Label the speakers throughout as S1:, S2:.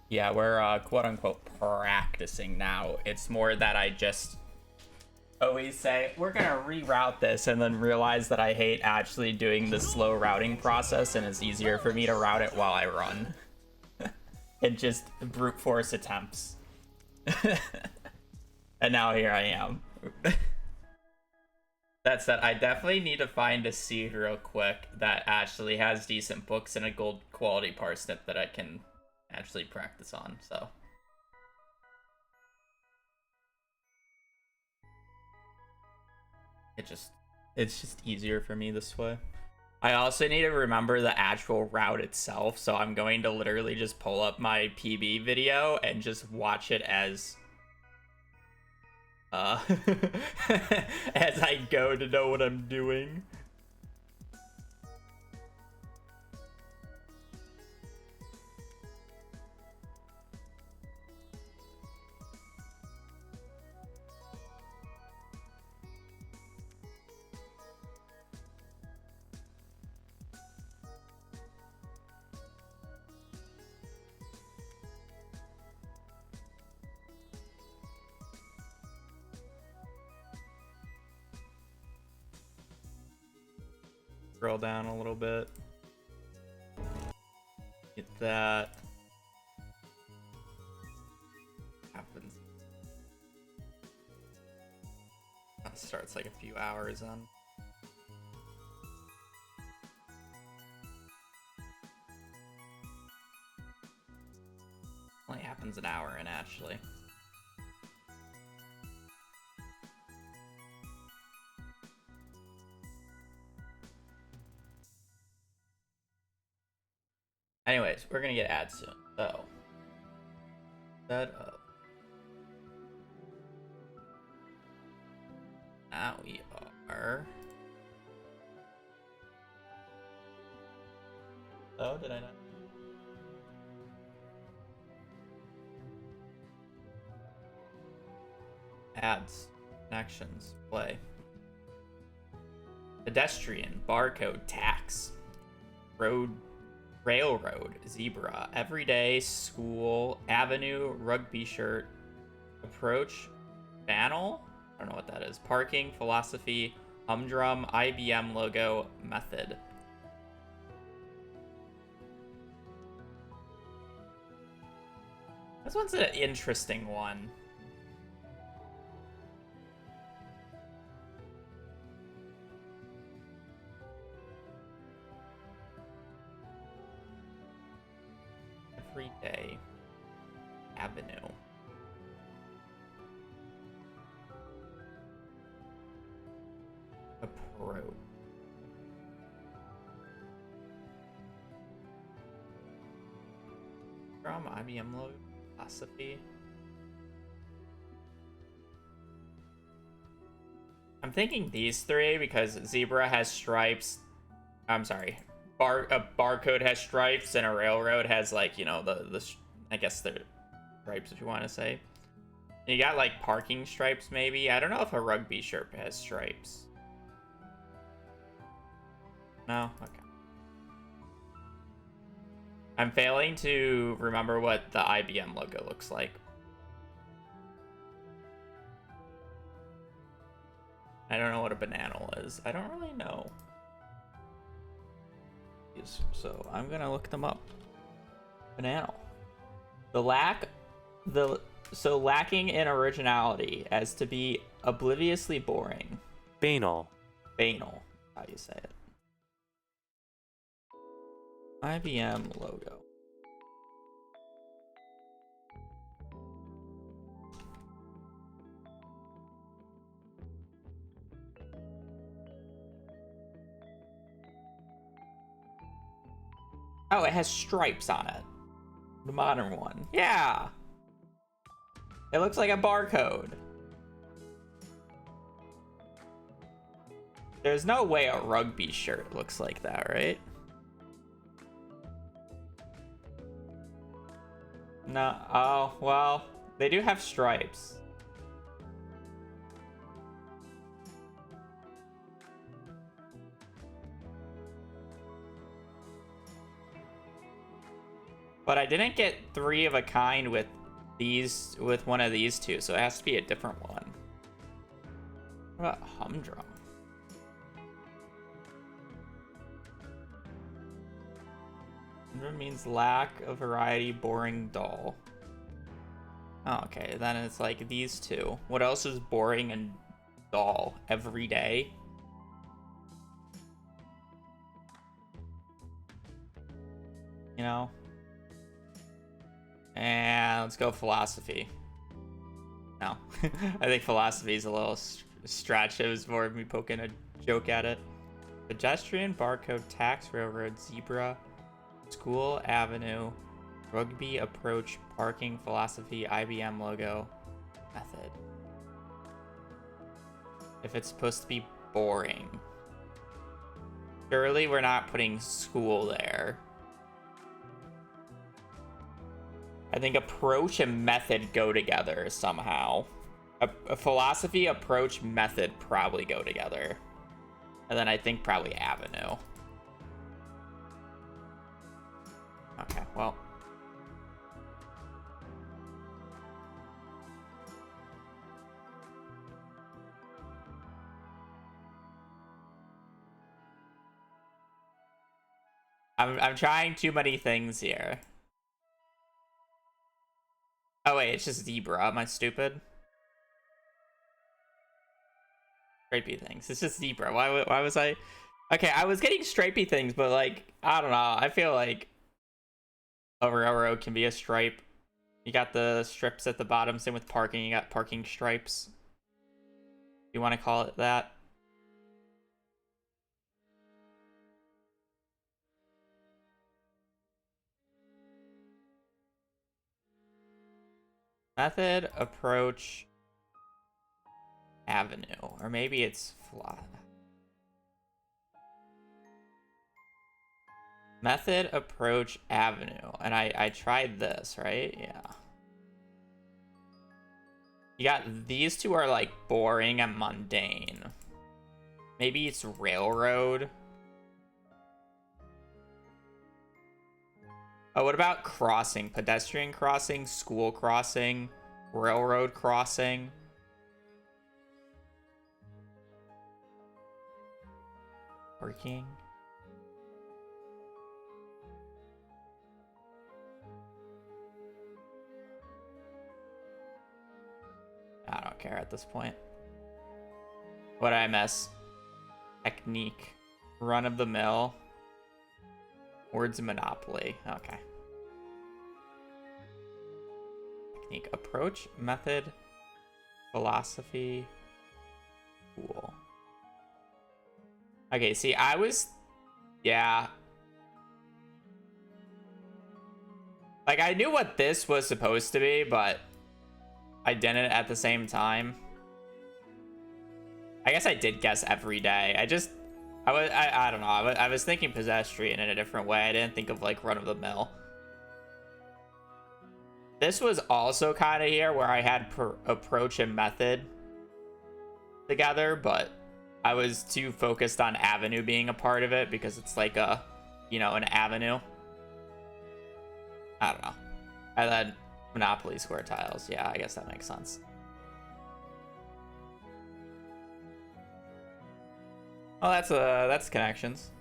S1: Yeah, we're quote unquote practicing now. It's more that I just always say, we're gonna reroute this, and then realize that I hate actually doing the slow routing process, and it's easier for me to route it while I run. And just brute force attempts. And now here I am. That said, I definitely need to find a seed real quick that actually has decent books and a gold quality parsnip that I can actually practice on, so. It's just easier for me this way. I also need to remember the actual route itself, so I'm going to literally just pull up my PB video and just watch it as as I go to know what I'm doing. Scroll down a little bit. Get that. Happens. That starts like a few hours on. Only happens an hour in, actually. Anyways, we're gonna get ads soon, so set up. Now we are. Oh, did I not? Ads, connections, play. Pedestrian, barcode, tax, road, railroad, zebra, everyday, school, avenue, rugby shirt, approach, channel. I don't know what that is. Parking, philosophy, humdrum, IBM logo, method. This one's an interesting one. Everyday avenue. Approach. From IBM logo, philosophy. I'm thinking these three because zebra has stripes. I'm sorry. A barcode has stripes and a railroad has, like, you know, the I guess the stripes, if you want to say. You got like parking stripes, maybe. I don't know if a rugby shirt has stripes. No? Okay. I'm failing to remember what the IBM logo looks like. I don't know what a banana is. I don't really know. So I'm gonna look them up. Banana. So lacking in originality as to be obliviously boring.
S2: Banal.
S1: Banal, how you say it. IBM logo. Oh, it has stripes on it. The modern one. Yeah. It looks like a barcode. There's no way a rugby shirt looks like that, right? No. Oh, well, they do have stripes. But I didn't get 3 of a kind with one of these two, so it has to be a different one. What about humdrum? Humdrum means lack of variety, boring, dull. Oh, okay, then it's like these two. What else is boring and dull every day? You know? And let's go philosophy. No. I think philosophy is a little stretch. It was more of me poking a joke at it. Pedestrian, barcode, tax, railroad, zebra, school, avenue, rugby, approach, parking, philosophy, IBM logo, method. If it's supposed to be boring. Surely we're not putting school there. I think approach and method go together somehow. A philosophy, approach, method probably go together. And then I think probably avenue. Okay, well. I'm trying too many things here. Oh wait, it's just zebra. Am I stupid? Stripey things. It's just zebra. Why was I? Okay, I was getting stripey things, but like I don't know. I feel like a railroad can be a stripe. You got the strips at the bottom. Same with parking. You got parking stripes. You want to call it that? Method, approach, avenue, or maybe it's flat. Method, approach, avenue, and I tried this, right? Yeah. You got these two are like boring and mundane. Maybe it's railroad. Oh, what about crossing? Pedestrian crossing, school crossing, railroad crossing. Parking. I don't care at this point. What did I miss? Technique. Run of the mill. Words of Monopoly. Okay. Technique. Approach. Method. Philosophy. Cool. Okay, see, I was... Yeah. Like, I knew what this was supposed to be, but I didn't at the same time. I guess I did guess every day. I don't know. I was thinking pedestrian in a different way. I didn't think of like run of the mill. This was also kind of here where I had approach and method together, but I was too focused on avenue being a part of it because it's like a, you know, an avenue. I don't know. And then Monopoly square tiles. Yeah, I guess that makes sense. Oh, that's connections.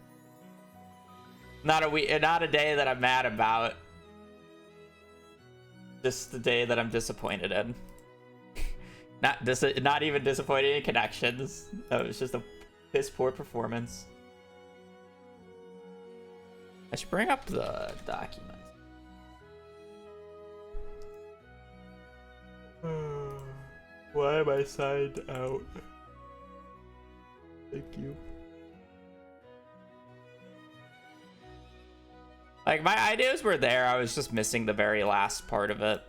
S1: Not a day that I'm mad about. Just the day that I'm disappointed in. Not even disappointed in connections. That was just a piss poor performance. I should bring up the document. Why am I signed out? Thank you. Like, my ideas were there. I was just missing the very last part of it.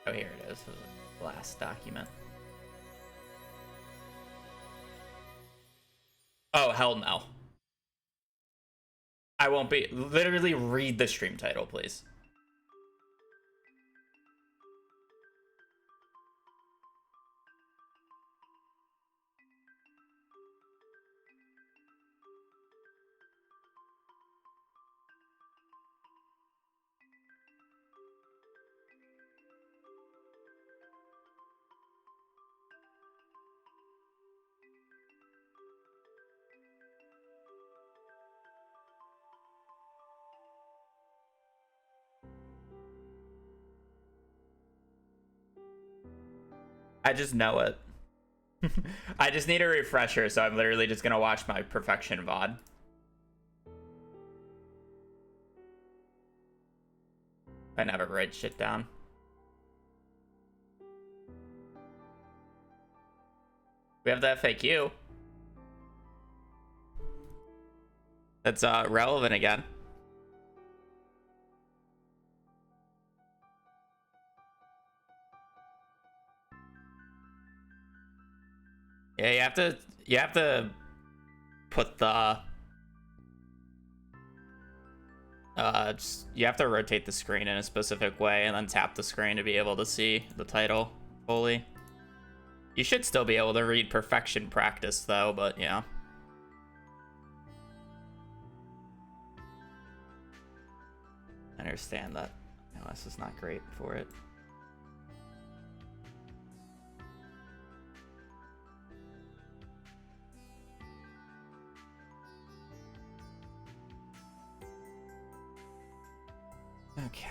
S1: Oh, here it is. The last document. Oh, hell no. I won't be. Literally read the stream title, please. I just know it. I just need a refresher, so I'm literally just gonna watch my perfection VOD. I never write shit down. We have the FAQ. That's relevant again. Yeah, you have to put the you have to rotate the screen in a specific way and then tap the screen to be able to see the title fully. You should still be able to read perfection practice though, but yeah. I understand that iOS is not great for it. Okay.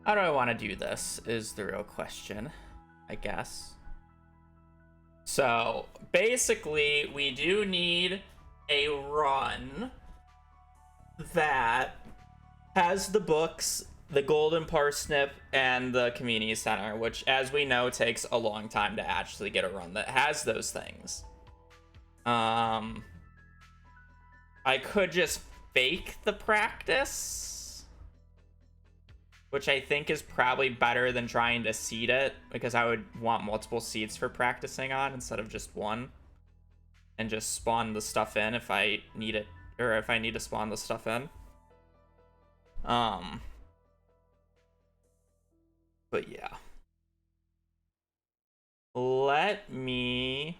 S1: How do I want to do this is the real question, I guess. So basically, we do need a run that has the books, the Golden Parsnip, and the Community Center, which, as we know, takes a long time to actually get a run that has those things. I could just fake the practice, which I think is probably better than trying to seed it, because I would want multiple seeds for practicing on instead of just one, and just spawn the stuff in if I need it, or if I need to spawn the stuff in. But yeah. Let me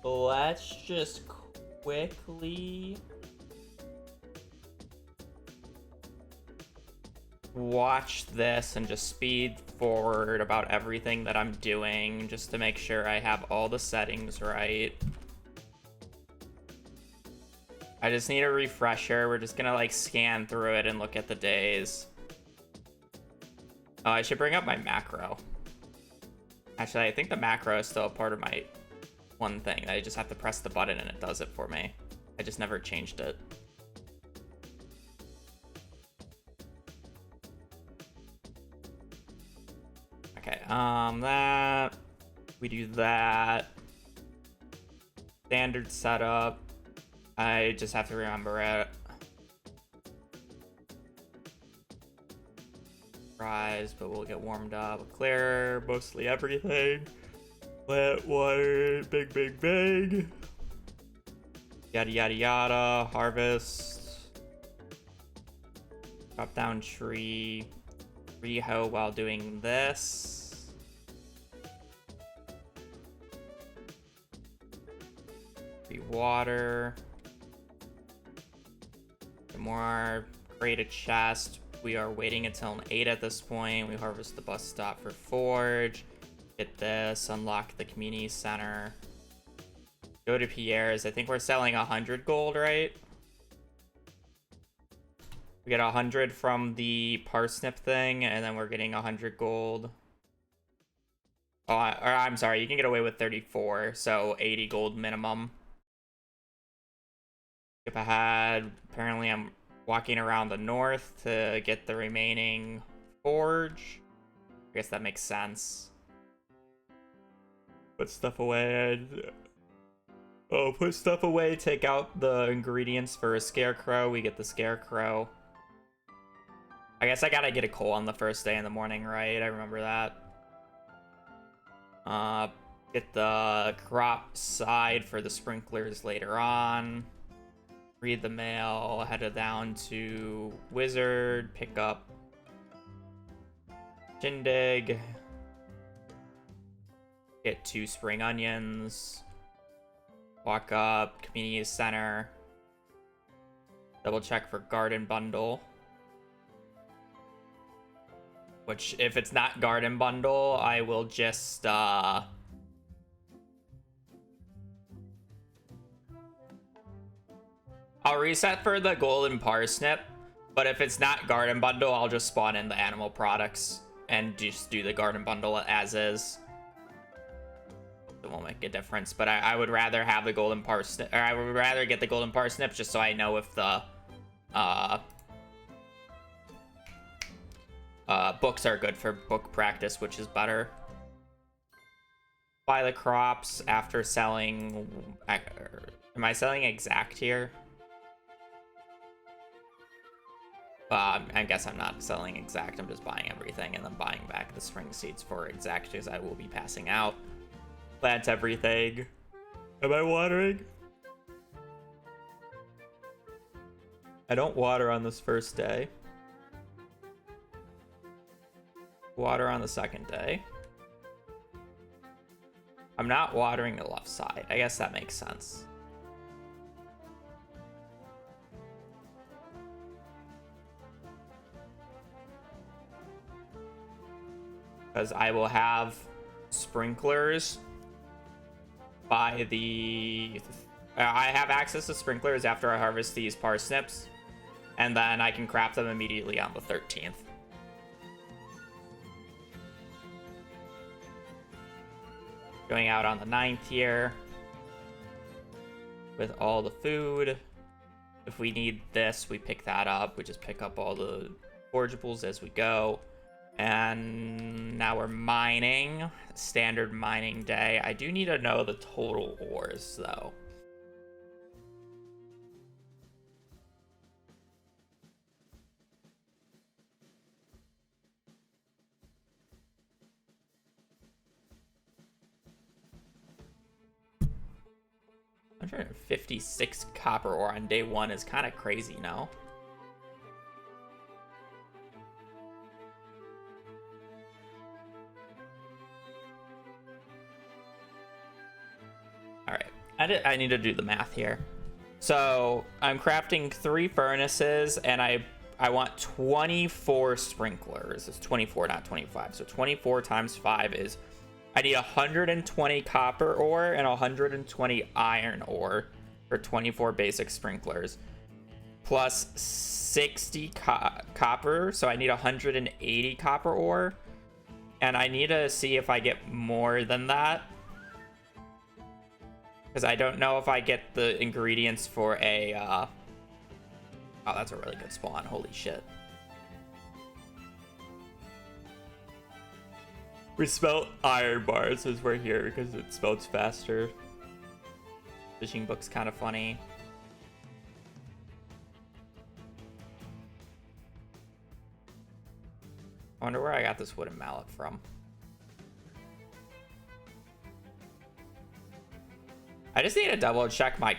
S1: let's just quickly watch this and just speed forward about everything that I'm doing just to make sure I have all the settings right. I just need a refresher. We're just gonna like scan through it and look at the days. Oh, I should bring up my macro. Actually, I think the macro is still a part of my one thing. I just have to press the button and it does it for me. I just never changed it. Okay, that. We do that. Standard setup. I just have to remember it. Rise, but we'll get warmed up. Clear mostly everything. Let water, big. Yada yada yada. Harvest. Drop down tree. Reho while doing this. Water. More. Create a chest. We are waiting until an 8 at this point. We harvest the bus stop for Forge. Get this. Unlock the community center. Go to Pierre's. I think we're selling 100 gold, right? We get 100 from the parsnip thing, and then we're getting 100 gold. Oh, I'm sorry, you can get away with 34, so 80 gold minimum. Skip ahead. Apparently I'm walking around the north to get the remaining forge. I guess that makes sense. Put stuff away. Oh, put stuff away, take out the ingredients for a scarecrow. We get the scarecrow. I guess I gotta get a coal on the first day in the morning, right? I remember that. Get the crop side for the sprinklers later on. Read the mail, head down to Wizard, pick up Shindig. Get 2 spring onions. Walk up, community center. Double check for garden bundle. Which, if it's not garden bundle, I will just, I'll reset for the golden parsnip, but if it's not garden bundle, I'll just spawn in the animal products and just do the garden bundle as is. It won't make a difference, but I would rather have the golden parsnip, or I would rather get the golden parsnip just so I know if the books are good for book practice, which is better. Buy the crops after selling. Am I selling exact here? I guess I'm not selling exact. I'm just buying everything and then buying back the spring seeds for exact because I will be passing out. Plant everything. Am I watering? I don't water on this first day. Water on the second day. I'm not watering the left side. I guess that makes sense. Because I will have sprinklers by the... I have access to sprinklers after I harvest these parsnips, and then I can craft them immediately on the 13th. Going out on the 9th here with all the food. If we need this, we pick that up. We just pick up all the forageables as we go. And now we're mining. Standard mining day. I do need to know the total ores, though. $156 copper ore on day 1 is kind of crazy, no? Alright, I need to do the math here. So, I'm crafting 3 furnaces, and I want 24 sprinklers. It's 24, not 25. So 24 times 5 is... I need 120 copper ore and 120 iron ore for 24 basic sprinklers. Plus 60 copper, so I need 180 copper ore. And I need to see if I get more than that. Because I don't know if I get the ingredients for a... Oh, that's a really good spawn. Holy shit. We smelt iron bars as we're here because it smelts faster. Fishing book's kind of funny. I wonder where I got this wooden mallet from. I just need to double check my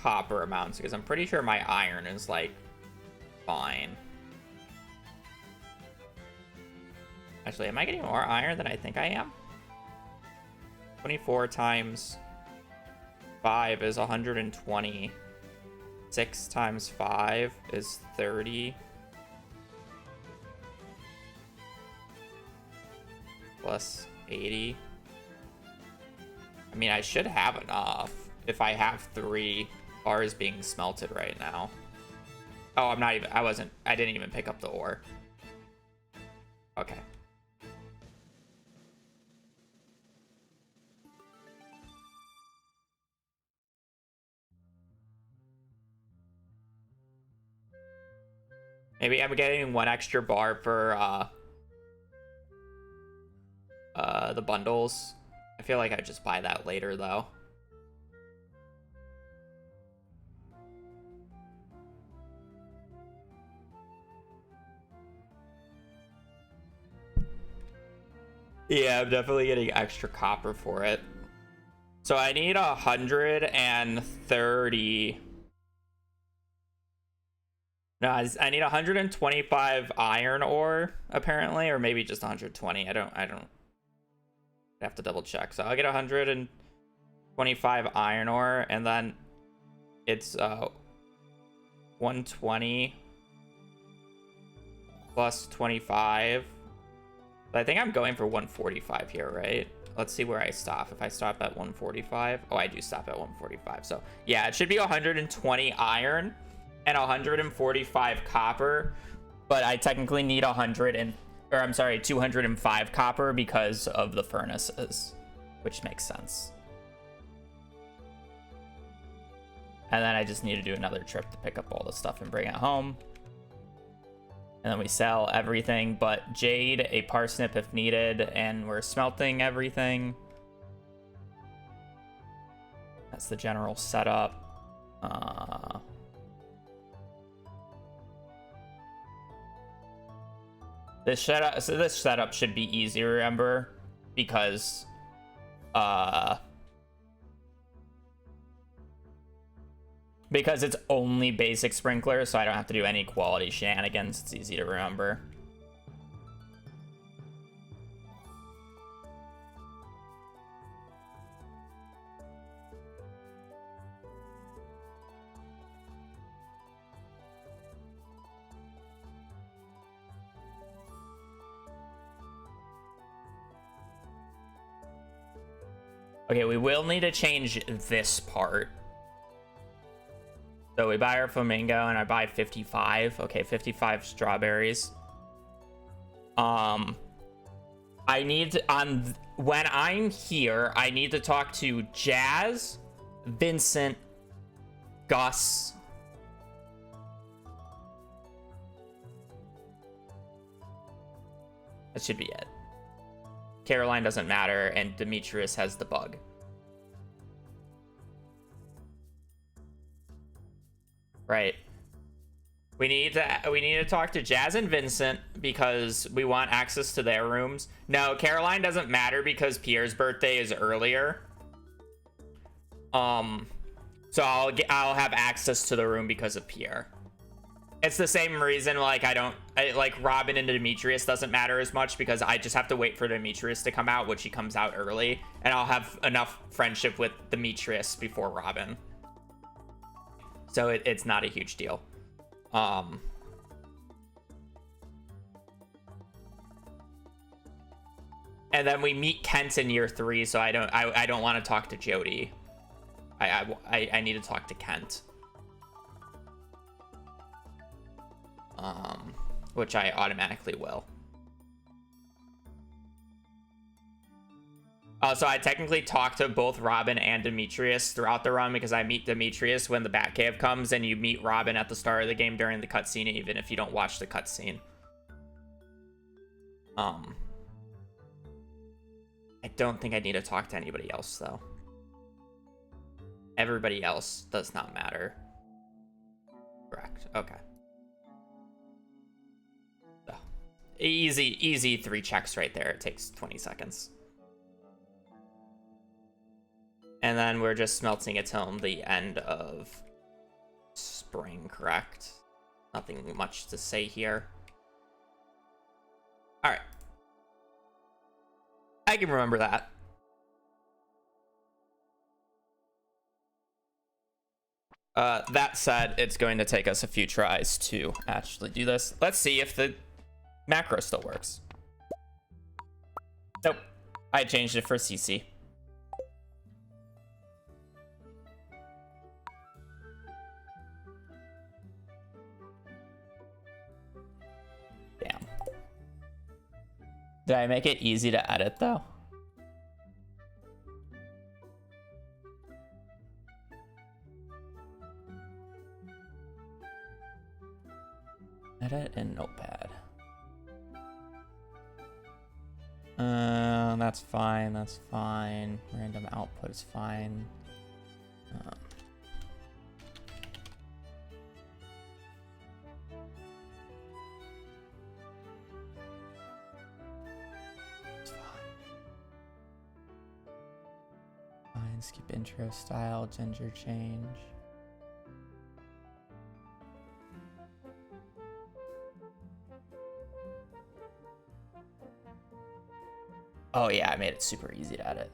S1: copper amounts because I'm pretty sure my iron is like fine. Actually, am I getting more iron than I think I am? 24 times 5 is 120. 6 times 5 is 30. Plus 80. I mean, I should have enough. if I have 3 bars being smelted right now. Oh, I didn't even pick up the ore. Okay. Maybe I'm getting 1 extra bar for the bundles. I feel like I just buy that later though. Yeah, I'm definitely getting extra copper for it. So I need 130. No, I need 125 iron ore apparently, or maybe just 120. I don't have to double check. So I'll get 125 iron ore, and then it's 120 plus 25. But I think I'm going for 145 here, right? Let's see where I stop. If I stop at 145, oh, I do stop at 145. So yeah, it should be 120 iron and 145 copper, but I technically need 205 copper because of the furnaces, which makes sense. And then I just need to do another trip to pick up all the stuff and bring it home. And then we sell everything but jade, a parsnip if needed, and we're smelting everything. That's the general setup. This setup should be easy to remember because it's only basic sprinkler, so I don't have to do any quality shenanigans. It's easy to remember. Okay, we will need to change this part. So we buy our flamingo and I buy 55. Okay, 55 strawberries. I need to, when I'm here, I need to talk to Jazz, Vincent, Gus. That should be it. Caroline doesn't matter, and Demetrius has the bug. Right. We need to talk to Jazz and Vincent because we want access to their rooms. No, Caroline doesn't matter because Pierre's birthday is earlier. So I'll have access to the room because of Pierre. It's the same reason, like, like Robin and Demetrius doesn't matter as much because I just have to wait for Demetrius to come out, which he comes out early, and I'll have enough friendship with Demetrius before Robin. So it's not a huge deal. And then we meet Kent in year 3, so I don't want to talk to Jody. I need to talk to Kent. Which I automatically will. So I technically talk to both Robin and Demetrius throughout the run because I meet Demetrius when the Batcave comes, and you meet Robin at the start of the game during the cutscene, even if you don't watch the cutscene. I don't think I need to talk to anybody else, though. Everybody else does not matter. Correct. Okay. So, easy 3 checks right there. It takes 20 seconds. And then we're just smelting it till the end of spring, correct? Nothing much to say here. Alright. I can remember that. That said, it's going to take us a few tries to actually do this. Let's see if the macro still works. Nope. I changed it for CC. Did I make it easy to edit though? Edit in Notepad. That's fine. That's fine. Random output is fine. It's fine. Fine. Skip intro style. Ginger change. Oh yeah, I made it super easy to edit.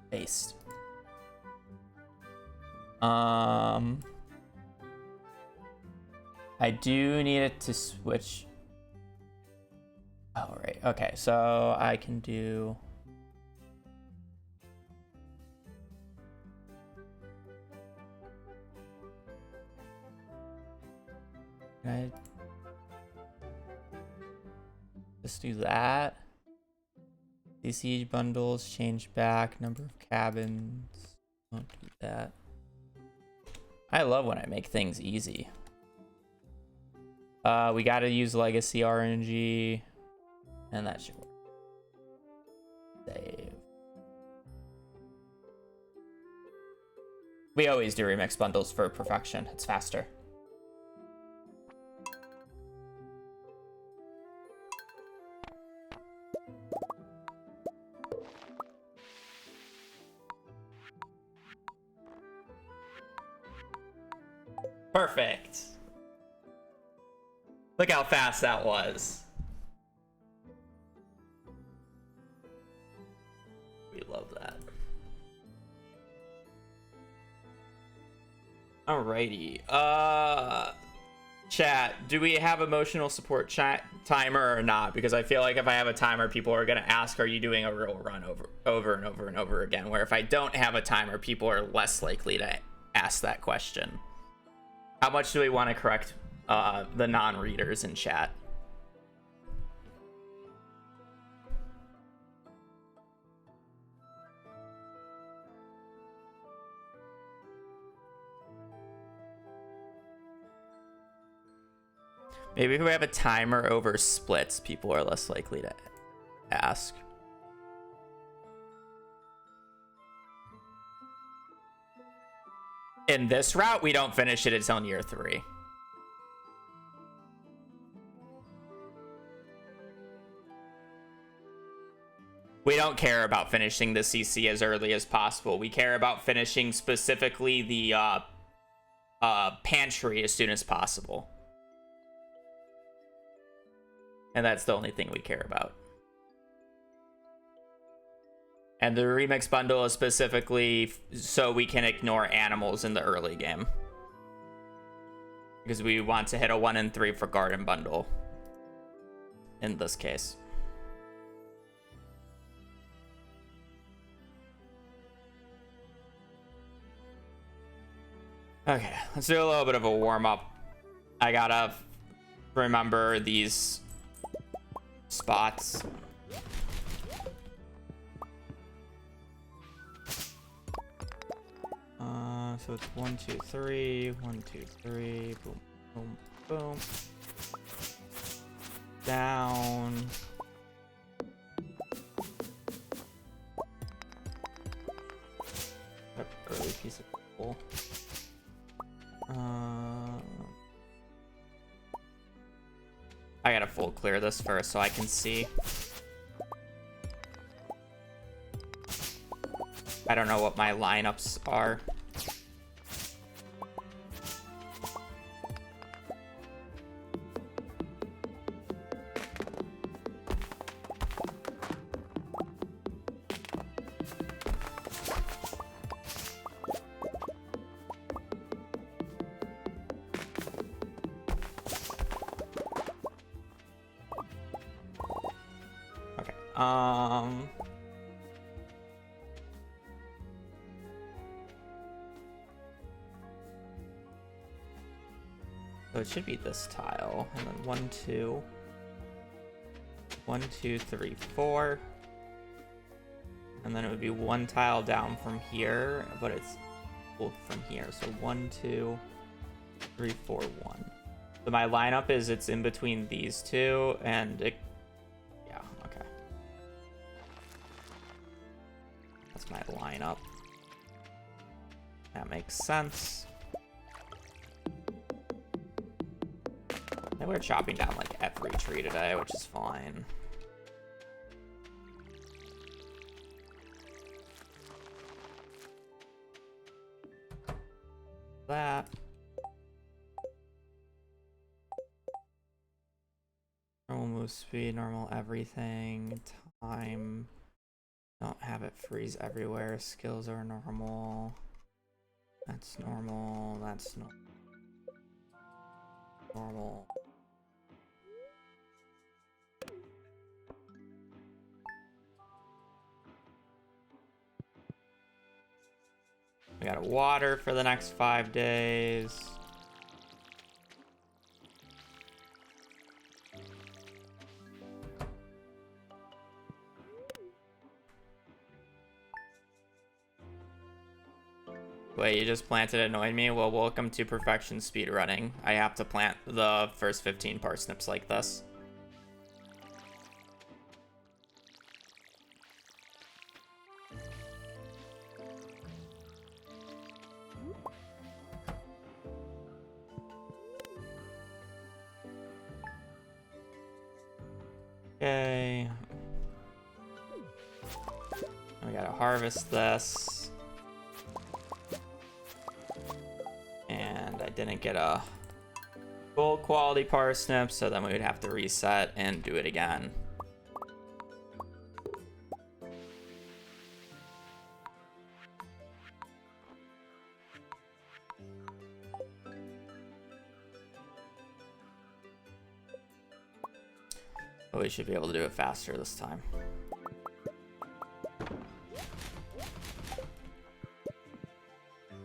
S1: Based. I do need it to switch. Oh, right. Okay, so I can do. Can I just do that? CC bundles, change back, number of cabins. Don't do that. I love when I make things easy. We gotta use legacy RNG, and that should work. Save. We always do remix bundles for perfection. It's faster. Perfect. Look how fast that was. We love that. Alrighty. Chat, do we have emotional support chat timer or not? Because I feel like if I have a timer, people are gonna ask, are you doing a real run over and over and over again? Where if I don't have a timer, people are less likely to ask that question. How much do we want to correct the non-readers in chat? Maybe if we have a timer over splits, people are less likely to ask. In this route, we don't finish it until year 3. We don't care about finishing the CC as early as possible. We care about finishing specifically the pantry as soon as possible. And that's the only thing we care about. And the remix bundle is specifically so we can ignore animals in the early game. Because we want to hit a 1 in 3 for garden bundle. In this case. Okay, let's do a little bit of a warm-up. I gotta remember these spots. So it's 1, 2, 3, 1, 2, 3, boom, boom, boom. Down. Early piece of coal. I gotta full clear this first so I can see. I don't know what my lineups are. So it should be this tile, and then 1, 2, 1, 2, 3, 4. And then it would be one tile down from here, but it's pulled from here. So 1, 2, 3, 4, 1. So my lineup is it's in between these two, and it, yeah, okay. That's my lineup. That makes sense. And we're chopping down like every tree today, which is fine. That. Normal move speed, normal everything, time. Don't have it freeze everywhere. Skills are normal. That's normal. That's normal. We got water for the next 5 days. Wait, you just planted annoying me? Well, welcome to perfection speedrunning. I have to plant the first 15 parsnips like this. Okay. We gotta harvest this. And I didn't get a gold quality parsnip, so then we would have to reset and do it again. But we should be able to do it faster this time.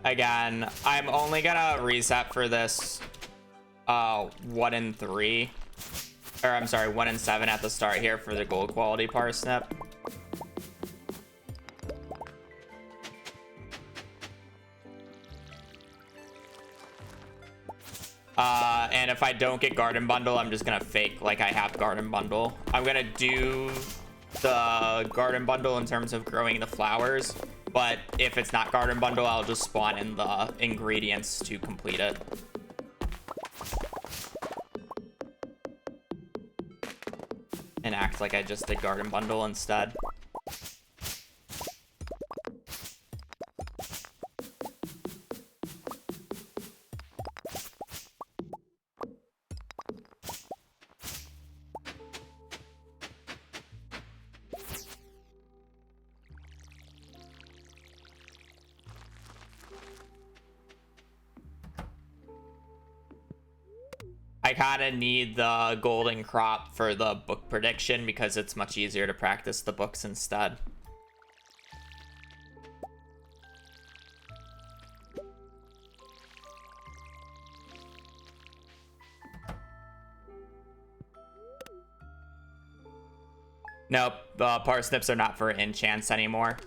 S1: Again, I'm only gonna reset for this 1 and 3. Or I'm sorry, 1 and 7 at the start here for the gold quality parsnip. And if I don't get garden bundle, I'm just gonna fake like I have garden bundle. I'm gonna do the garden bundle in terms of growing the flowers, but if it's not garden bundle, I'll just spawn in the ingredients to complete it. And act like I just did garden bundle instead. I kind of need the golden crop for the book prediction because it's much easier to practice the books instead. Nope, parsnips are not for enchants anymore.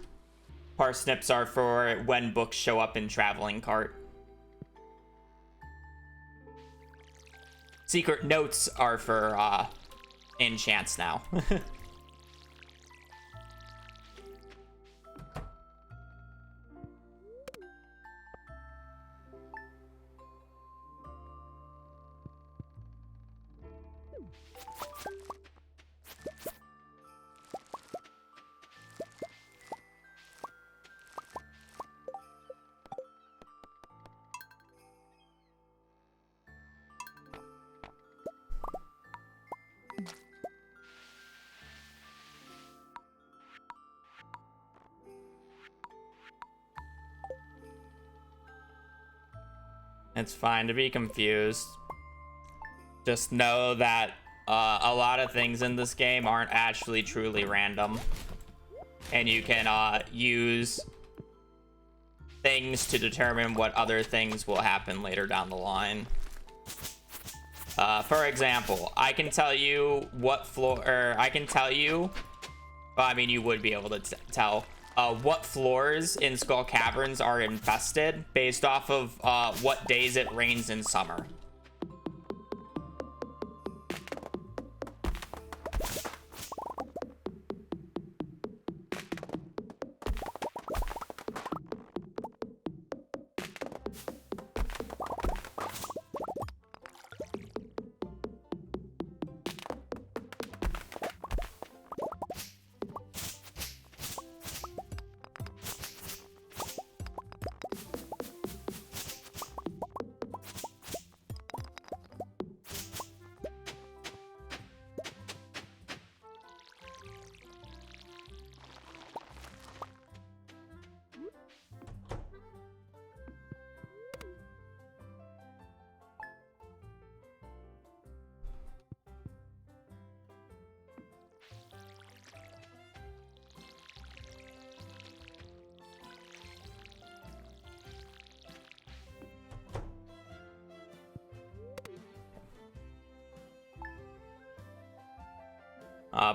S1: Parsnips are for when books show up in traveling cart. Secret notes are for enchants now. It's fine to be confused. Just know that a lot of things in this game aren't actually truly random. And you can use things to determine what other things will happen later down the line. For example, I can tell you what floor, or I can tell you, well, I mean, you would be able to tell what floors in Skull Caverns are infested based off of what days it rains in summer.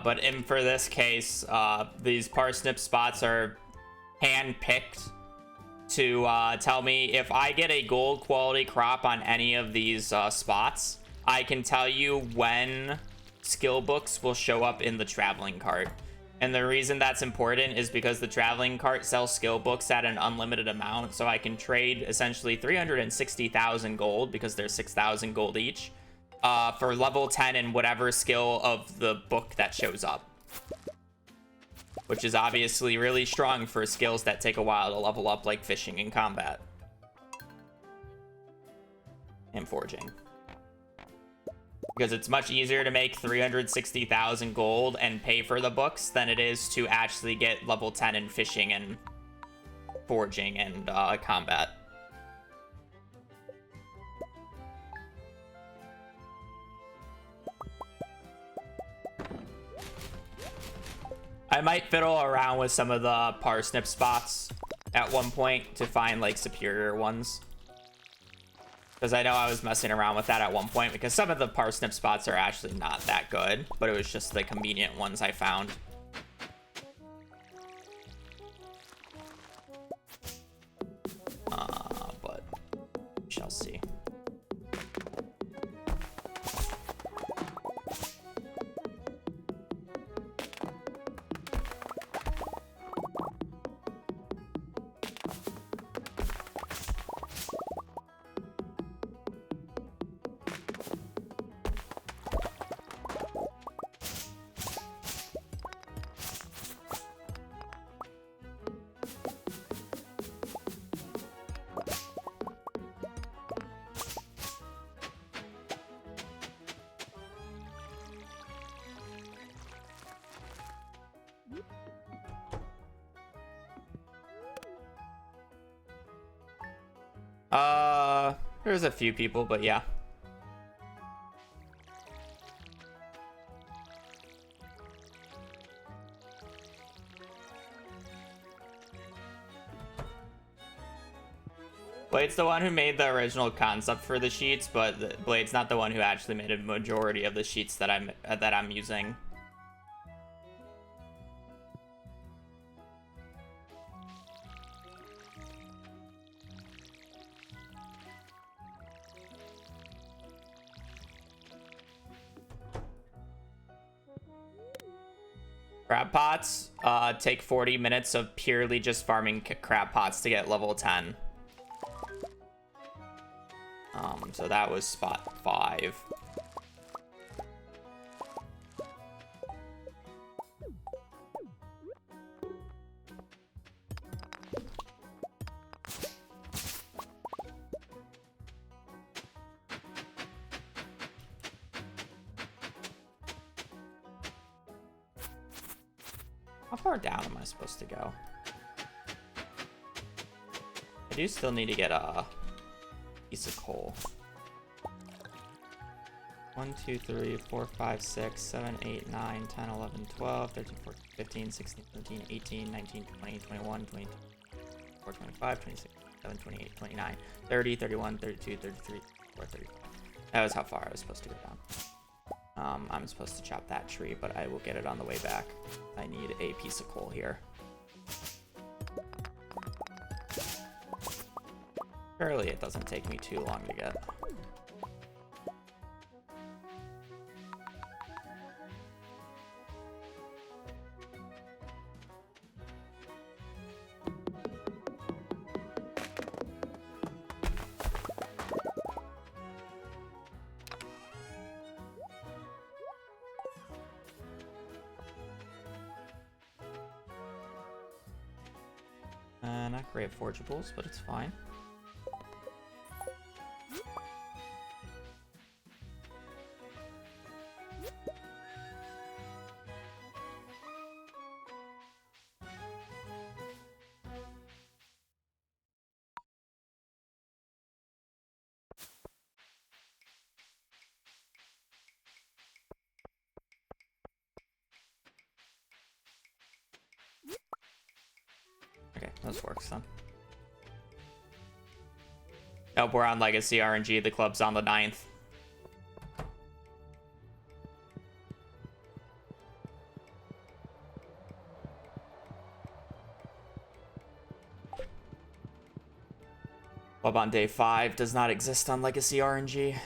S1: But for this case, these parsnip spots are hand-picked to tell me if I get a gold quality crop on any of these spots, I can tell you when skill books will show up in the traveling cart. And the reason that's important is because the traveling cart sells skill books at an unlimited amount, so I can trade essentially 360,000 gold, because they're 6,000 gold each, for level 10 and whatever skill of the book that shows up. Which is obviously really strong for skills that take a while to level up, like fishing and combat. And forging. Because it's much easier to make 360,000 gold and pay for the books than it is to actually get level 10 in fishing and forging and combat. I might fiddle around with some of the parsnip spots at one point to find like superior ones. Because I know I was messing around with that at one point, because some of the parsnip spots are actually not that good, but it was just the convenient ones I found. But we shall see. There's a few people, but yeah. Blade's the one who made the original concept for the sheets, but Blade's not the one who actually made a majority of the sheets that I'm using. Crab pots take 40 minutes of purely just farming crab pots to get level 10. So that was spot 5. How far down am I supposed to go? I do still need to get a piece of coal. 1, 2, 3, 4, 5, 6, 7, 8, 9, 10, 11, 12, 13, 14, 15, 16, 17, 18, 19, 20, 21, 22, 24, 25, 26, 27, 28, 29, 30, 31, 32, 33, 34, 35. That was how far I was supposed to go down. I'm supposed to chop that tree, but I will get it on the way back. I need a piece of coal here. Surely it doesn't take me too long to get. Not great forgeables, but it's fine. Okay, this works then. Nope, we're on Legacy RNG. The club's on the 9th. Club on day 5 does not exist on Legacy RNG.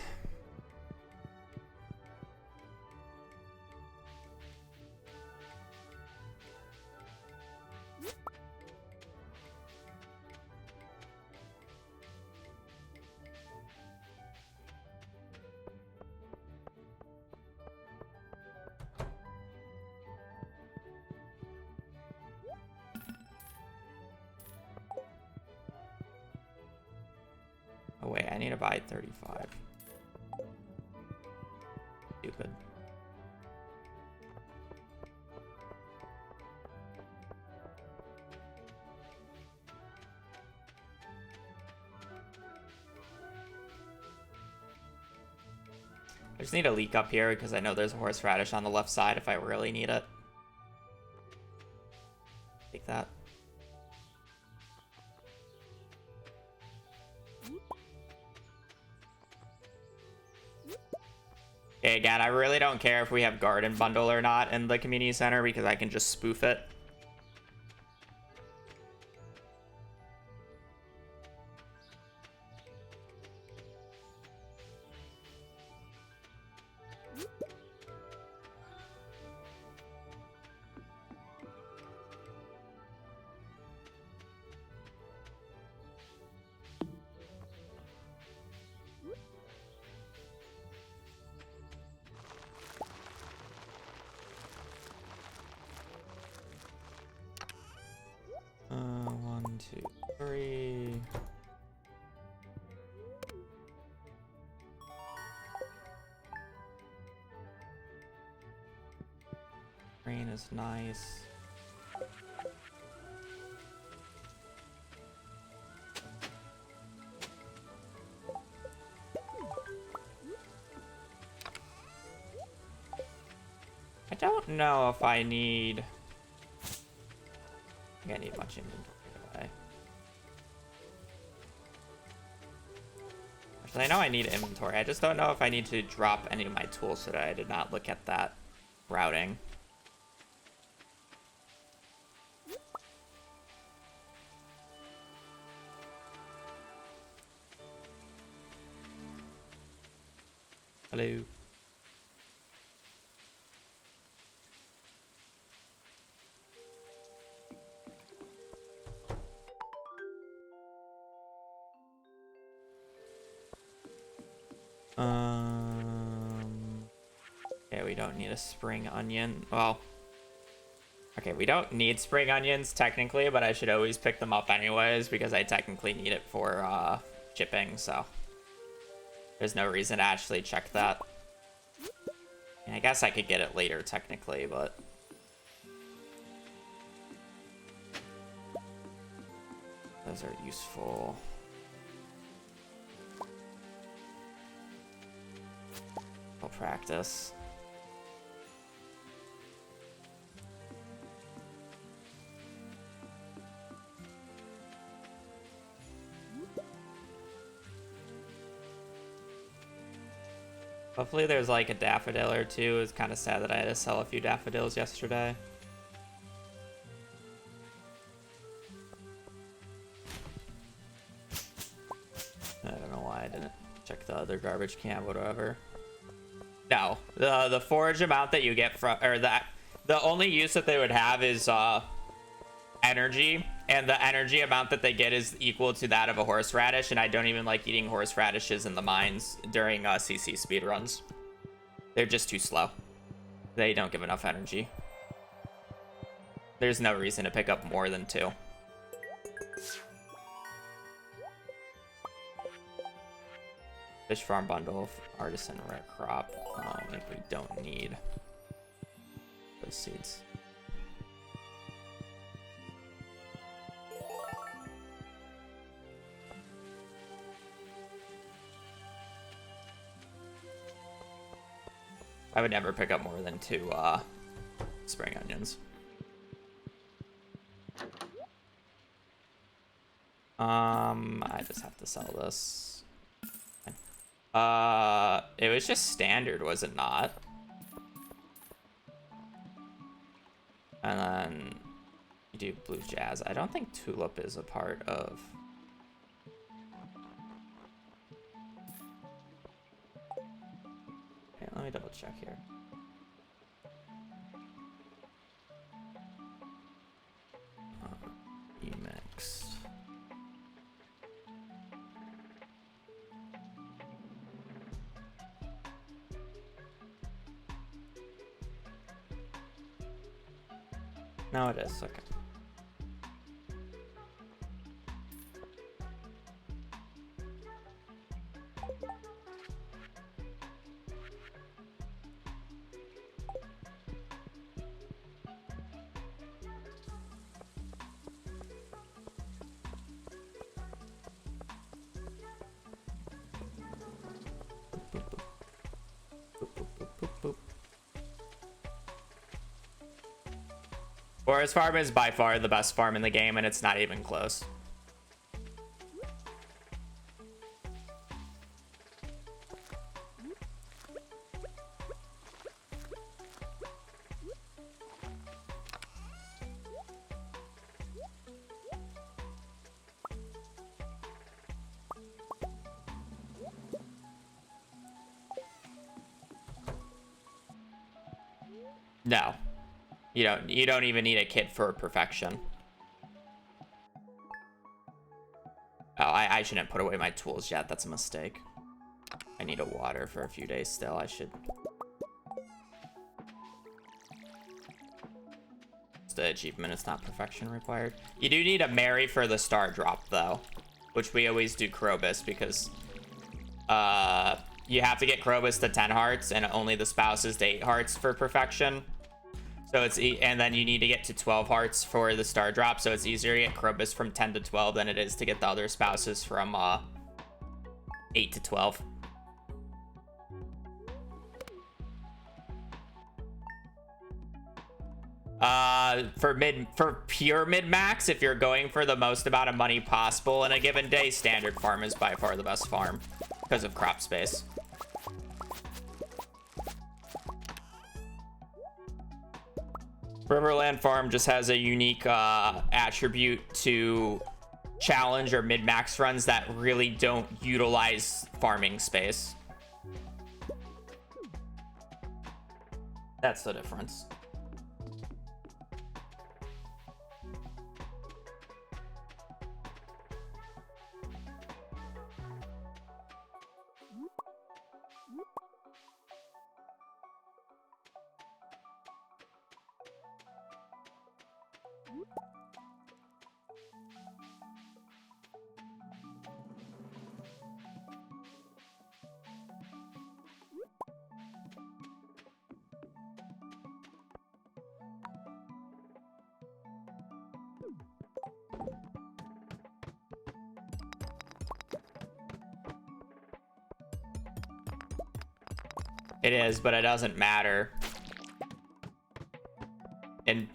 S1: Oh wait, I need to buy 35. Stupid. I just need a leak up here because I know there's a horseradish on the left side if I really need it. Take that. Okay, again, I really don't care if we have garden bundle or not in the community center because I can just spoof it. One, two, three. Green is nice. I don't know if I need... I think I need much inventory today. Actually, I know I need inventory. I just don't know if I need to drop any of my tools today. I did not look at that routing. Hello. Okay, we don't need a spring onion. Well, okay, we don't need spring onions technically, but I should always pick them up anyways because I technically need it for shipping, so there's no reason to actually check that. And I guess I could get it later technically, but those are useful. I'll practice. Hopefully there's like a daffodil or two. It's kind of sad that I had to sell a few daffodils yesterday. I don't know why I didn't check the other garbage can, whatever. No, the forage amount that you get from, or that the only use that they would have is energy, and the energy amount that they get is equal to that of a horseradish, and I don't even like eating horseradishes in the mines during CC speedruns. They're just too slow. They don't give enough energy. There's no reason to pick up more than 2. Fish farm bundle, artisan red crop. If we don't need those seeds. I would never pick up more than 2 spring onions. I just have to sell this. It was just standard, was it not? And then you do blue jazz. I don't think tulip is a part of. Okay, let me double check here. Emix. No, it is. Okay. Forest Farm is by far the best farm in the game, and it's not even close. No. You don't even need a kit for perfection. Oh, I shouldn't put away my tools yet. That's a mistake. I need a water for a few days still. I should. It's the achievement. It's not perfection required. You do need a Mary for the star drop though, which we always do Krobus because you have to get Krobus to 10 hearts and only the spouses to 8 hearts for perfection. So it's and then you need to get to 12 hearts for the star drop, so it's easier to get Krobus from 10 to 12 than it is to get the other spouses from 8 to 12. For pure mid-max, if you're going for the most amount of money possible in a given day, standard farm is by far the best farm because of crop space. Riverland Farm just has a unique attribute to challenge or mid-max runs that really don't utilize farming space. That's the difference. It is, but it doesn't matter. In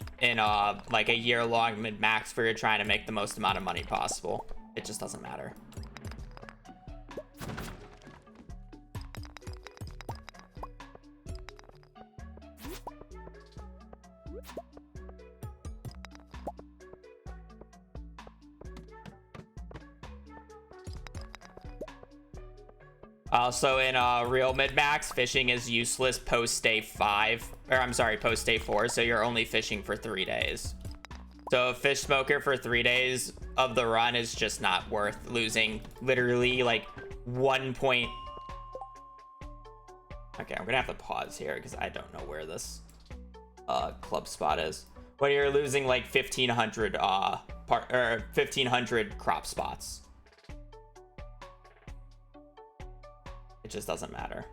S1: like a year-long mid-max where you're trying to make the most amount of money possible. It just doesn't matter. Also, in real mid-max, fishing is useless post day 5. Or, I'm sorry, post day 4, so you're only fishing for 3 days. So, a fish smoker for 3 days of the run is just not worth losing literally, like, 1 point. Okay, I'm gonna have to pause here because I don't know where this club spot is. When you're losing, like, 1,500, 1,500 crop spots. It just doesn't matter.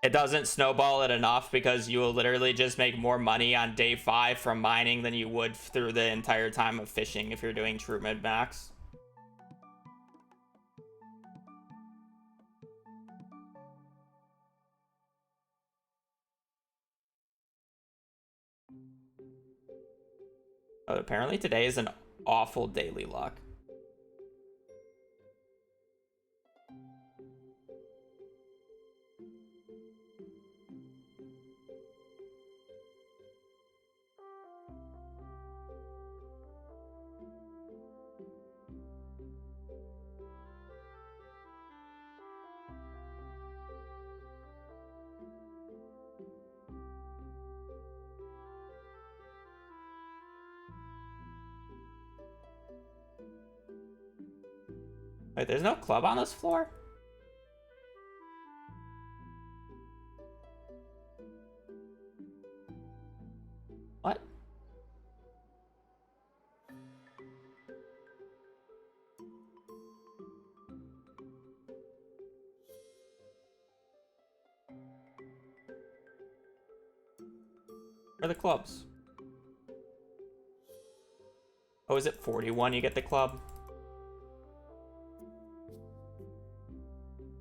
S1: It doesn't snowball it enough because you will literally just make more money on day 5 from mining than you would through the entire time of fishing if you're doing true mid-max. Apparently today is an awful daily luck. Wait, there's no club on this floor? What? Where are the clubs? Oh, is it 41 you get the club?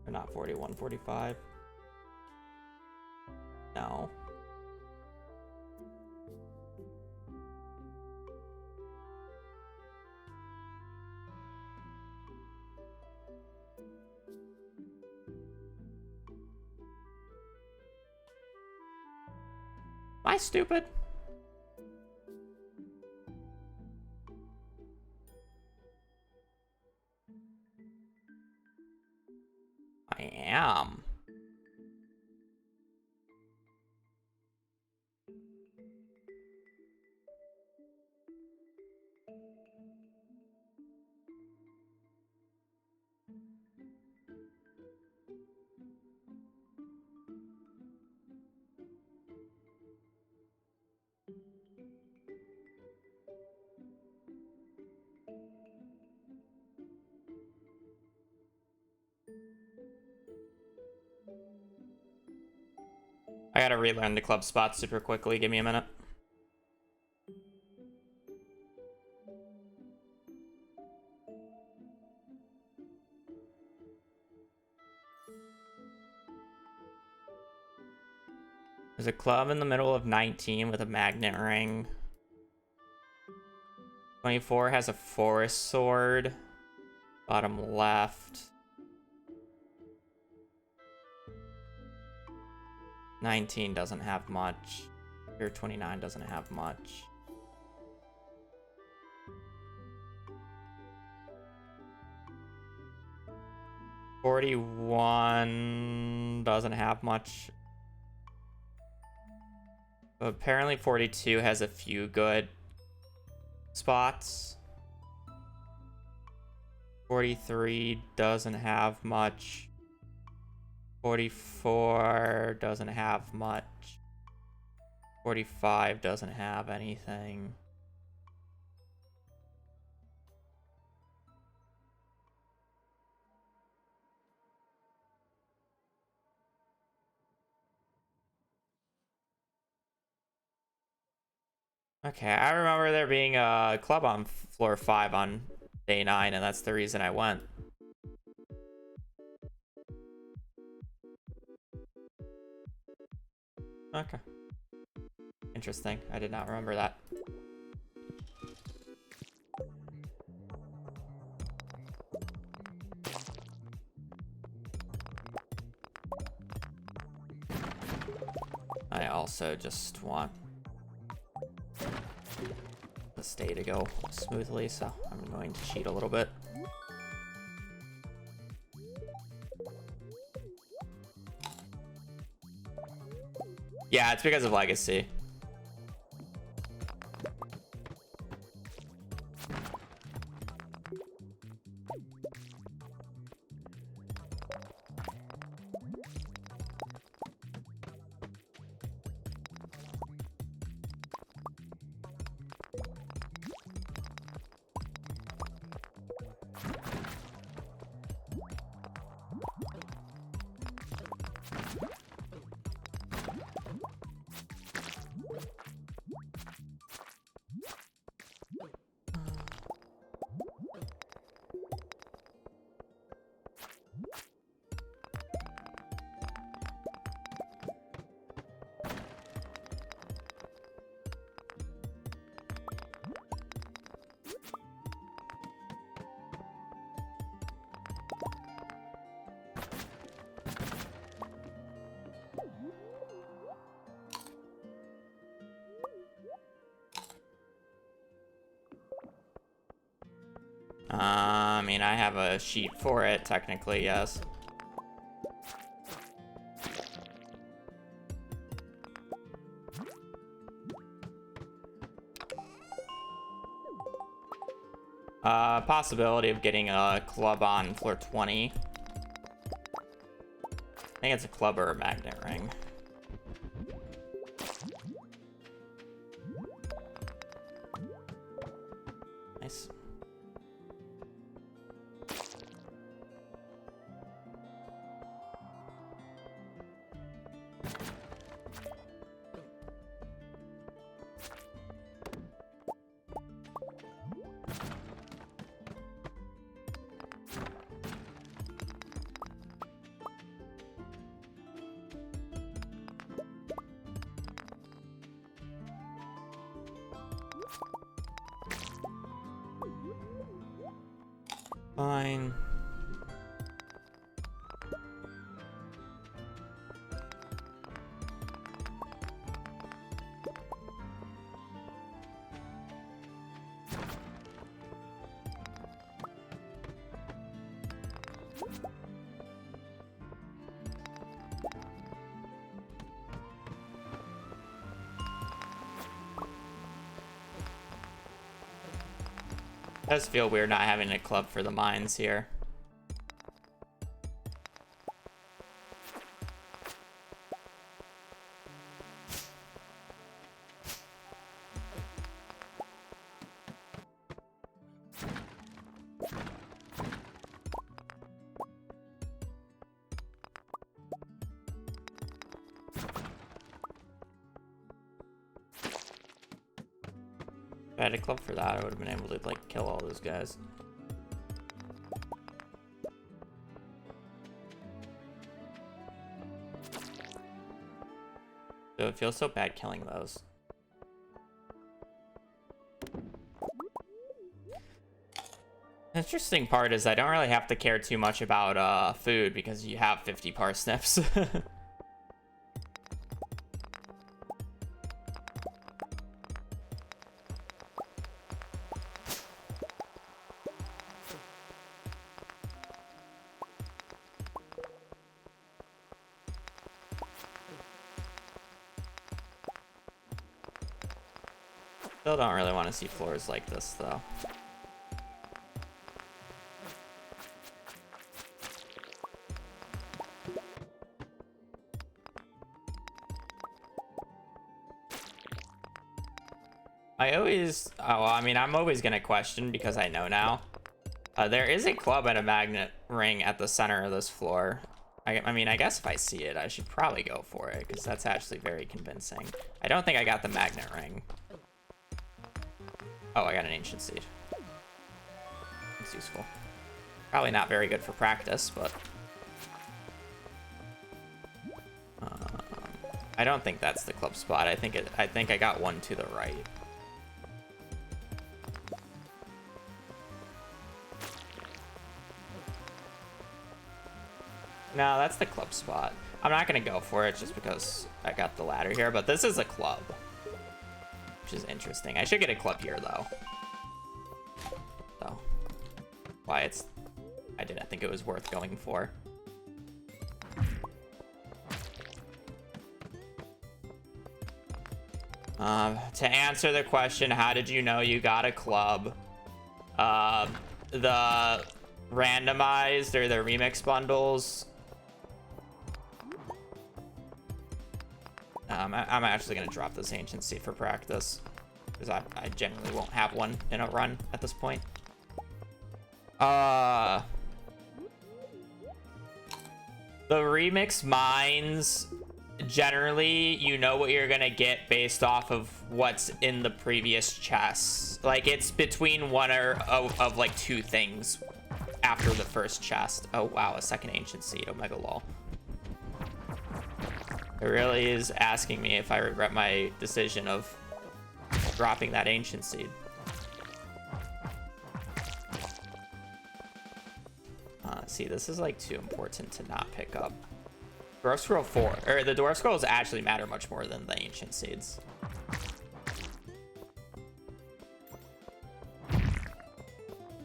S1: Or not 41, 45? No. Am I stupid? I am. I gotta relearn the club spots super quickly. Give me a minute. There's a club in the middle of 19 with a magnet ring. 24 has a forest sword. Bottom left. 19 doesn't have much. Here 29 doesn't have much. $41 doesn't have much. But apparently 42 has a few good spots. 43 doesn't have much. 44 doesn't have much. 45 doesn't have anything. Okay, I remember there being a club on floor 5 on day 9, and that's the reason I went. Okay. Interesting. I did not remember that. I also just want this day to go smoothly, so I'm going to cheat a little bit. Yeah, it's because of Legacy. I mean, I have a sheet for it, technically, yes. Possibility of getting a club on floor 20. I think it's a club or a magnet ring. Nice. Fine. It does feel weird not having a club for the mines here. If I had a club for that, I would have been able to, like, kill all those guys. So it feels so bad killing those. The interesting part is I don't really have to care too much about food because you have 50 parsnips. Still don't really want to see floors like this, though. I mean, I'm always gonna question because I know now. There is a club and a magnet ring at the center of this floor. I mean, I guess if I see it, I should probably go for it because that's actually very convincing. I don't think I got the magnet ring. Oh, I got an ancient seed. It's useful. Probably not very good for practice, but I don't think that's the club spot. I think I got one to the right. No, that's the club spot. I'm not gonna go for it just because I got the ladder here, but this is a club, which is interesting. I should get a club here though. So, why I didn't think it was worth going for. To answer the question, how did you know you got a club? The randomized or the remix bundles. I'm actually gonna drop this Ancient Seed for practice because I generally won't have one in a run at this point. The remix mines, generally you know what you're gonna get based off of what's in the previous chests. Like, it's between one of like two things after the first chest. Oh wow, a second Ancient Seed. Omega lol. It really is asking me if I regret my decision of dropping that Ancient Seed. See, this is like too important to not pick up. Dwarf Scroll 4, or the Dwarf Scrolls actually matter much more than the Ancient Seeds.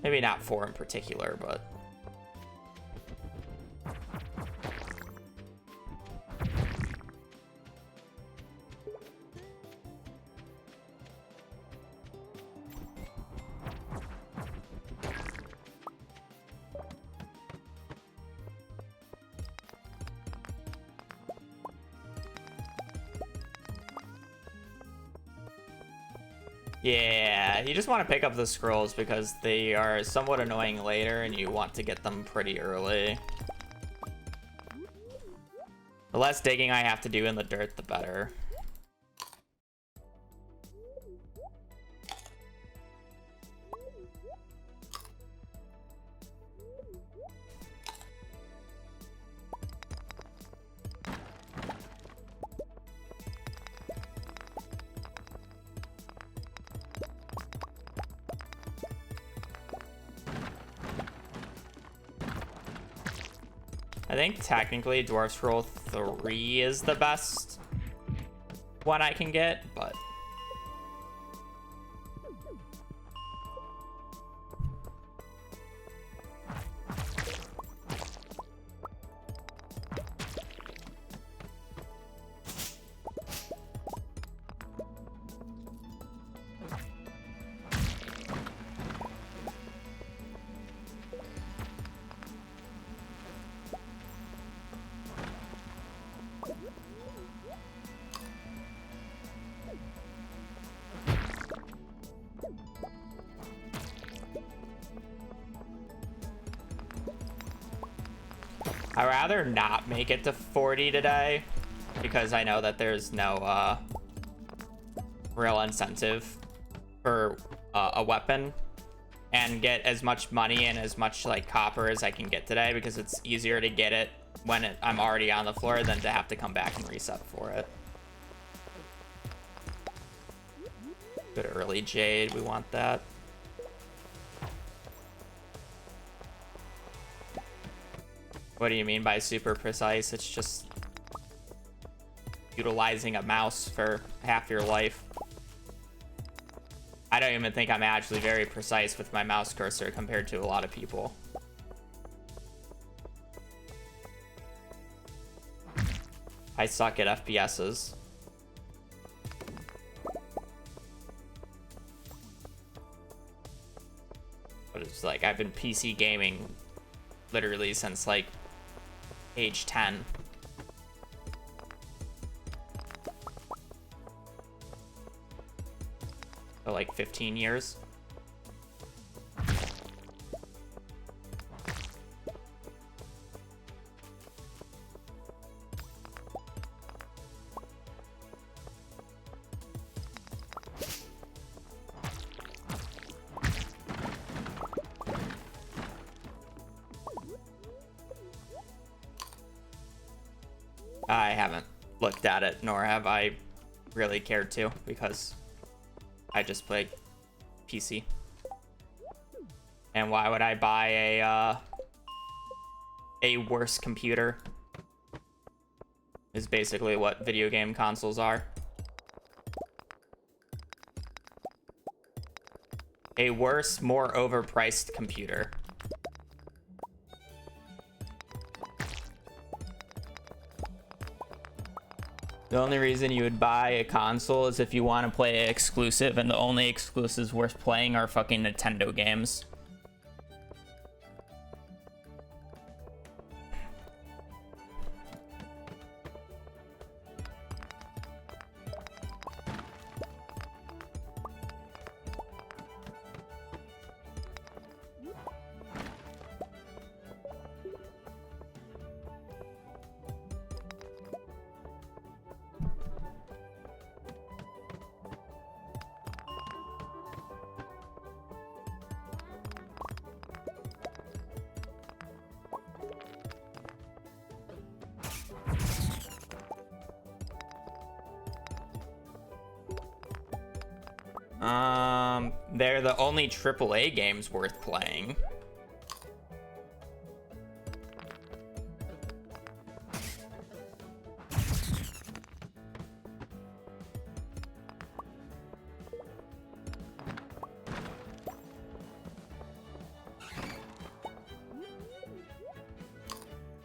S1: Maybe not 4 in particular, but... Yeah, you just want to pick up the scrolls because they are somewhat annoying later and you want to get them pretty early. The less digging I have to do in the dirt, the better. I think technically Dwarf Scroll 3 is the best one I can get, but... I'd rather not make it to 40 today because I know that there's no real incentive for a weapon, and get as much money and as much like copper as I can get today because it's easier to get it when I'm already on the floor than to have to come back and reset for it. Good early jade, we want that. What do you mean by super precise? It's just utilizing a mouse for half your life. I don't even think I'm actually very precise with my mouse cursor compared to a lot of people. I suck at FPSs. But it's like, I've been PC gaming literally since like age 10. So like 15 years. I haven't looked at it, nor have I really cared to, because I just play PC. And why would I buy a worse computer. Is basically what video game consoles are. A worse, more overpriced computer. The only reason you would buy a console is if you want to play an exclusive, and the only exclusives worth playing are fucking Nintendo games. They're the only AAA games worth playing.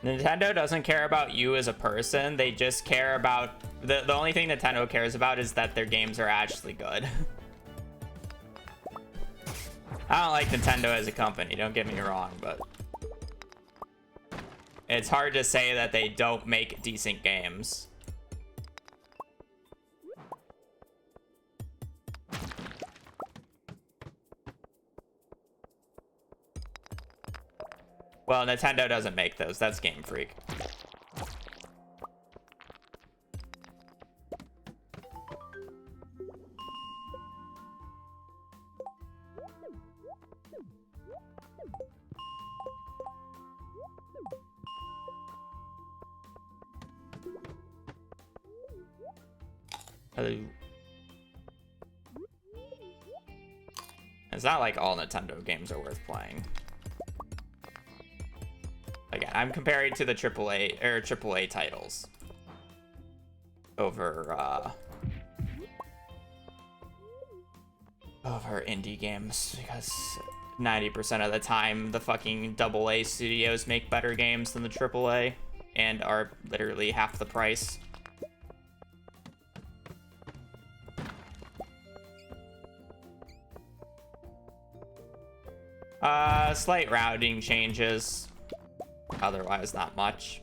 S1: Nintendo doesn't care about you as a person. They just care about... The only thing Nintendo cares about is that their games are actually good. I don't like Nintendo as a company, don't get me wrong, but... It's hard to say that they don't make decent games. Well, Nintendo doesn't make those. That's Game Freak. It's not like all Nintendo games are worth playing. Again, I'm comparing to the AAA titles over indie games, because 90% of the time the fucking AA studios make better games than the AAA and are literally half the price. Slight routing changes. Otherwise, not much.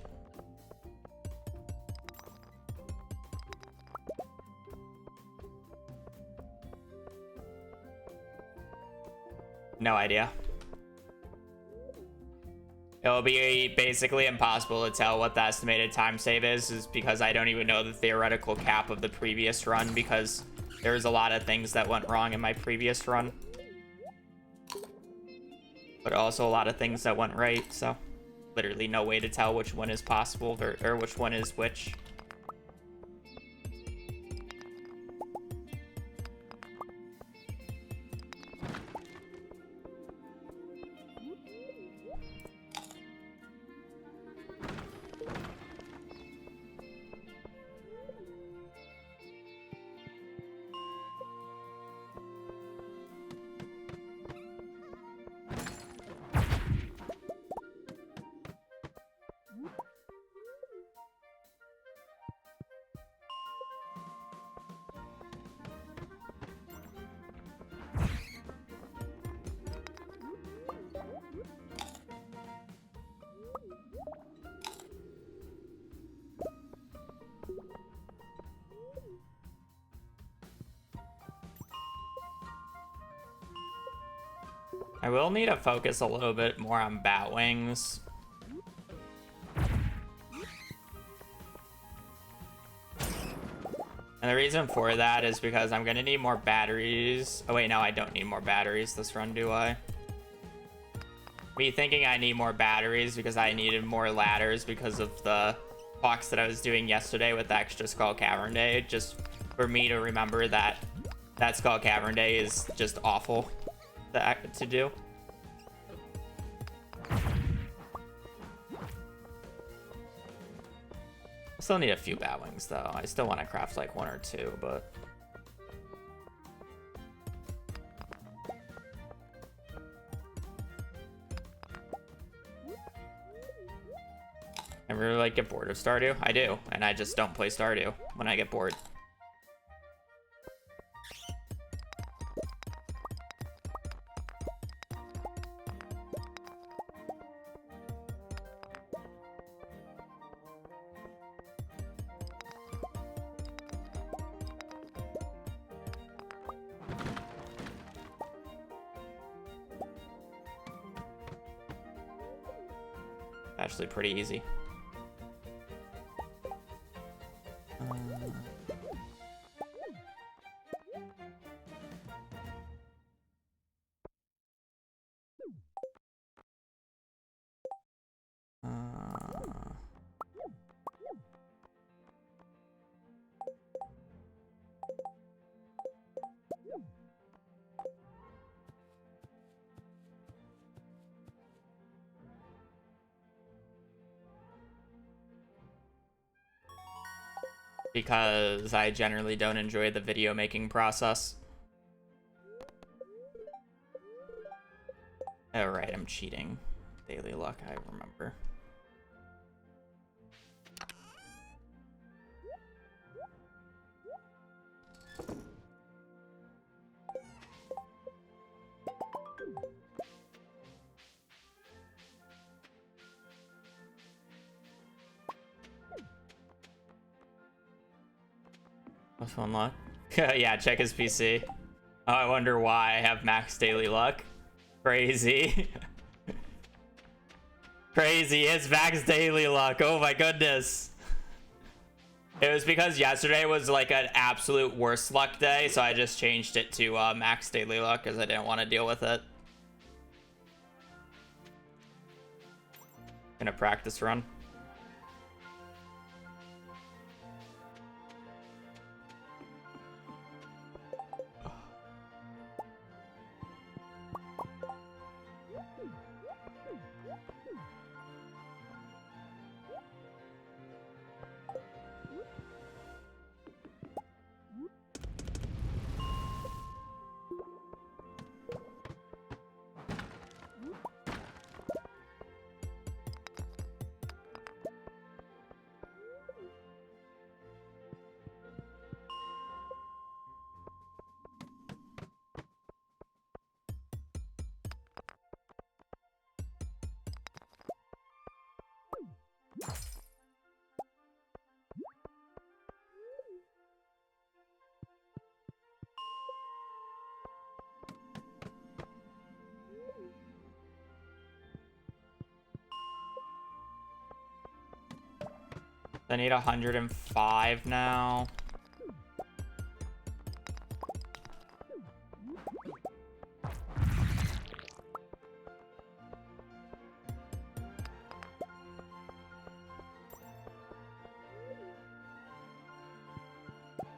S1: No idea. It'll be basically impossible to tell what the estimated time save is because I don't even know the theoretical cap of the previous run, because there's a lot of things that went wrong in my previous run. But also a lot of things that went right, so literally no way to tell which one is possible or which one is which. I will need to focus a little bit more on Batwings. And the reason for that is because I'm gonna need more batteries. Oh wait, no, I don't need more batteries this run, do I? Me thinking I need more batteries because I needed more ladders because of the talks that I was doing yesterday with the extra Skull Cavern Day. Just for me to remember that that Skull Cavern Day is just awful to do. Still need a few bat wings though. I still want to craft like 1 or 2, but I really like get bored of Stardew. I do, and I just don't play Stardew when I get bored. Actually pretty easy. Because I generally don't enjoy the video making process. Oh, right, I'm cheating. Daily luck, I remember. What's one luck? Yeah, check his PC. Oh, I wonder why I have max daily luck. Crazy. Crazy, it's max daily luck. Oh my goodness. It was because yesterday was like an absolute worst luck day, so I just changed it to max daily luck because I didn't want to deal with it. Gonna practice run. I need 105 now.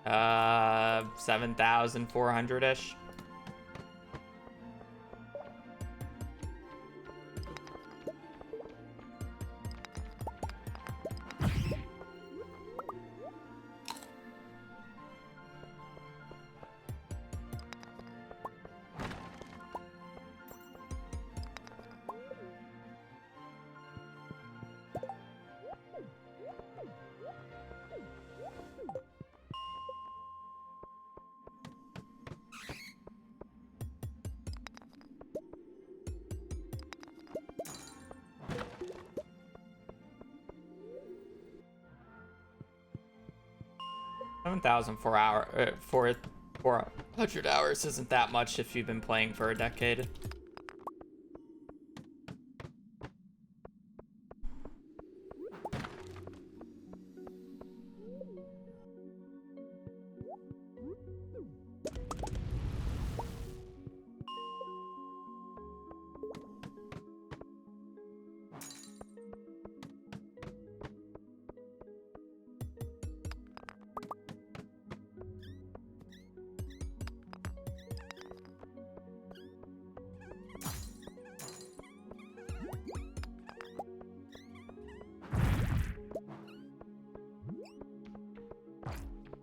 S1: Uh, 7,400-ish. For 400 hours isn't that much if you've been playing for a decade.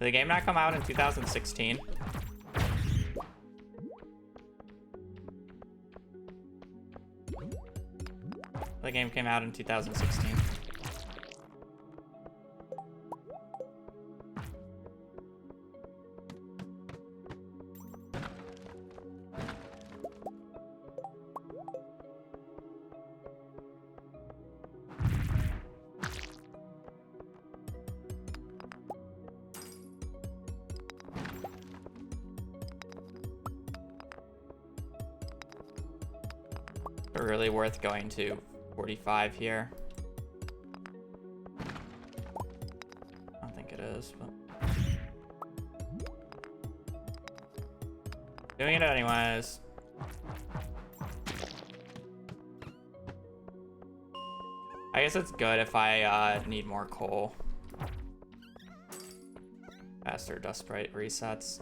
S1: Did the game not come out in 2016? The game came out in 2016. Really worth going to 45 here. I don't think it is, but doing it anyways. I guess it's good if I need more coal. Faster dust sprite resets.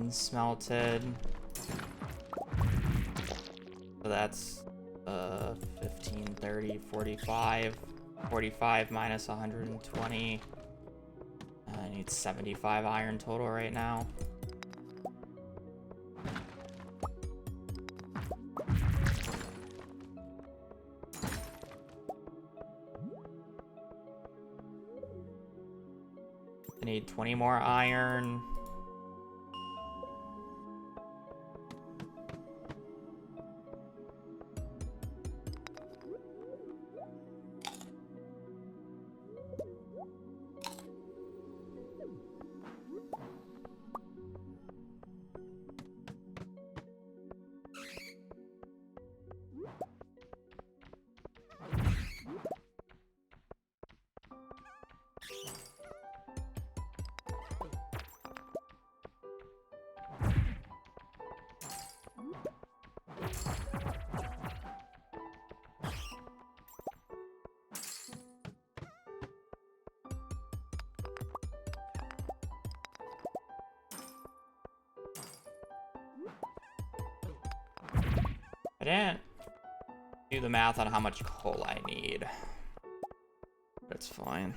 S1: Smelted. So that's 15, 30, 45. 45 minus 120. I need 75 iron total right now. I need 20 more iron. I didn't do the math on how much coal I need. That's fine.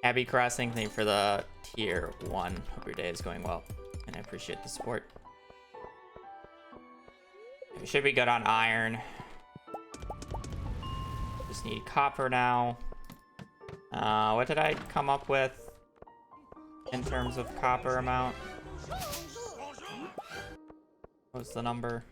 S1: Abby Crossing, thank you for the tier 1. Hope your day is going well, and I appreciate the support. We should be good on iron. Just need copper now. What did I come up with in terms of copper amount? What's the number?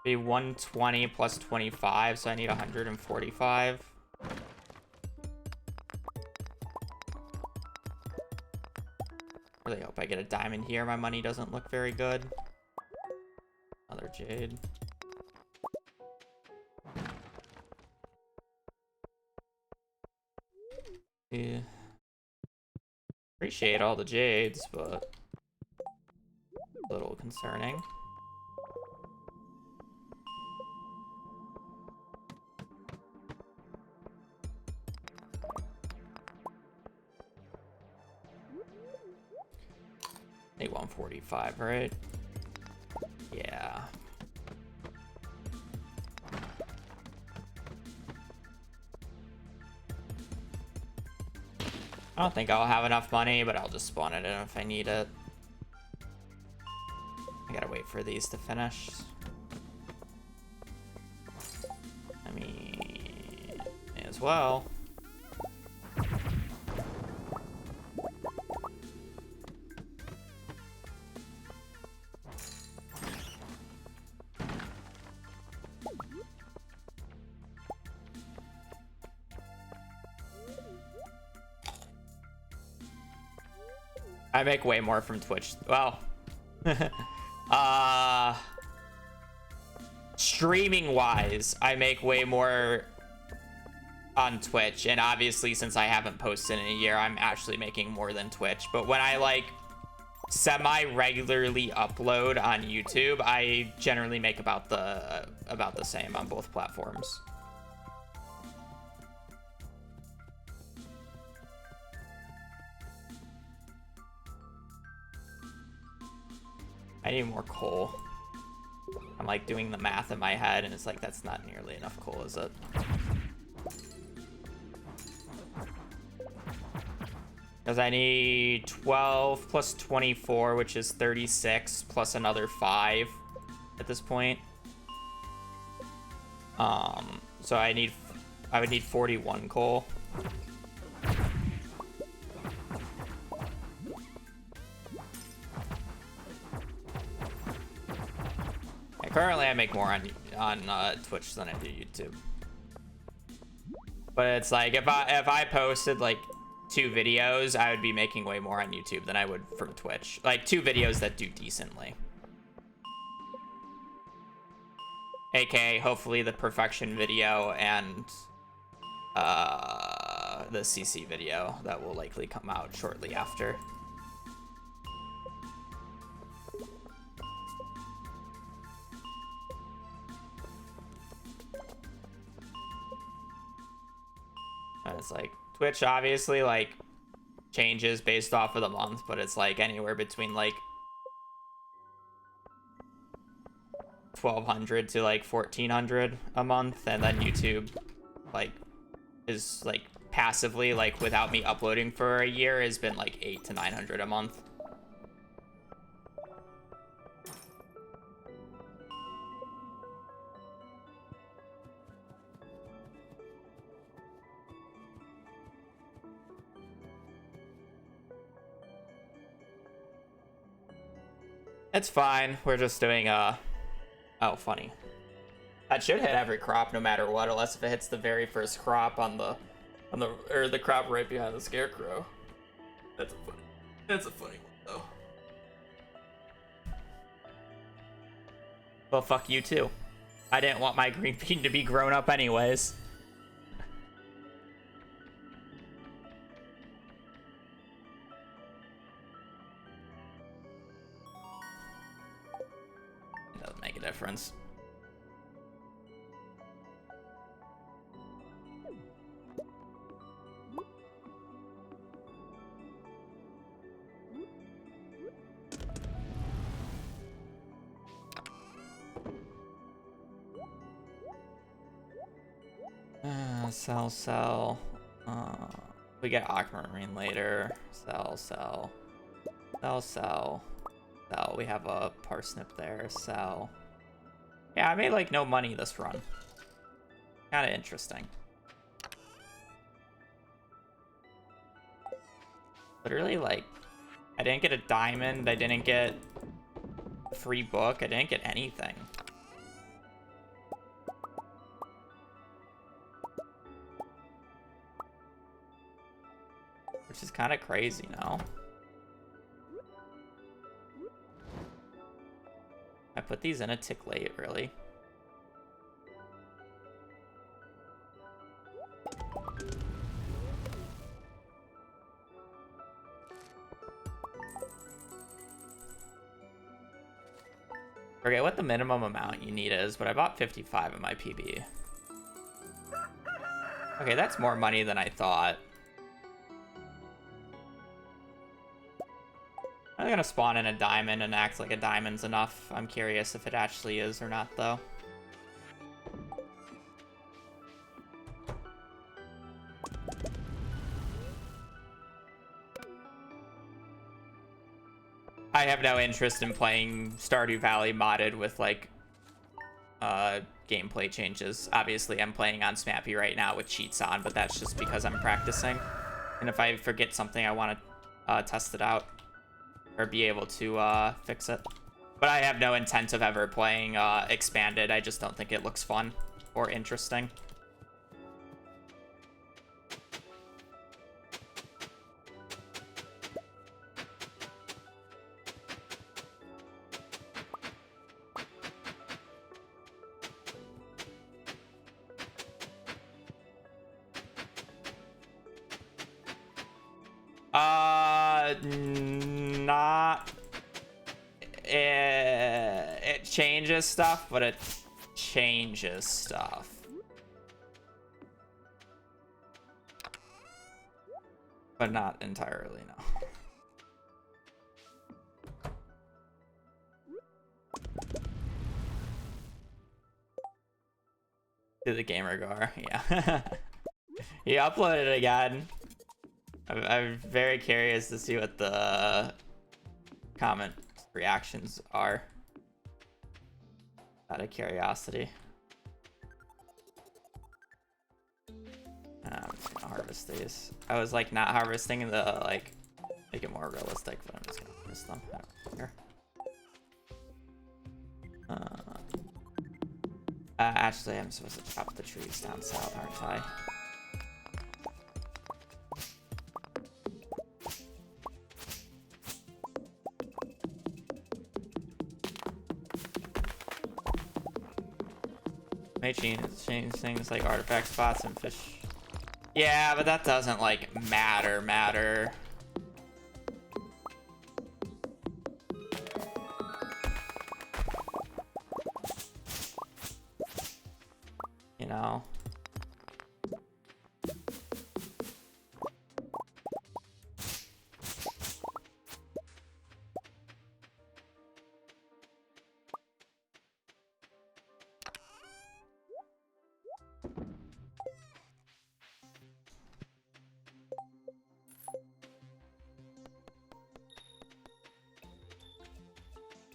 S1: Be 120 plus 25, so I need 145. Really hope I get a diamond here. My money doesn't look very good. Another jade. Yeah. Appreciate all the jades, but a little concerning. I think 145, right? Yeah. I don't think I'll have enough money, but I'll just spawn it in if I need it. I gotta wait for these to finish. May as well. I make way more from Twitch. Well, streaming wise, I make way more on Twitch, and obviously since I haven't posted in a year, I'm actually making more than Twitch. But when I like semi-regularly upload on YouTube, I generally make about the same on both platforms. I need more coal. I'm like doing the math in my head, and it's like, that's not nearly enough coal, is it? Because I need 12 plus 24, which is 36, plus another 5 at this point. So I would need 41 coal. Currently, I make more on Twitch than I do YouTube. But it's like if I posted like 2 videos, I would be making way more on YouTube than I would from Twitch. Like 2 videos that do decently. AKA hopefully the perfection video and the CC video that will likely come out shortly after. And it's like Twitch obviously like changes based off of the month, but it's like anywhere between like 1,200 to like 1,400 a month, and then YouTube like is like passively, like without me uploading for a year, has been like 800 to 900 a month. It's fine. We're just doing oh, funny. That should hit every crop no matter what, unless if it hits the very first crop on the or the crop right behind the scarecrow. That's a funny one though. Well, fuck you too. I didn't want my green bean to be grown up anyways. It doesn't make a difference. Sell. We get aquamarine later. Sell. We have a parsnip there. Sell. Yeah, I made like no money this run. Kind of interesting. Literally, like, I didn't get a diamond. I didn't get a free book. I didn't get anything. Which is kind of crazy, no? I put these in a tick late, really. Forget what the minimum amount you need is, but I bought 55 in my PB. Okay, that's more money than I thought. I'm gonna spawn in a diamond and act like a diamond's enough. I'm curious if it actually is or not, though. I have no interest in playing Stardew Valley modded with, like, gameplay changes. Obviously, I'm playing on Smappy right now with cheats on, but that's just because I'm practicing. And if I forget something, I want to test it out or be able to fix it. But I have no intent of ever playing Expanded. I just don't think it looks fun or interesting. Not... It changes stuff, but it changes stuff. But not entirely, no. To the GamerGar, yeah. He uploaded it again. I'm very curious to see what the comment reactions are. Out of curiosity. I'm just gonna harvest these. I was like not harvesting the like make it more realistic, but I'm just gonna harvest them. I don't care. Actually, I'm supposed to chop the trees down south, aren't I? May change things like artifact spots and fish. Yeah, but that doesn't like matter. You know.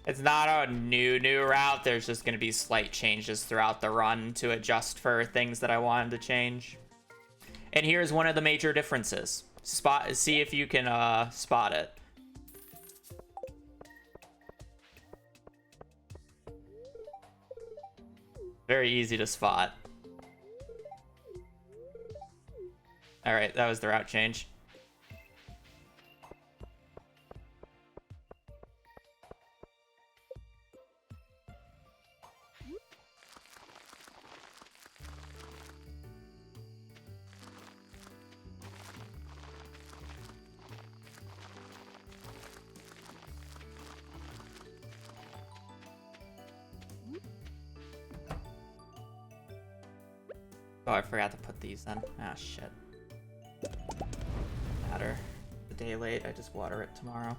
S1: It's not a new route. There's just going to be slight changes throughout the run to adjust for things that I wanted to change. And here's one of the major differences. See if you can spot it. Very easy to spot. All right, that was the route change. Oh, I forgot to put these in. Ah, shit. Matter. The day late, I just water it tomorrow.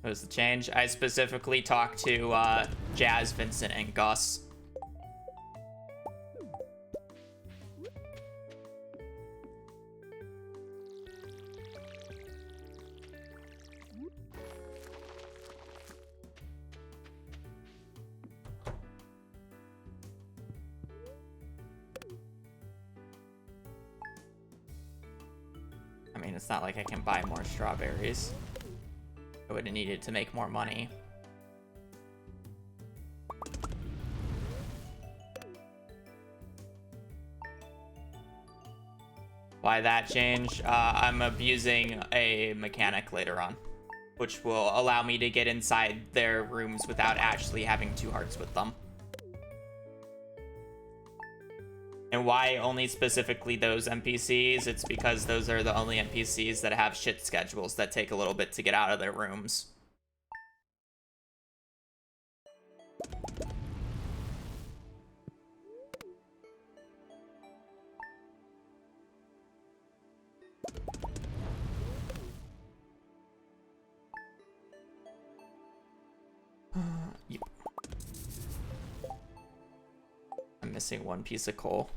S1: What was the change? I specifically talked to Jazz, Vincent, and Gus. I mean, it's not like I can buy more strawberries. I would have needed to make more money. Why that change? I'm abusing a mechanic later on, which will allow me to get inside their rooms without actually having 2 hearts with them. And why only specifically those NPCs? It's because those are the only NPCs that have shit schedules that take a little bit to get out of their rooms. Yep. I'm missing 1 piece of coal.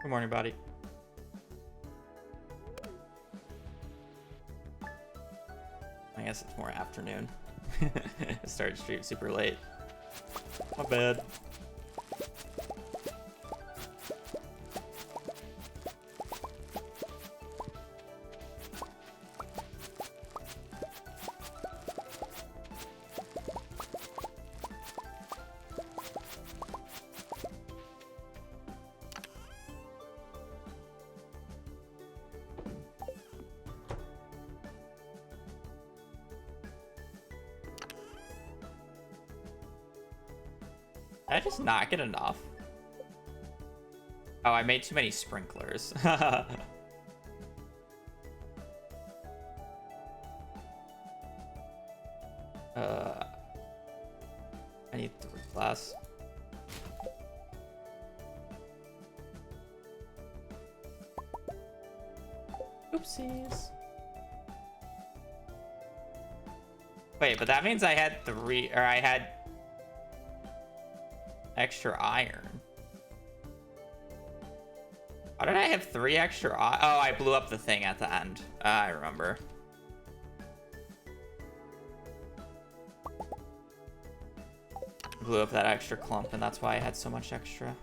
S1: Good morning, buddy. I guess it's more afternoon. I started stream super late. My bad. Did I just not get enough? Oh, I made too many sprinklers. I need 3 less. Oopsies. Wait, but that means I had 3, or I had extra iron. How did I have 3 extra iron? Oh, I blew up the thing at the end. I remember. Blew up that extra clump, and that's why I had so much extra.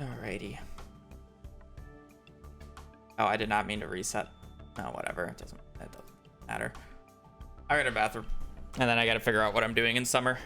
S1: Alrighty. Oh, I did not mean to reset. No, whatever. It doesn't matter. I got a bathroom. And then I gotta figure out what I'm doing in summer.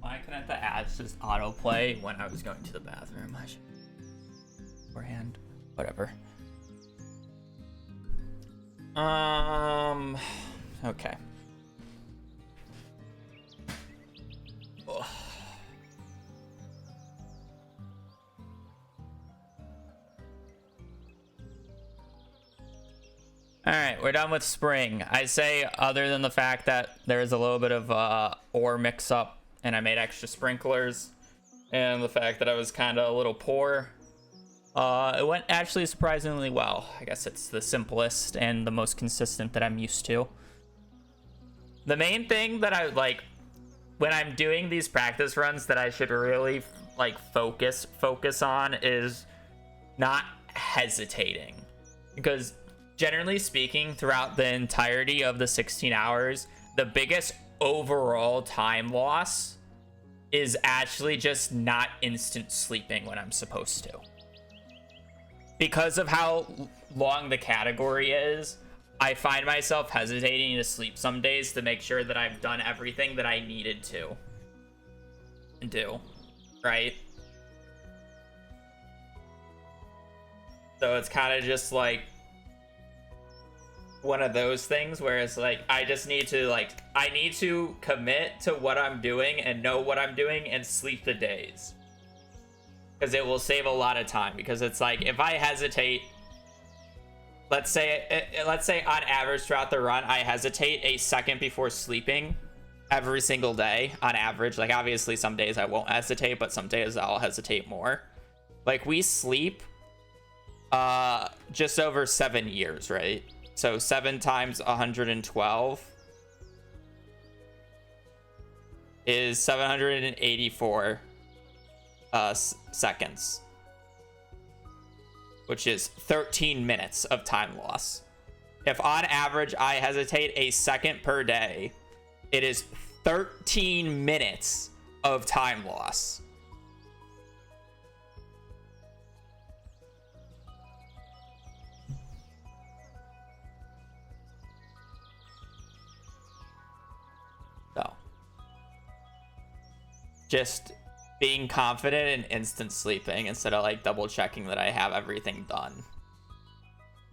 S1: Why couldn't the ads just autoplay when I was going to the bathroom? I should beforehand. Whatever. Okay. Ugh. Alright, we're done with spring. I say, other than the fact that there is a little bit of ore mix-up and I made extra sprinklers, and the fact that I was kind of a little poor, it went actually surprisingly well. I guess it's the simplest and the most consistent that I'm used to. The main thing that I like when I'm doing these practice runs that I should really like focus on is not hesitating, because generally speaking, throughout the entirety of the 16 hours, the biggest overall time loss is actually just not instant sleeping when I'm supposed to. Because of how long the category is, I find myself hesitating to sleep some days to make sure that I've done everything that I needed to do, right? So it's kind of just like one of those things where it's like I just need to I need to commit to what I'm doing and know what I'm doing and sleep the days, because it will save a lot of time. Because it's like if I hesitate, let's say on average throughout the run I hesitate a second before sleeping every single day on average. Like obviously some days I won't hesitate, but some days I'll hesitate more. Like we sleep just over 7 years, right? So 7 times 112 is 784 seconds, which is 13 minutes of time loss. If on average I hesitate a second per day, it is 13 minutes of time loss. So, just being confident in instant sleeping instead of like double checking that I have everything done.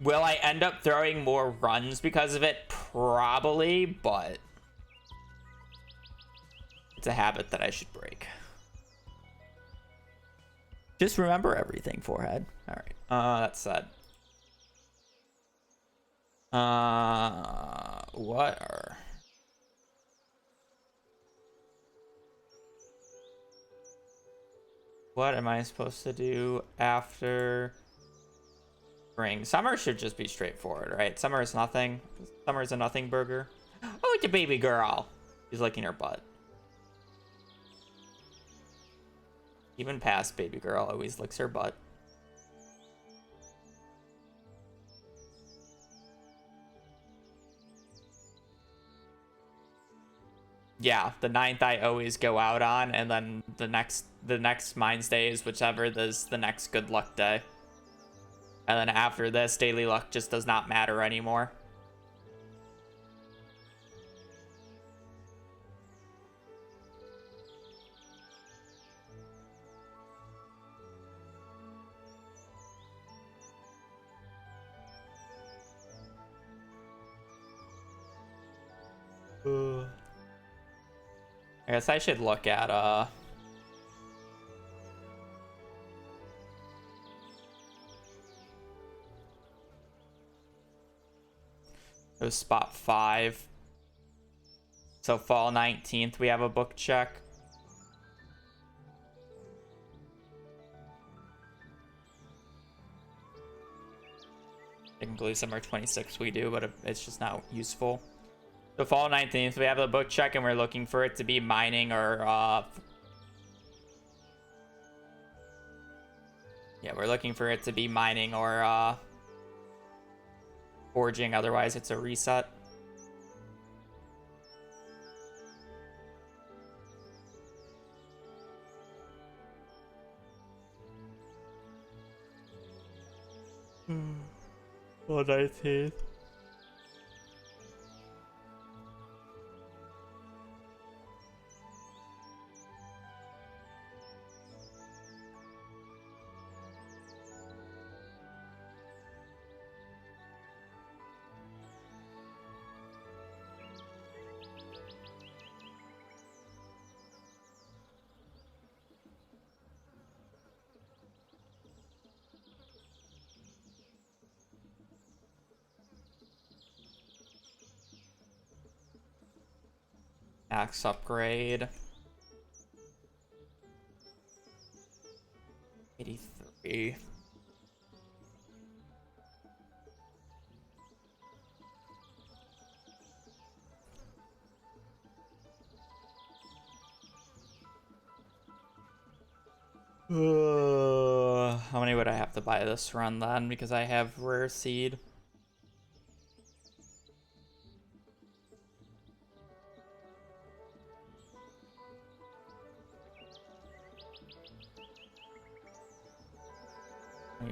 S1: Will I end up throwing more runs because of it? Probably, but it's a habit that I should break. Just remember everything, forehead. All right, that's sad. What am I supposed to do after spring? Summer should just be straightforward, right? Summer is nothing. Summer is a nothing burger. Oh, it's a baby girl. She's licking her butt. Even past baby girl always licks her butt. Yeah, the 9th I always go out on, and then the next Mines Day is whichever is the next good luck day. And then after this, daily luck just does not matter anymore. I guess I should look at it was spot 5. So fall 19th we have a book check. Technically summer 26th we do, but it's just not useful. So fall 19th we have the book check, and we're looking for it to be mining or yeah, we're looking for it to be mining or forging, otherwise it's a reset. Fall 19th. Axe upgrade. 83. How many would I have to buy this run then? Because I have rare seed.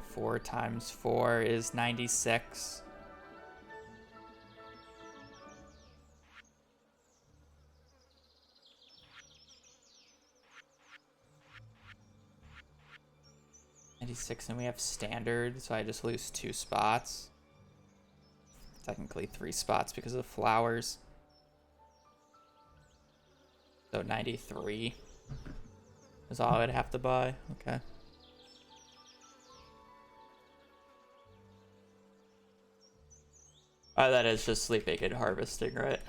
S1: Four times 4 is 96. And we have standard, so I just lose 2 spots. Technically 3 spots because of flowers. So 93 is all I'd have to buy. Okay. Oh, that is just sleep aid harvesting, right?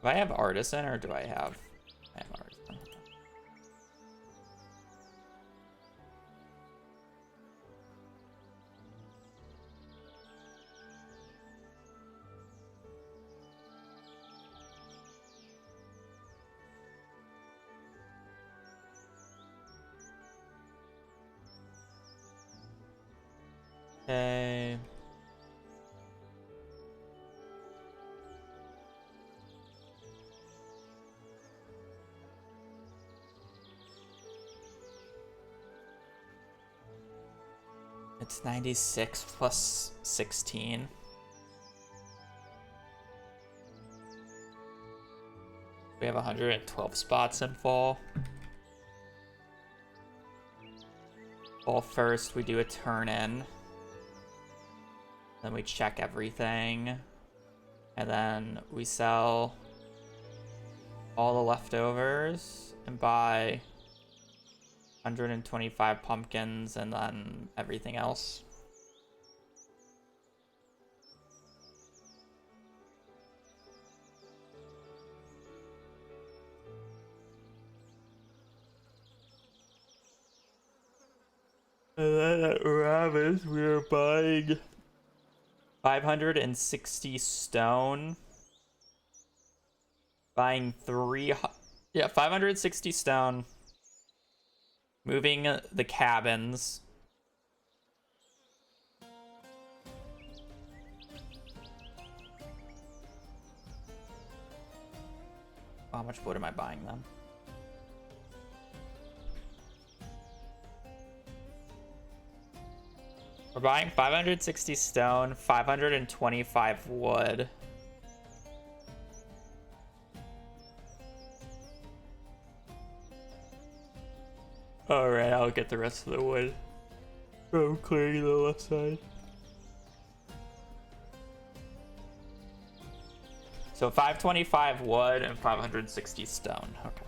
S1: Do I have artisan or do I have artisan? Okay. It's 96 plus 16. We have 112 spots in fall. Fall first, we do a turn in. Then we check everything. And then we sell all the leftovers and buy 125 pumpkins and then everything else. And then at Ravis, we are buying 560 stone. Buying 560 stone. Moving the cabins. How much wood am I buying then? We're buying 560 stone, 525 wood. Alright, I'll get the rest of the wood from clearing the left side. So 525 wood and 560 stone. Okay.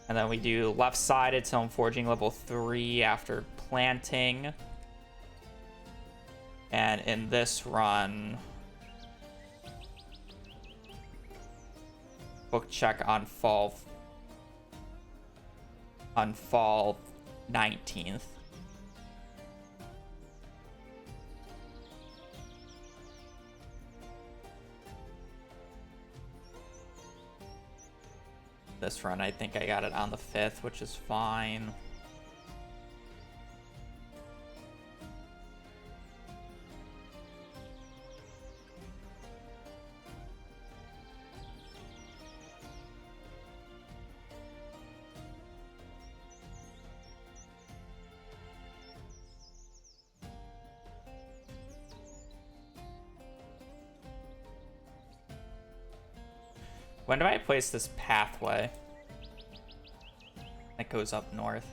S1: And then we do left-sided stone forging level 3 after planting. And in this run, book check on fall 19th. This run, I think I got it on the 5th, which is fine. When do I place this pathway that goes up north?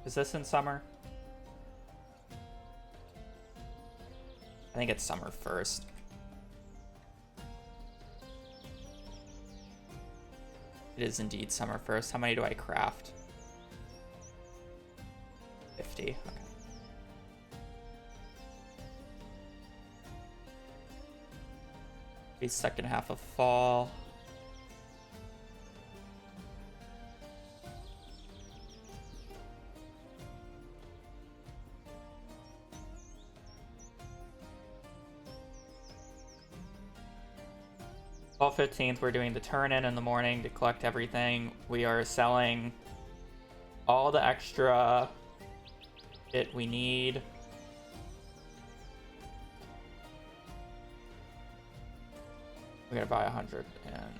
S1: Is this in summer? I think it's summer first. It is indeed summer first. How many do I craft? 50. Okay. The second half of fall. Fall 15th, we're doing the turn-in the morning to collect everything. We are selling all the extra shit we need. We're gonna buy 100 and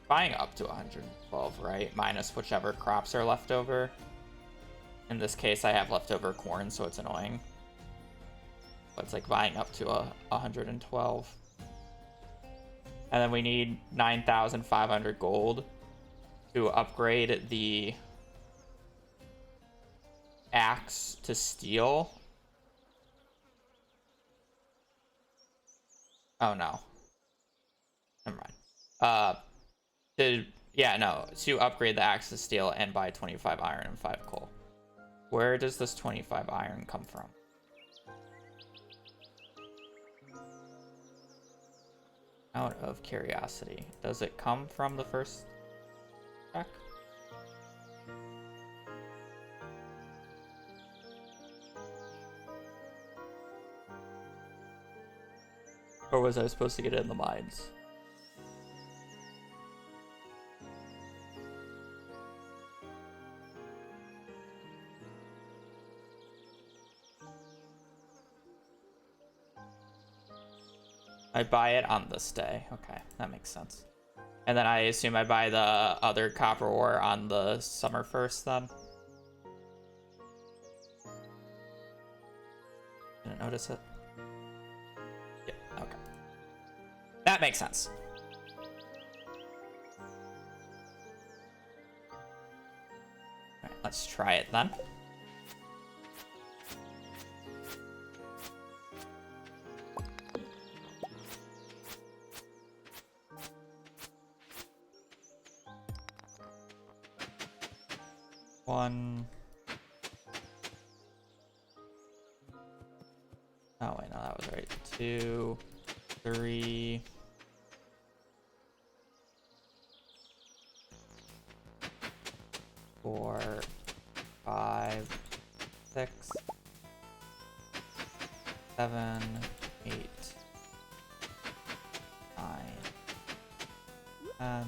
S1: buying up to 112, right? Minus whichever crops are left over. In this case, I have leftover corn, so it's annoying. But it's like buying up to 112. And then we need 9,500 gold to upgrade the axe to steel. Oh no. Never mind. To upgrade the axe to steel and buy 25 iron and 5 coal. Where does this 25 iron come from? Out of curiosity, does it come from the first check? Or was I supposed to get it in the mines? I buy it on this day. Okay, that makes sense. And then I assume I buy the other copper ore on the summer 1st then? Didn't notice it. Yeah, okay. That makes sense. Alright, let's try it then. One. Oh wait, no, that was right. 2, 3. 4, 5, 6, 7, 8, 9, 10.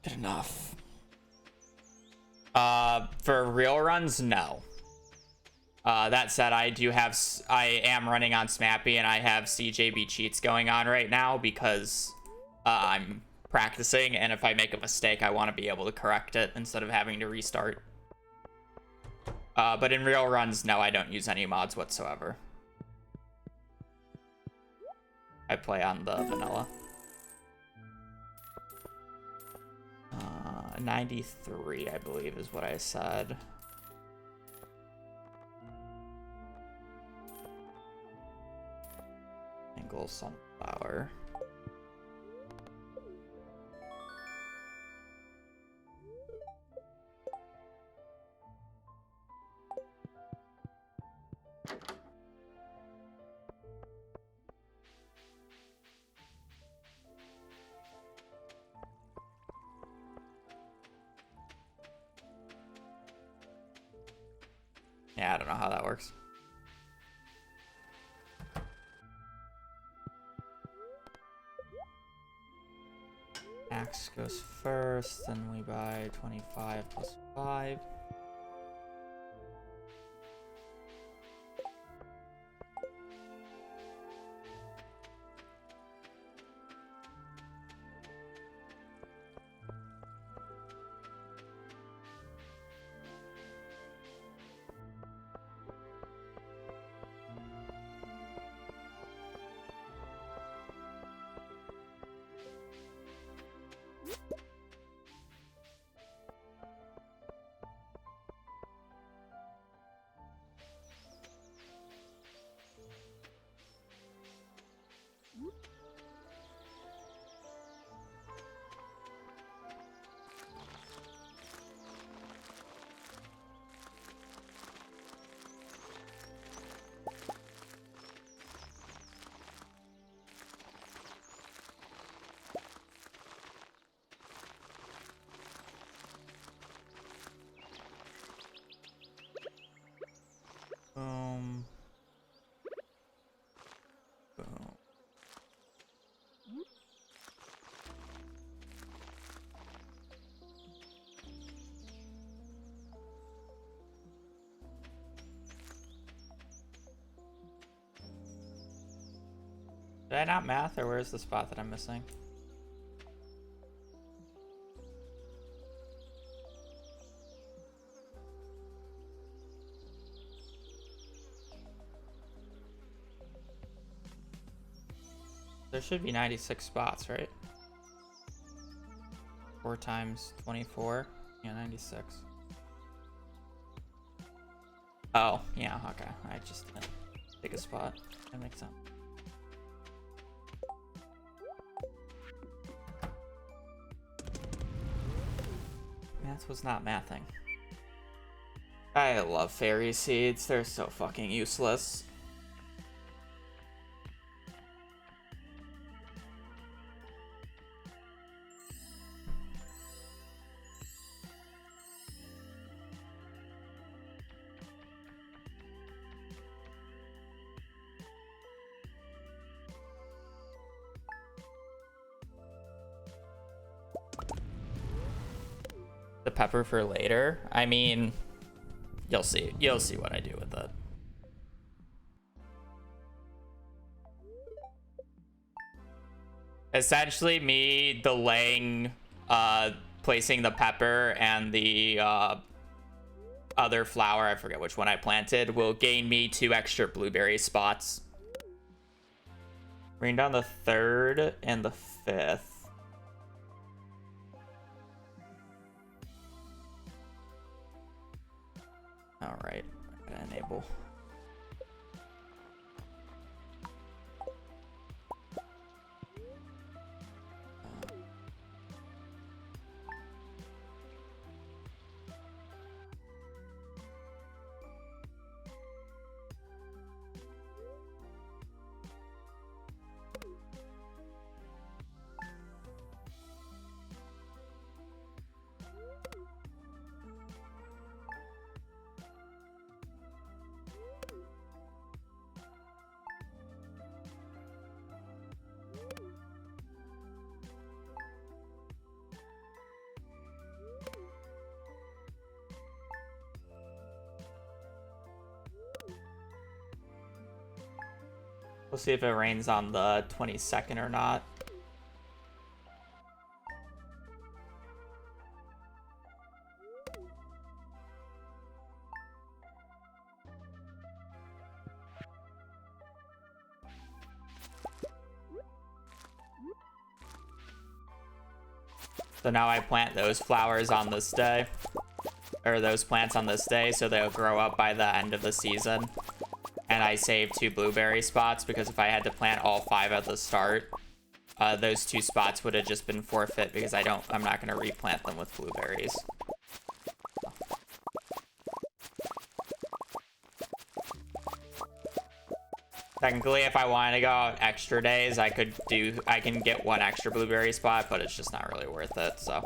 S1: Good enough. For real runs, no. That said, I am running on Smappy and I have CJB cheats going on right now because I'm practicing, and if I make a mistake, I want to be able to correct it instead of having to restart. But in real runs, no, I don't use any mods whatsoever. I play on the vanilla. 93, I believe, is what I said. typical sunflower. Yeah, I don't know how that works. Axe goes first, then we buy 25 plus 5. Boom. Boom. Did I not math, or where's the spot that I'm missing? There should be 96 spots, right? 4 times 24. Yeah, 96. Oh, yeah, okay. I just didn't take a spot. That makes sense. Math was not mathing. I love fairy seeds. They're so fucking useless. The pepper for later. I mean, you'll see. You'll see what I do with it. Essentially, me delaying placing the pepper and the other flower, I forget which one I planted, will gain me 2 extra blueberry spots. Bring down the 3rd and the 5th. All right, I'm gonna enable. We'll see if it rains on the 22nd or not. So now I plant those flowers on this day, or those plants on this day, so they'll grow up by the end of the season. And I saved 2 blueberry spots, because if I had to plant all 5 at the start, those 2 spots would have just been forfeit, because I'm not going to replant them with blueberries. Technically, if I wanted to go out extra days, I can get 1 extra blueberry spot, but it's just not really worth it, so.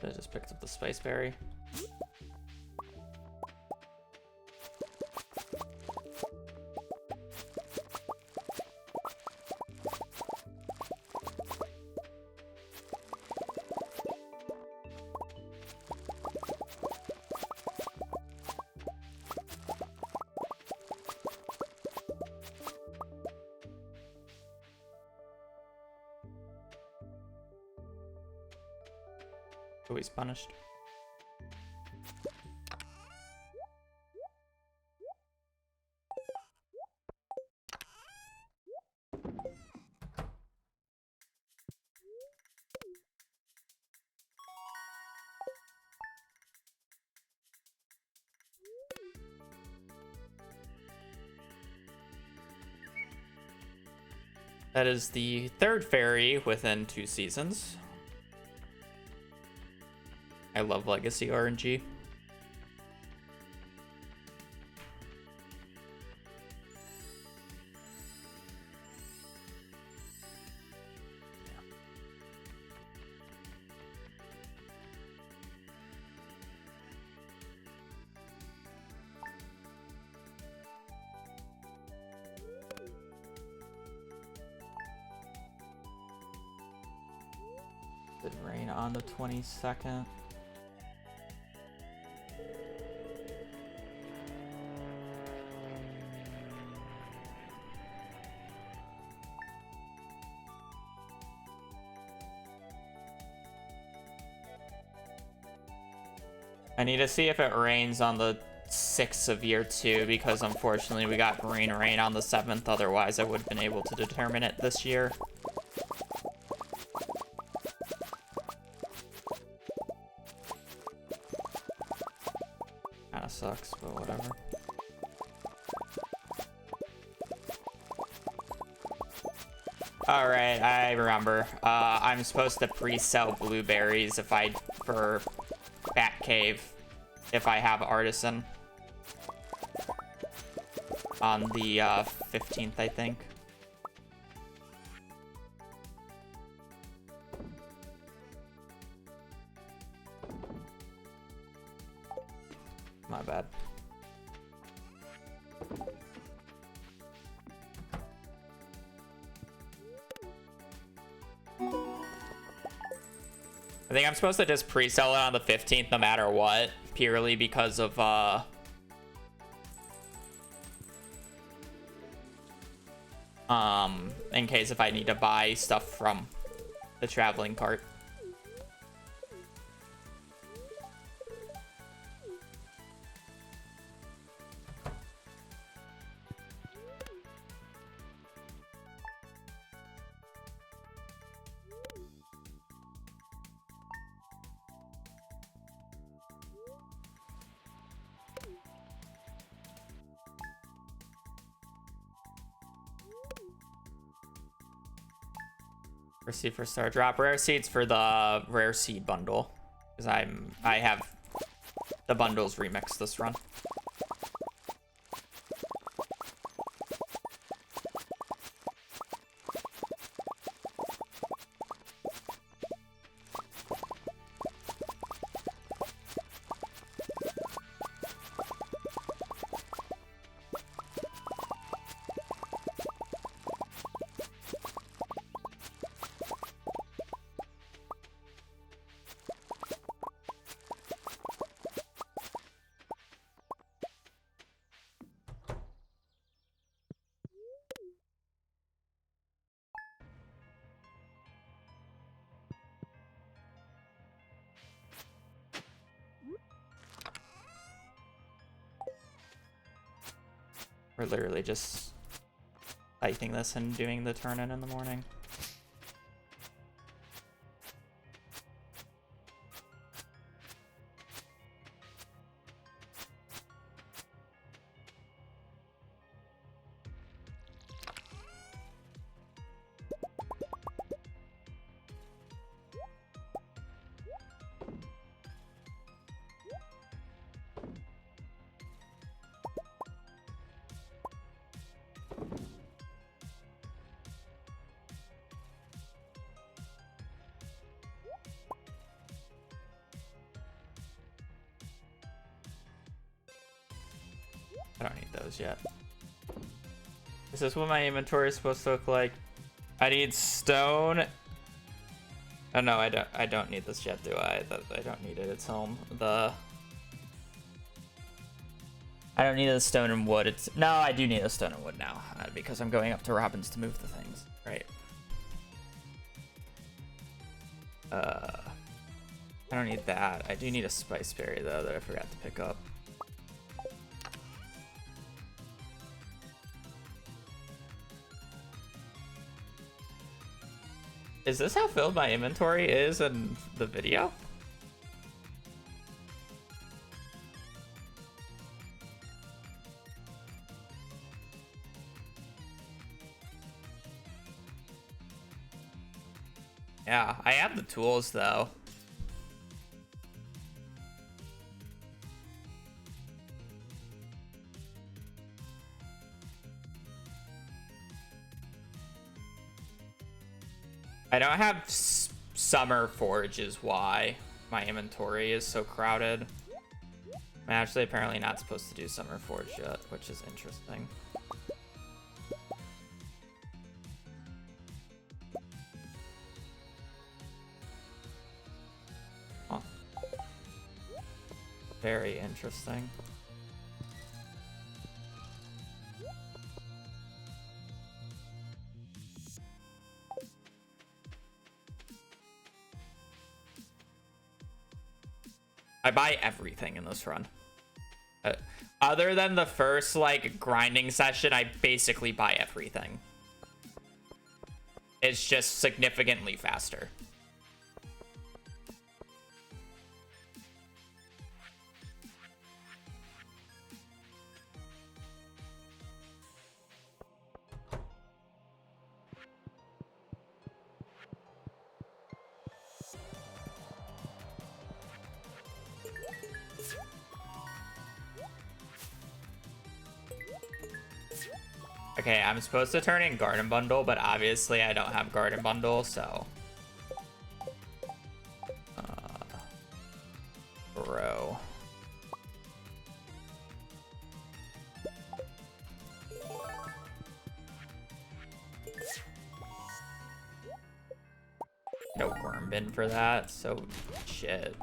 S1: I just picked up the spice berry. Oh, he's punished. That is the 3rd fairy within 2 seasons. I love Legacy RNG. Did rain on the 22nd. I need to see if it rains on the 6th of year 2, because unfortunately we got marine rain on the 7th, otherwise I would have been able to determine it this year. Kinda sucks, but whatever. Alright, I remember. I'm supposed to pre-sell blueberries for Batcave if I have Artisan on the 15th, I think. My bad. I think I'm supposed to just pre-sell it on the 15th no matter what, purely because of In case if I need to buy stuff from the traveling cart. Rare seed for star drop. Rare seeds for the rare seed bundle. Because I have the bundles remixed this run. We're literally just typing this and doing the turn-in the morning. I don't need those yet. Is this what my inventory is supposed to look like? I need stone. Oh no, I don't need this yet, do I? I don't need it. It's home. I don't need a stone and wood. No, I do need a stone and wood now because I'm going up to Robin's to move the things. Right. I don't need that. I do need a spice berry though that I forgot to pick up. Is this how filled my inventory is in the video? Yeah, I have the tools though. I don't have summer forge is why my inventory is so crowded. I'm actually apparently not supposed to do summer forge yet, which is interesting. Huh. Very interesting. I buy everything in this run. Other than the first, like, grinding session, I basically buy everything. It's just significantly faster. Okay, I'm supposed to turn in Garden Bundle, but obviously I don't have Garden Bundle, so... Bro. No worm bin for that, so shit.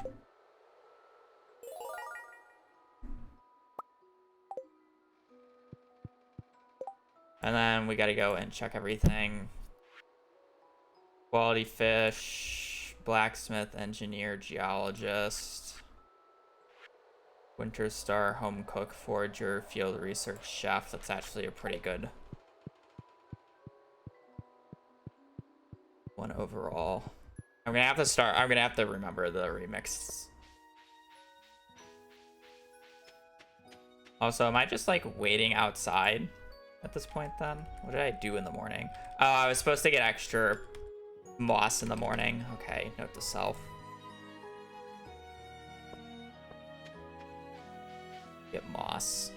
S1: And then we gotta go and check everything. Quality fish, blacksmith, engineer, geologist, winter star, home cook, forager, field research, chef. That's actually a pretty good one overall. I'm gonna have to remember the remix. Also, am I just like waiting outside at this point then? What did I do in the morning? Oh, I was supposed to get extra moss in the morning. Okay, note to self. Get moss.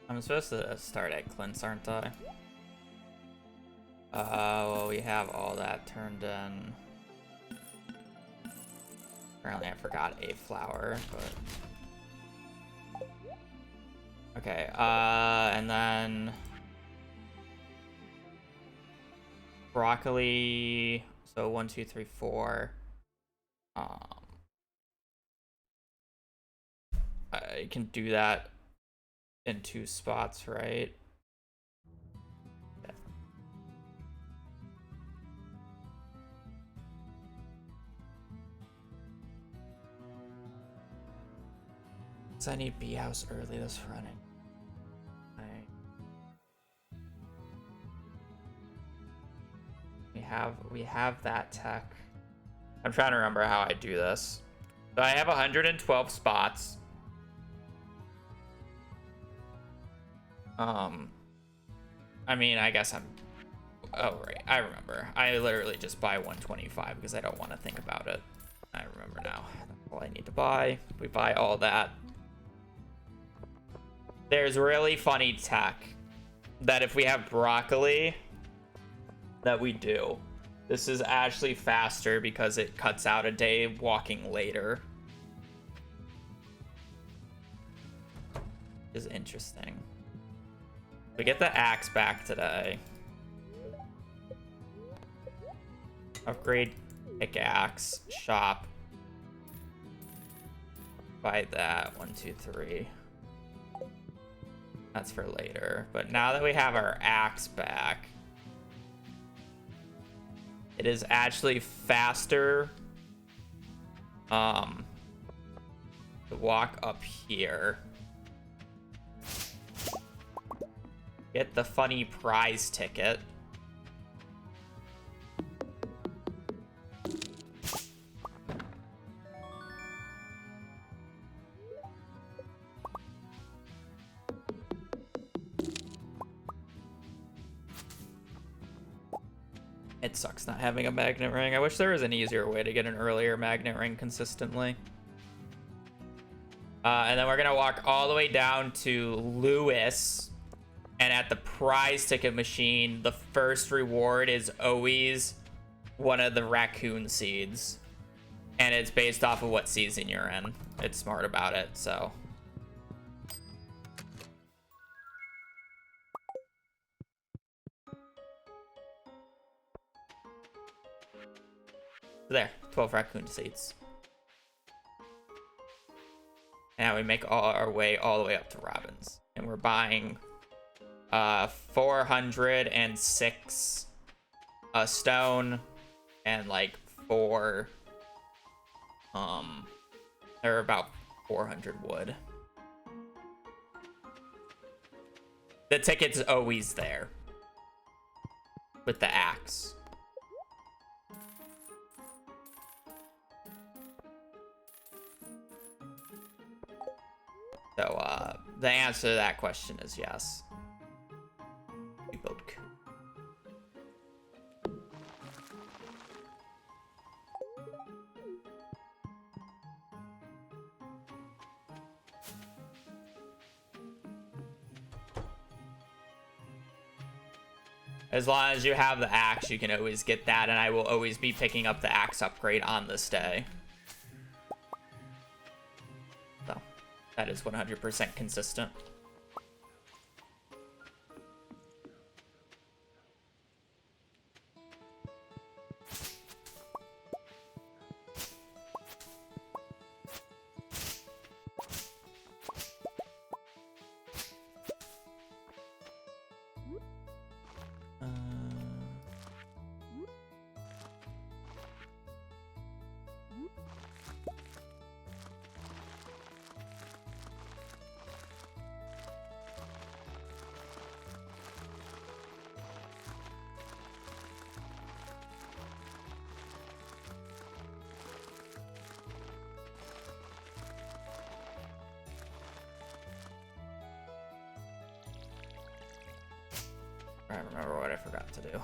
S1: I'm supposed to start at Clint's, aren't I? Well, we have all that turned in. Apparently I forgot a flower, but... Okay, and then... Broccoli, so 1, 2, 3, 4. I can do that in 2 spots, right? Yeah. So I need bee house early this running. We have that tech. I'm trying to remember how I do this. So I have 112 spots. I mean, I guess I'm... Oh, right. I remember. I literally just buy 125 because I don't want to think about it. I remember now. That's all I need to buy. We buy all that. There's really funny tech that if we have broccoli, that we do. This is actually faster because it cuts out a day walking later. Is interesting. We get the axe back today. Upgrade pickaxe. Shop. Buy that. 1, 2, 3. That's for later. But now that we have our axe back, it is actually faster to walk up here. Get the funny prize ticket. It sucks not having a magnet ring. I wish there was an easier way to get an earlier magnet ring consistently. And then we're gonna walk all the way down to Lewis. And at the prize ticket machine, the first reward is always one of the raccoon seeds. And it's based off of what season you're in. It's smart about it, so. There, 12 raccoon seeds. Now we make our way all the way up to Robin's. And we're buying 406 stone and like 4 or about 400 wood. The ticket's always there with the axe. So the answer to that question is yes. build coop. As long as you have the axe, you can always get that, and I will always be picking up the axe upgrade on this day. So, that is 100% consistent. I remember what I forgot to do.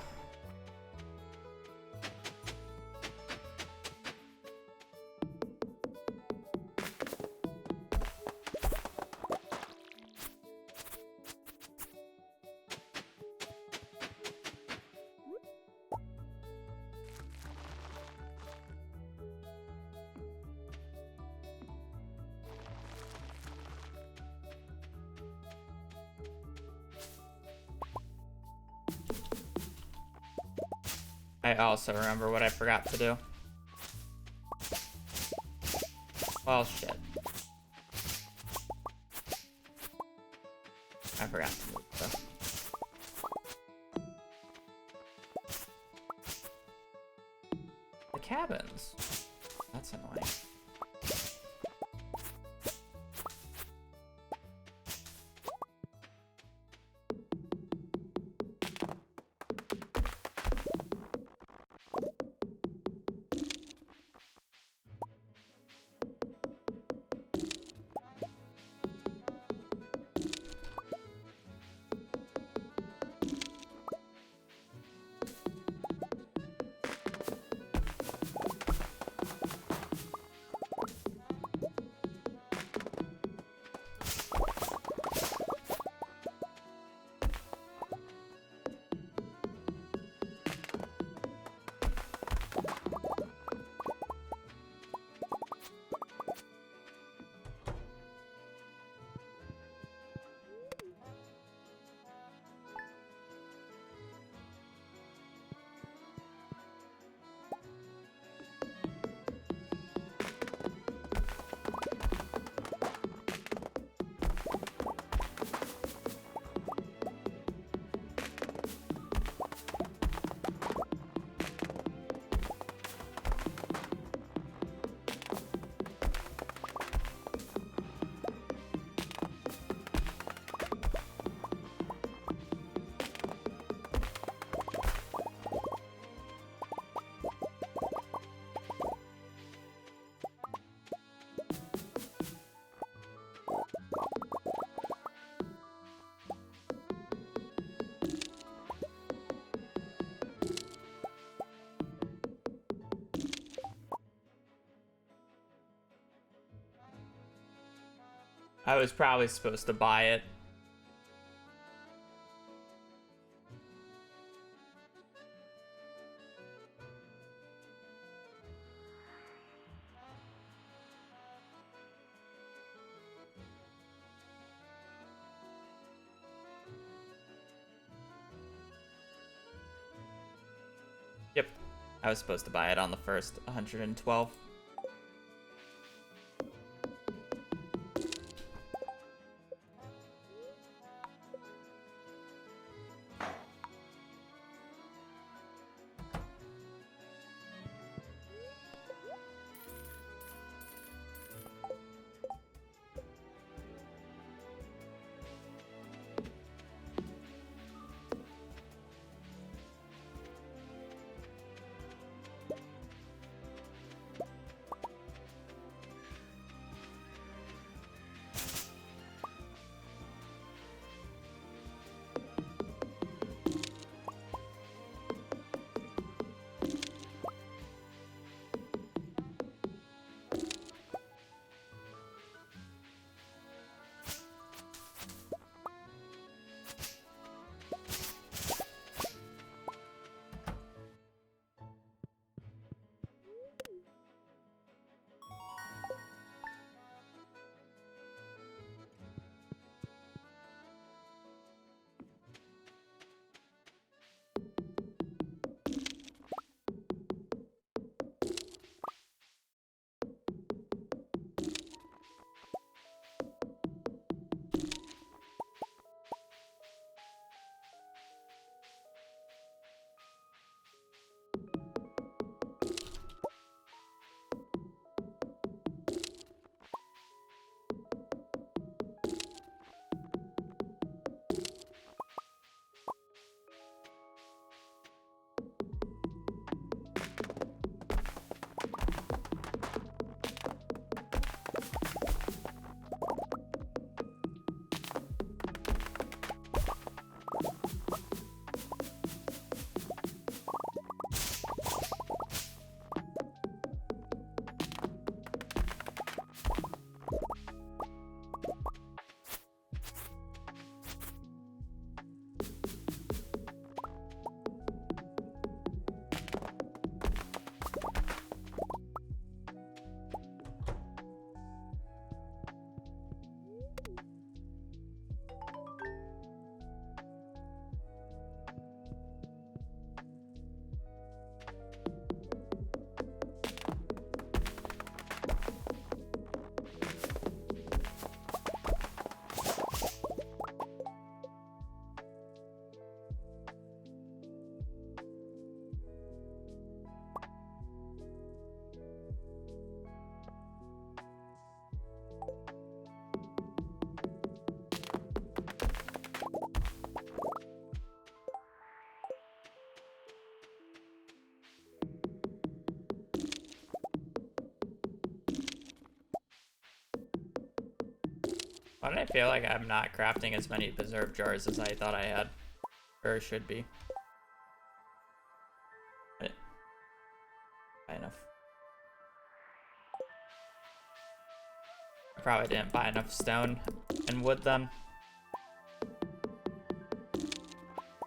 S1: I also remember what I forgot to do. Well, shit. I forgot to move stuff. The cabins. That's annoying. I was probably supposed to buy it. Yep, I was supposed to buy it on the first 112. Why did I feel like I'm not crafting as many preserve jars as I thought I had? Or should be. I didn't buy enough. I probably didn't buy enough stone and wood then.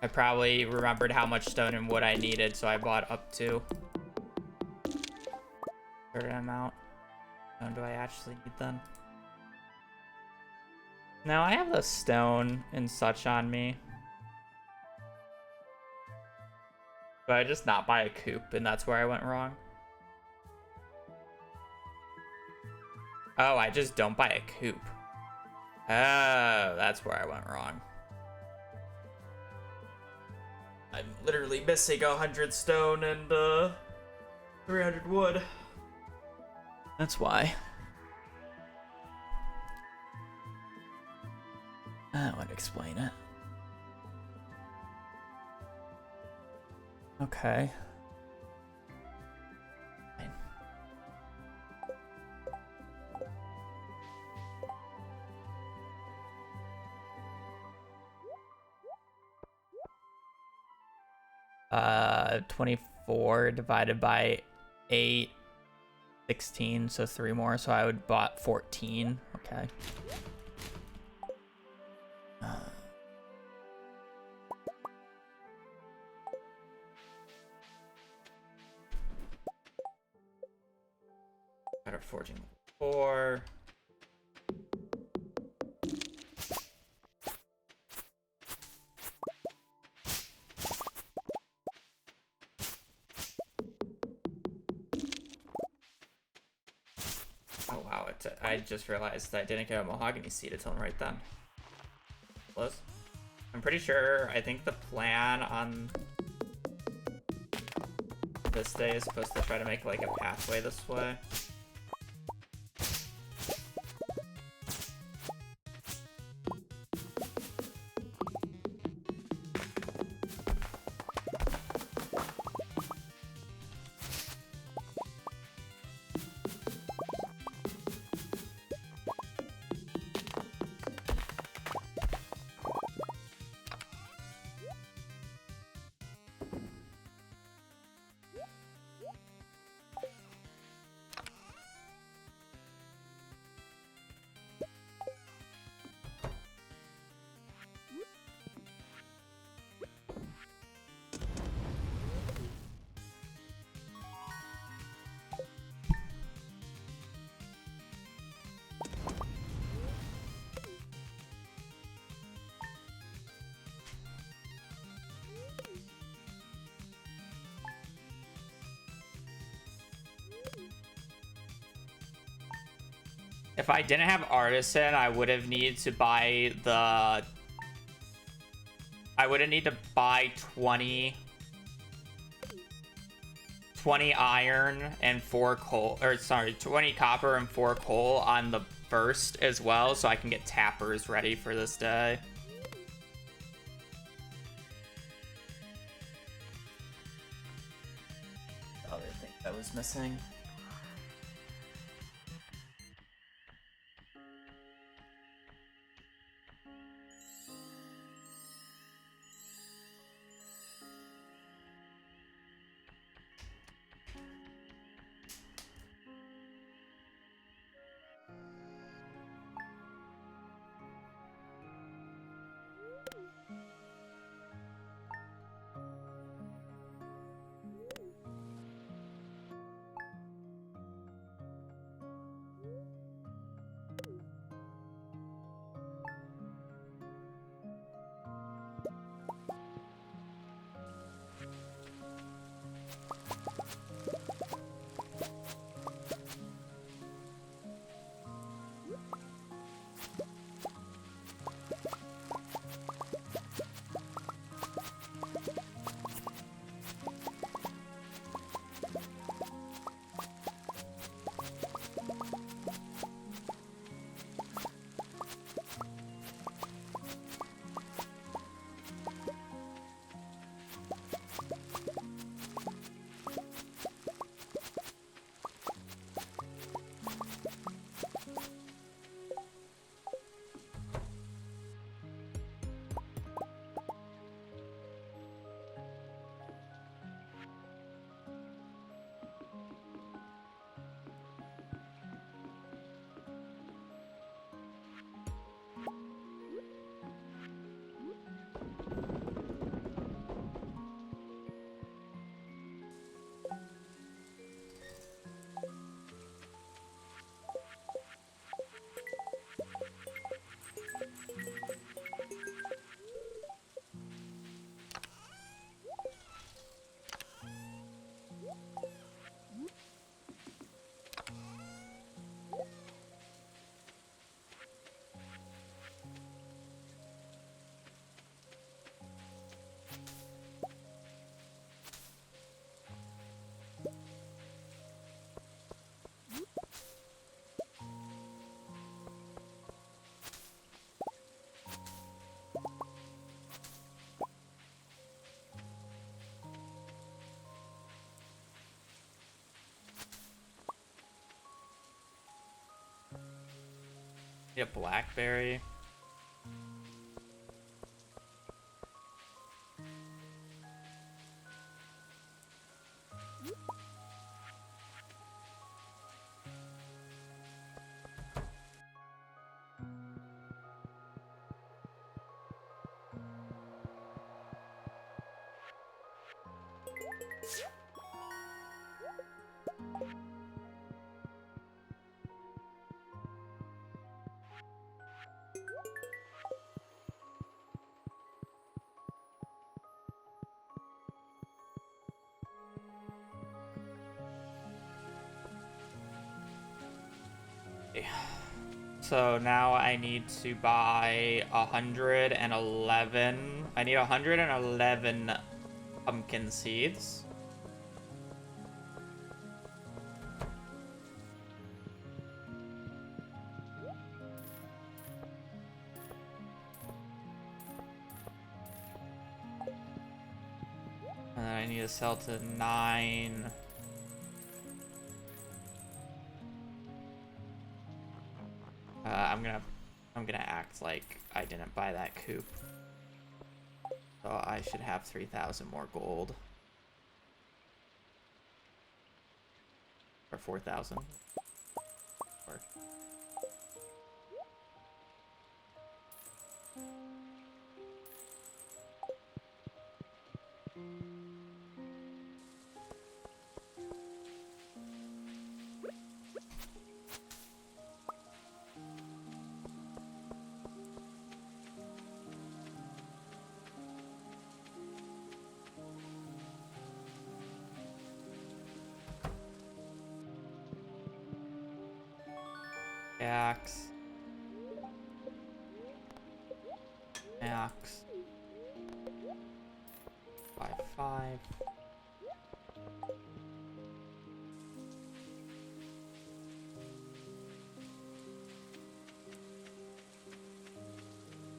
S1: I probably remembered how much stone and wood I needed, so I bought up to a certain amount. Do I actually need then? Now I have the stone and such on me. But I just not buy a coop, and that's where I went wrong. Oh, I just don't buy a coop. Oh, that's where I went wrong. I'm literally missing 100 stone and 300 wood. That's why. That would explain it. Okay. Fine. Uh, 24 divided by 8, 16, so 3 more, so I would bought 14. Okay. Got a forging 4. Oh wow, I just realized I didn't get a mahogany seed until right then. Close. I'm pretty sure, I think the plan on this day is supposed to try to make like a pathway this way. If I didn't have Artisan, I would have needed to buy the... I would have needed to buy 20 iron and 4 coal, or sorry, 20 copper and 4 coal on the first as well, so I can get tappers ready for this day. The other thing that was missing. Need a blackberry. So now I need to buy 111. I need 111 pumpkin seeds. And then I need to sell to 9. I'm gonna act like I didn't buy that coop. So I should have 3,000 more gold. Or 4,000. Axe. Axe. 5.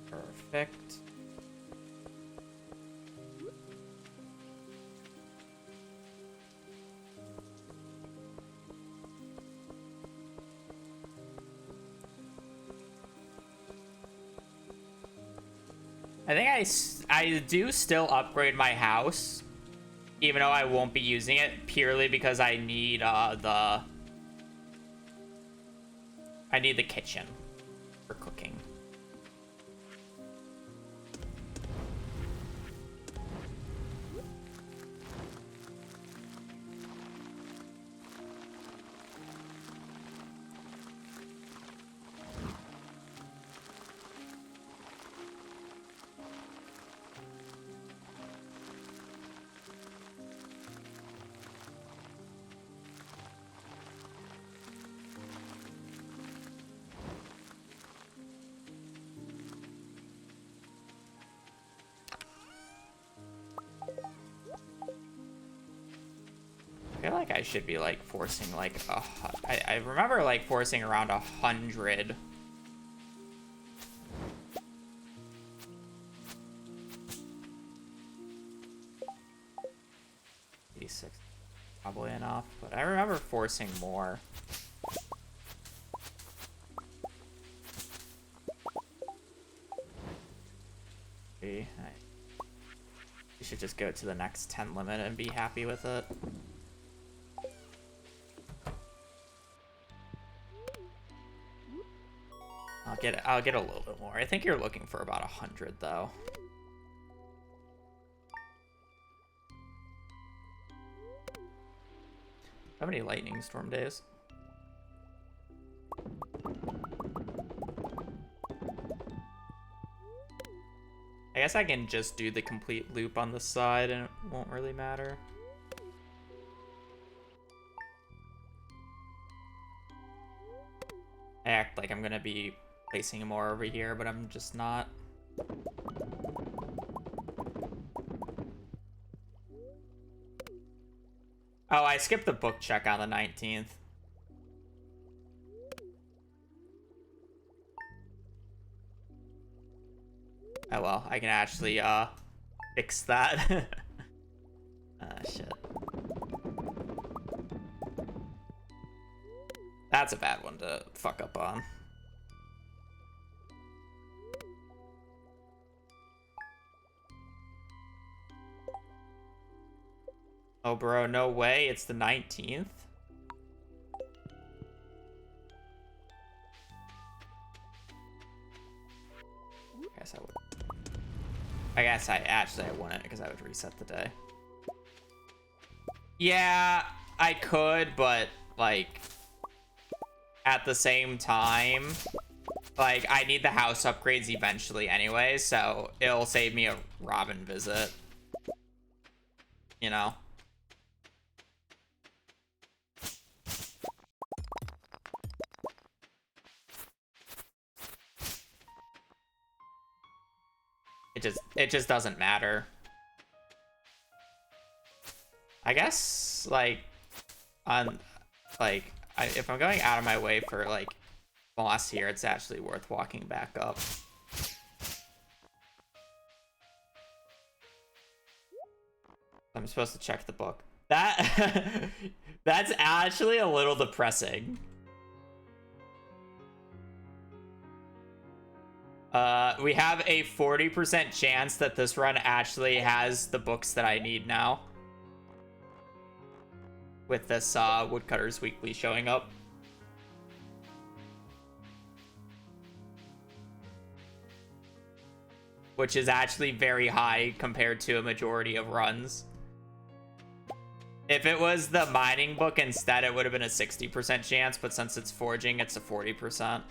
S1: Perfect. I think I do still upgrade my house, even though I won't be using it, purely because I need the kitchen for cooking. I feel like I should be like forcing like I remember like forcing around 100. 86, probably enough, but I remember forcing more. We should just go to the next 10 limit and be happy with it. I'll get a little bit more. I think you're looking for about 100 though. How many lightning storm days? I guess I can just do the complete loop on the side and it won't really matter. I act like I'm gonna be placing more over here, but I'm just not. Oh, I skipped the book check on the 19th. Oh well, I can actually fix that. Shit. That's a bad one to fuck up on. Oh, bro, no way. It's the 19th. I guess I wouldn't because I would reset the day. Yeah, I could, but like at the same time, like I need the house upgrades eventually anyway, so it'll save me a Robin visit. You know? It just doesn't matter. I guess like on like if I'm going out of my way for like moss here, it's actually worth walking back up. I'm supposed to check the book. That that's actually a little depressing. We have a 40% chance that this run actually has the books that I need now. With this Woodcutters Weekly showing up. Which is actually very high compared to a majority of runs. If it was the mining book instead, it would have been a 60% chance, but since it's forging, it's a 40%.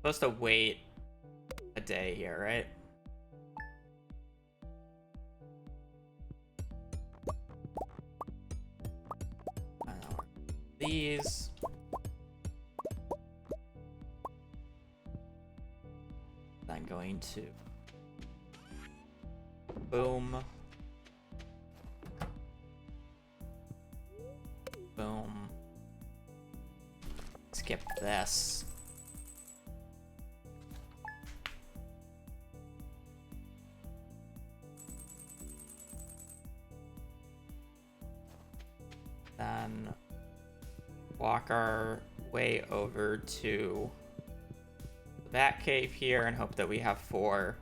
S1: Supposed to wait a day here, right? These. I'm going to boom. Boom. Skip this. Then walk our way over to the Bat Cave here and hope that we have 4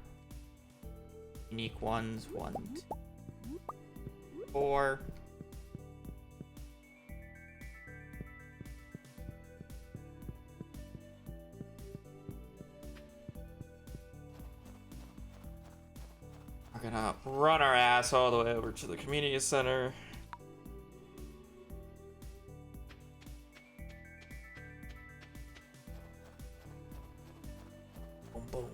S1: unique ones. 1, 2, 4. We're gonna run our ass all the way over to the community center. Boom, boom.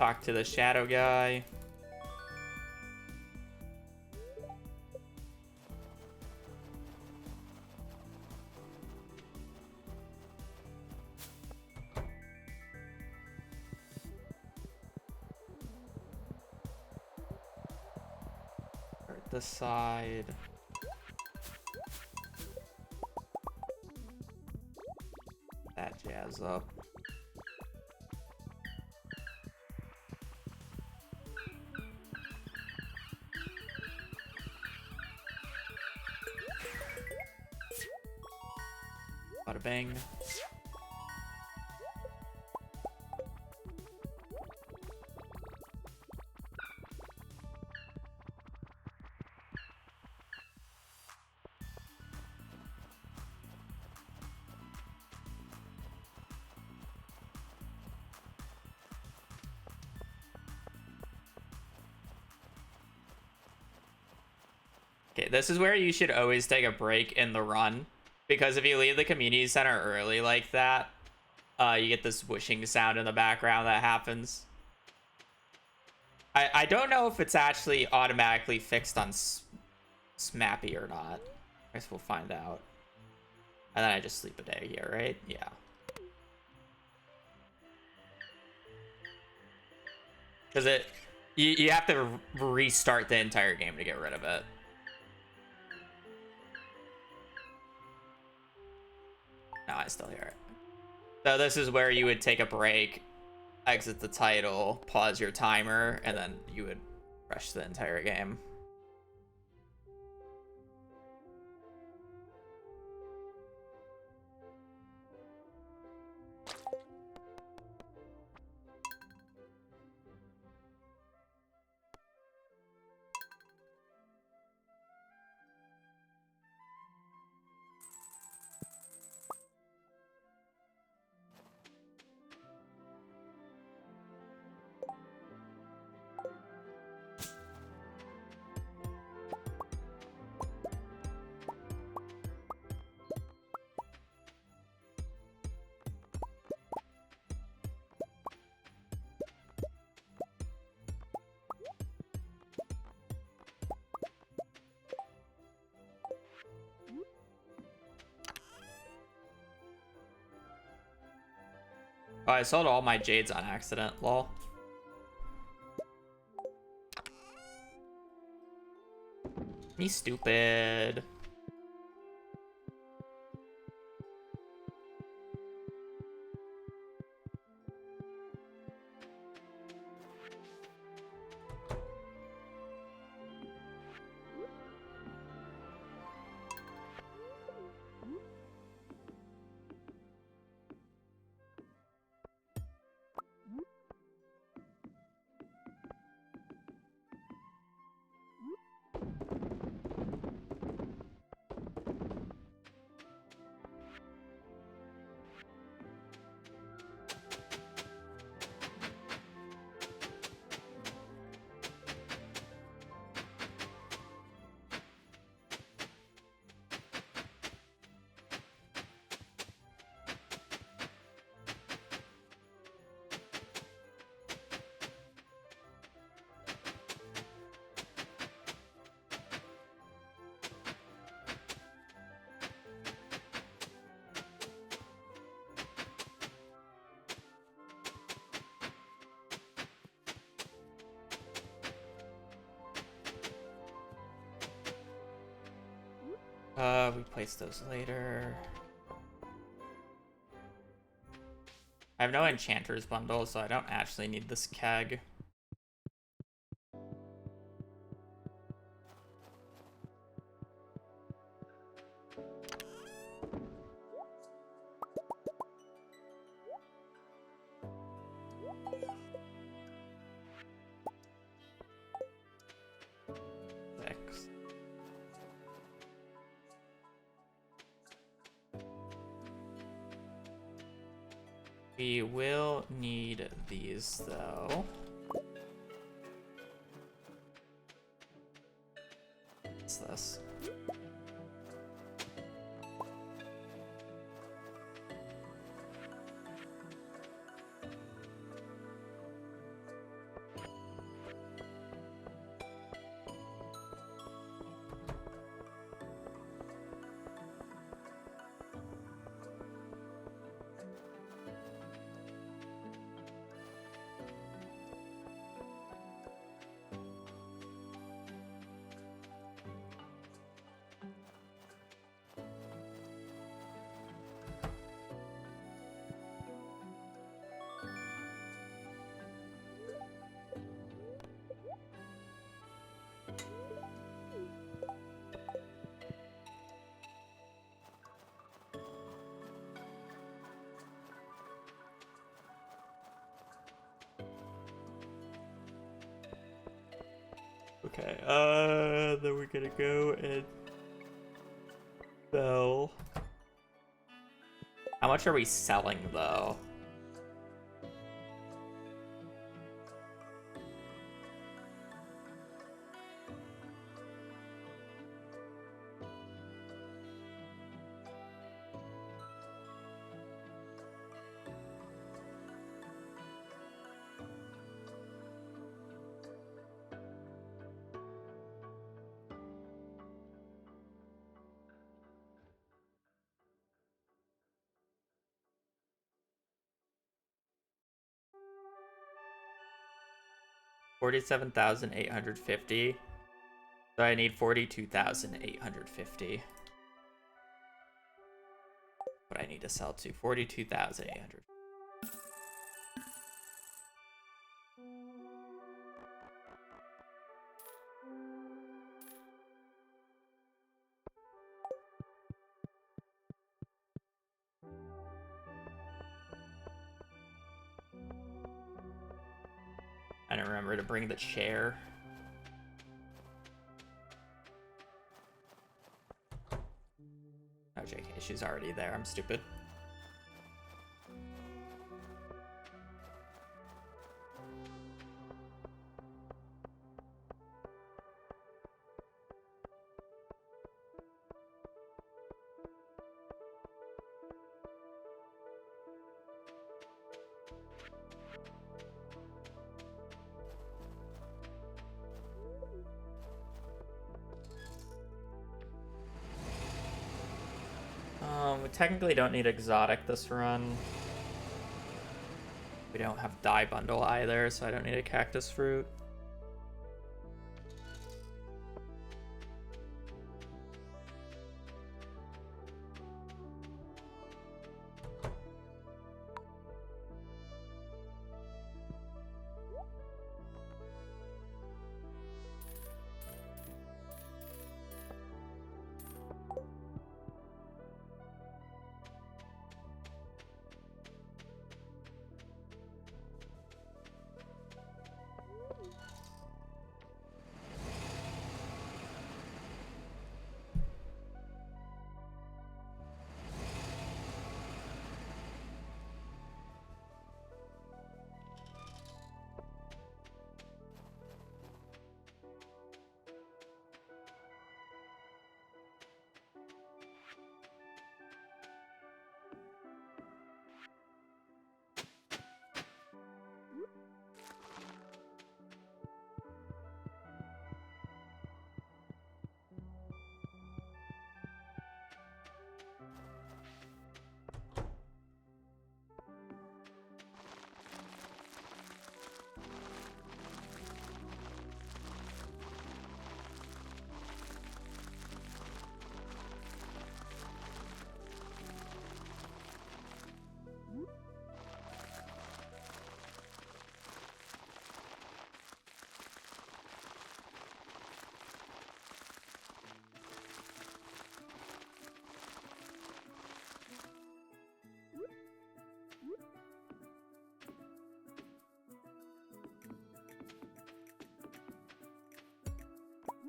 S1: Talk to the shadow guy. Start the side. That jazz up. Bada bang. Okay, this is where you should always take a break in the run, because if you leave the community center early like that, you get this whooshing sound in the background that happens. I don't know if it's actually automatically fixed on Smappy or not. I guess we'll find out. And then I just sleep a day here, right? Yeah. Because you have to restart the entire game to get rid of it. No, I still hear it. So this is where you would take a break, exit the title, pause your timer, and then you would rush the entire game. Oh, I sold all my jades on accident, lol. Me stupid. We place those later. I have no enchanters bundle, so I don't actually need this keg. Six. We will need these, though. What's this? Okay, then we're gonna go and sell. How much are we selling, though? $47,850. So I need 42,850. What I need to sell to 42,800. I don't remember to bring the chair. Oh, JK, she's already there. I'm stupid. We technically don't need exotic this run. We don't have dye bundle either, so I don't need a cactus fruit.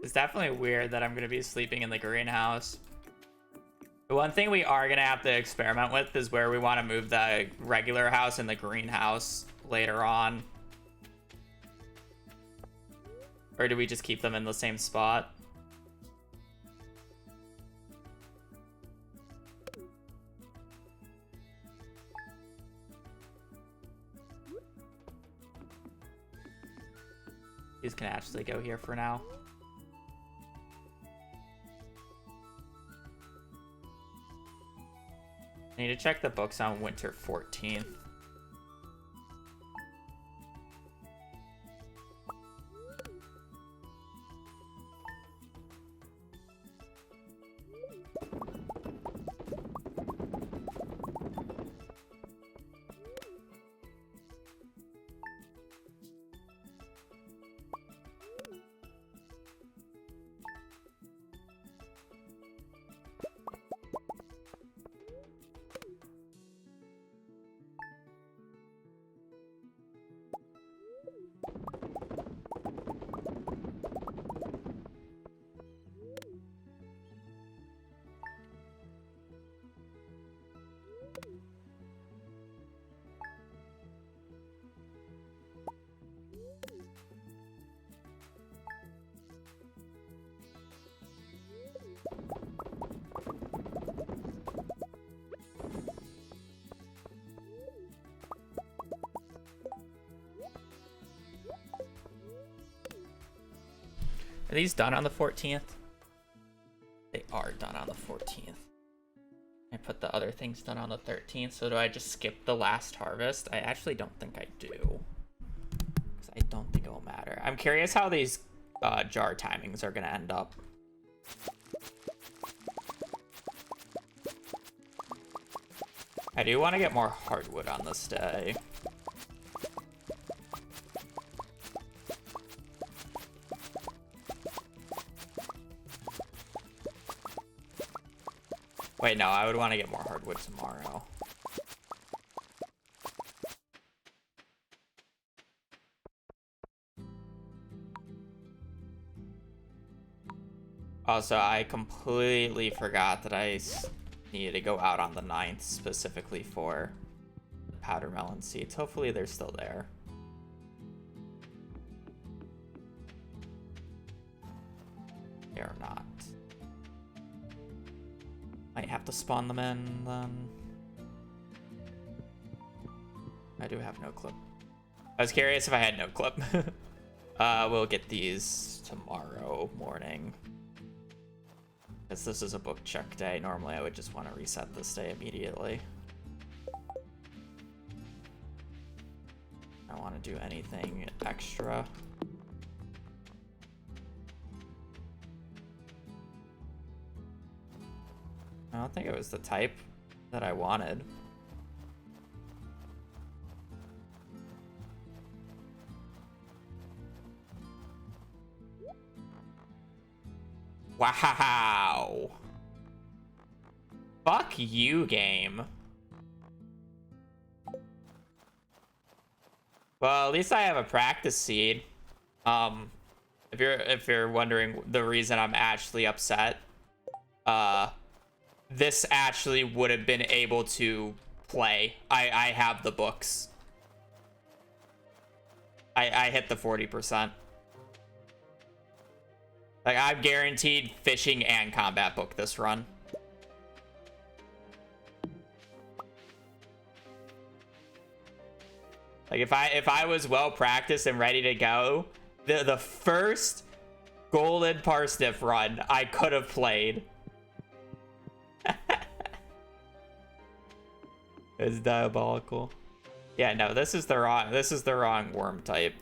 S1: It's definitely weird that I'm going to be sleeping in the greenhouse. The one thing we are going to have to experiment with is where we want to move the regular house and the greenhouse later on. Or do we just keep them in the same spot? These can actually go here for now. I need to check the books on winter 14th. Are these done on the 14th? They are done on the 14th. I put the other things done on the 13th, so do I just skip the last harvest? I actually don't think I do. Because I don't think it will matter. I'm curious how these jar timings are going to end up. I do want to get more hardwood on this day. Wait, no, I would want to get more hardwood tomorrow. Also, I completely forgot that I needed to go out on the 9th specifically for powder melon seeds. Hopefully they're still there. They are not. Might have to spawn them in then. I do have no clip. I was curious if I had no clip. We'll get these tomorrow morning. Because this is a book check day. Normally I would just want to reset this day immediately. I don't want to do anything extra. I don't think it was the type that I wanted. Wow. Fuck you, game. Well, at least I have a practice seed. If you're wondering the reason I'm actually upset, this actually would have been able to play. I have the books. I hit the 40%. Like, I'm guaranteed fishing and combat book this run. Like, if I was well practiced and ready to go, the first golden parsnip run I could have played. It's diabolical. Yeah, no, this is the wrong worm type.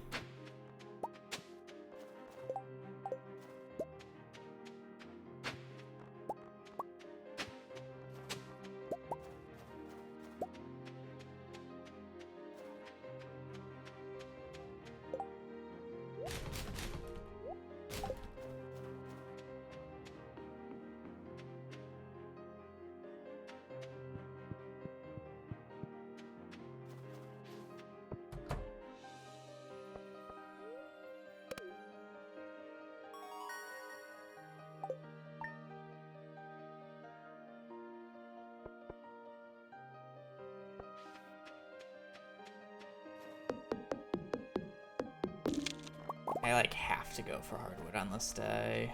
S1: I like have to go for hardwood on this day.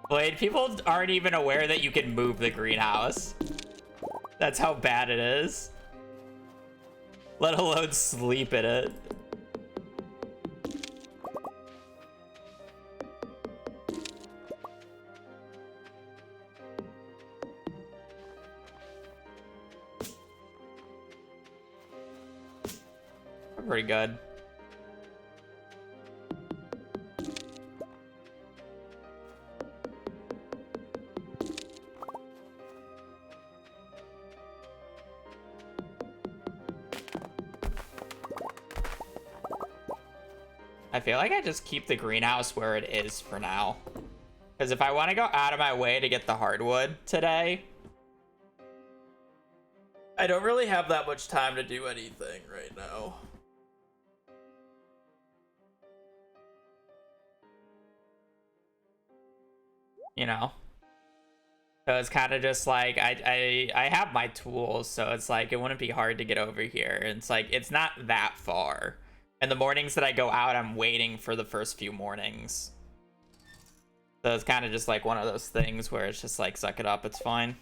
S1: Blade, people aren't even aware that you can move the greenhouse. That's how bad it is. Let alone sleep in it. Pretty good. I feel like I just keep the greenhouse where it is for now. Because if I want to go out of my way to get the hardwood today, I don't really have that much time to do anything right now. You know? So it's kind of just like, I have my tools, so it's like, it wouldn't be hard to get over here. And it's like, it's not that far. And the mornings that I go out, I'm waiting for the first few mornings. So it's kind of just like one of those things where it's just like, suck it up, it's fine.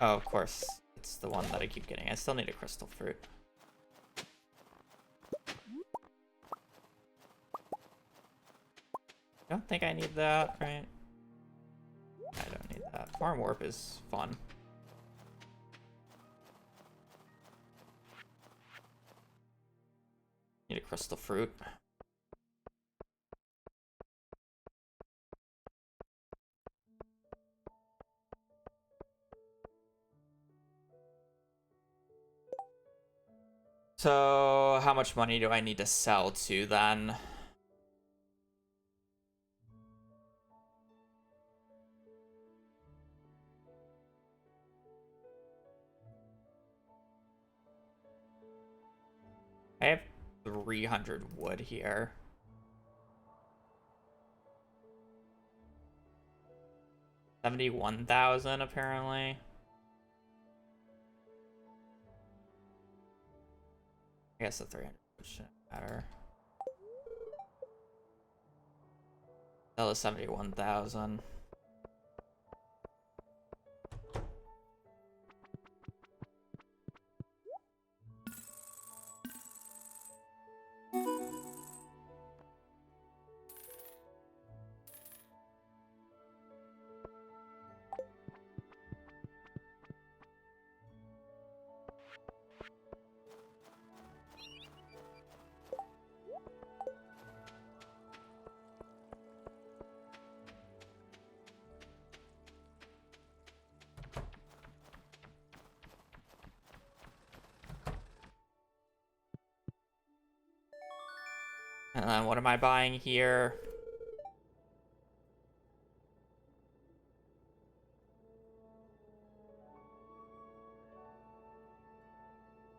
S1: Oh, of course. It's the one that I keep getting. I still need a crystal fruit. Don't think I need that, right? I don't need that. Farm warp is fun. Need a crystal fruit. So, how much money do I need to sell to then? I have 300 wood here. $71,000 apparently. I guess the 300 shouldn't matter. That was 71,000. And then what am I buying here?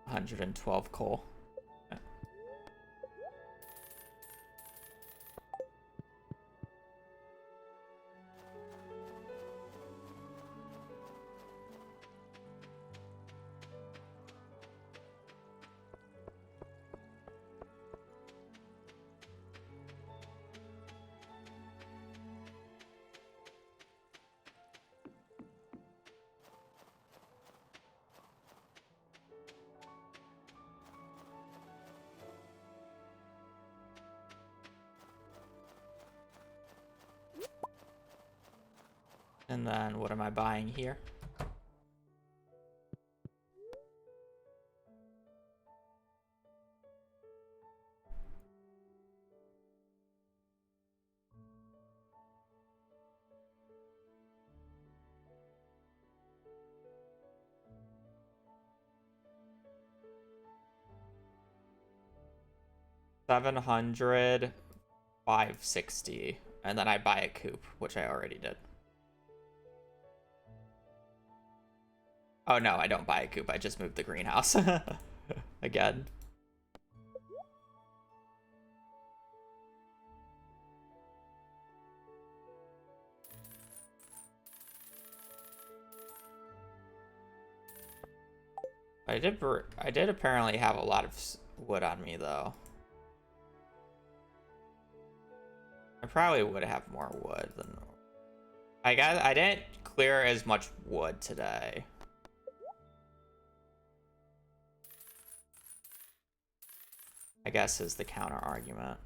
S1: $112 coal. 'And then what am I buying here? $700, $560, and then I buy a coop, which I already did. Oh no, I don't buy a coop. I just moved the greenhouse again. I did apparently have a lot of wood on me though. I probably would have more wood than I didn't clear as much wood today. I guess is the counter argument.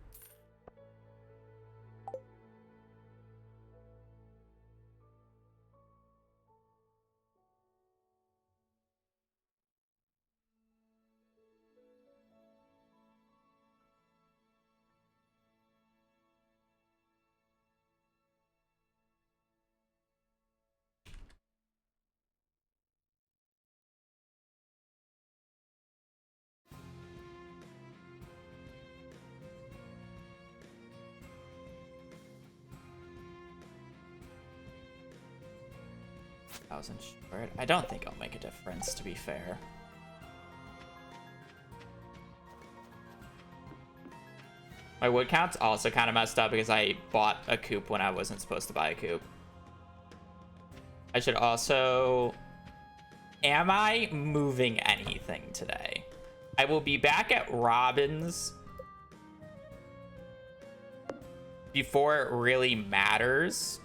S1: 1,000 short. I don't think it'll make a difference, to be fair. My wood count's also kind of messed up because I bought a coop when I wasn't supposed to buy a coop. I should also... Am I moving anything today? I will be back at Robin's before it really matters.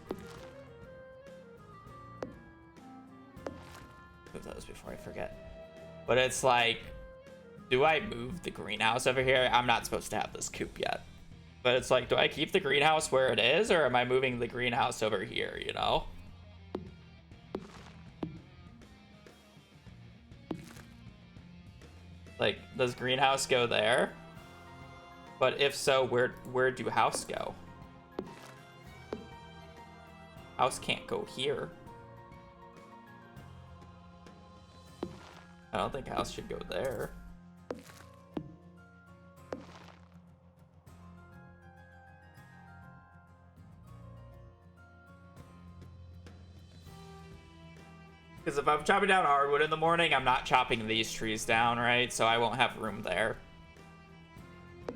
S1: Move those before I forget. But it's like, do I move the greenhouse over here? I'm not supposed to have this coop yet. But it's like, do I keep the greenhouse where it is, or am I moving the greenhouse over here, you know? Like, does greenhouse go there? But if so, where do house go? House can't go here. I don't think house should go there. Because if I'm chopping down hardwood in the morning, I'm not chopping these trees down, right? So I won't have room there.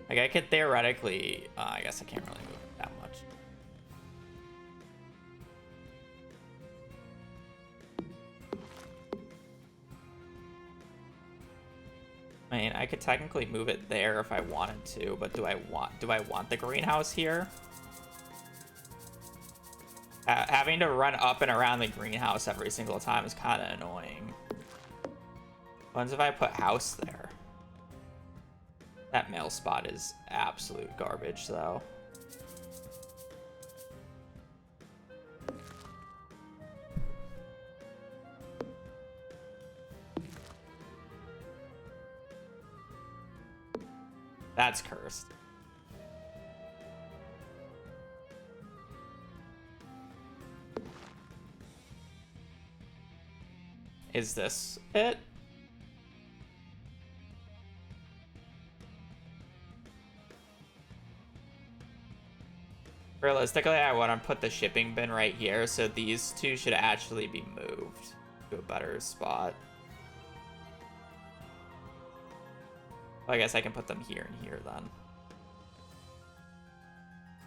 S1: Like, I could theoretically... I guess I can't really move it that much. I mean, I could technically move it there if I wanted to, but do I want the greenhouse here? Having to run up and around the greenhouse every single time is kind of annoying. What if I put house there? That mail spot is absolute garbage, though. That's cursed. Is this it? Realistically, I want to put the shipping bin right here, so these two should actually be moved to a better spot. Well, I guess I can put them here and here then.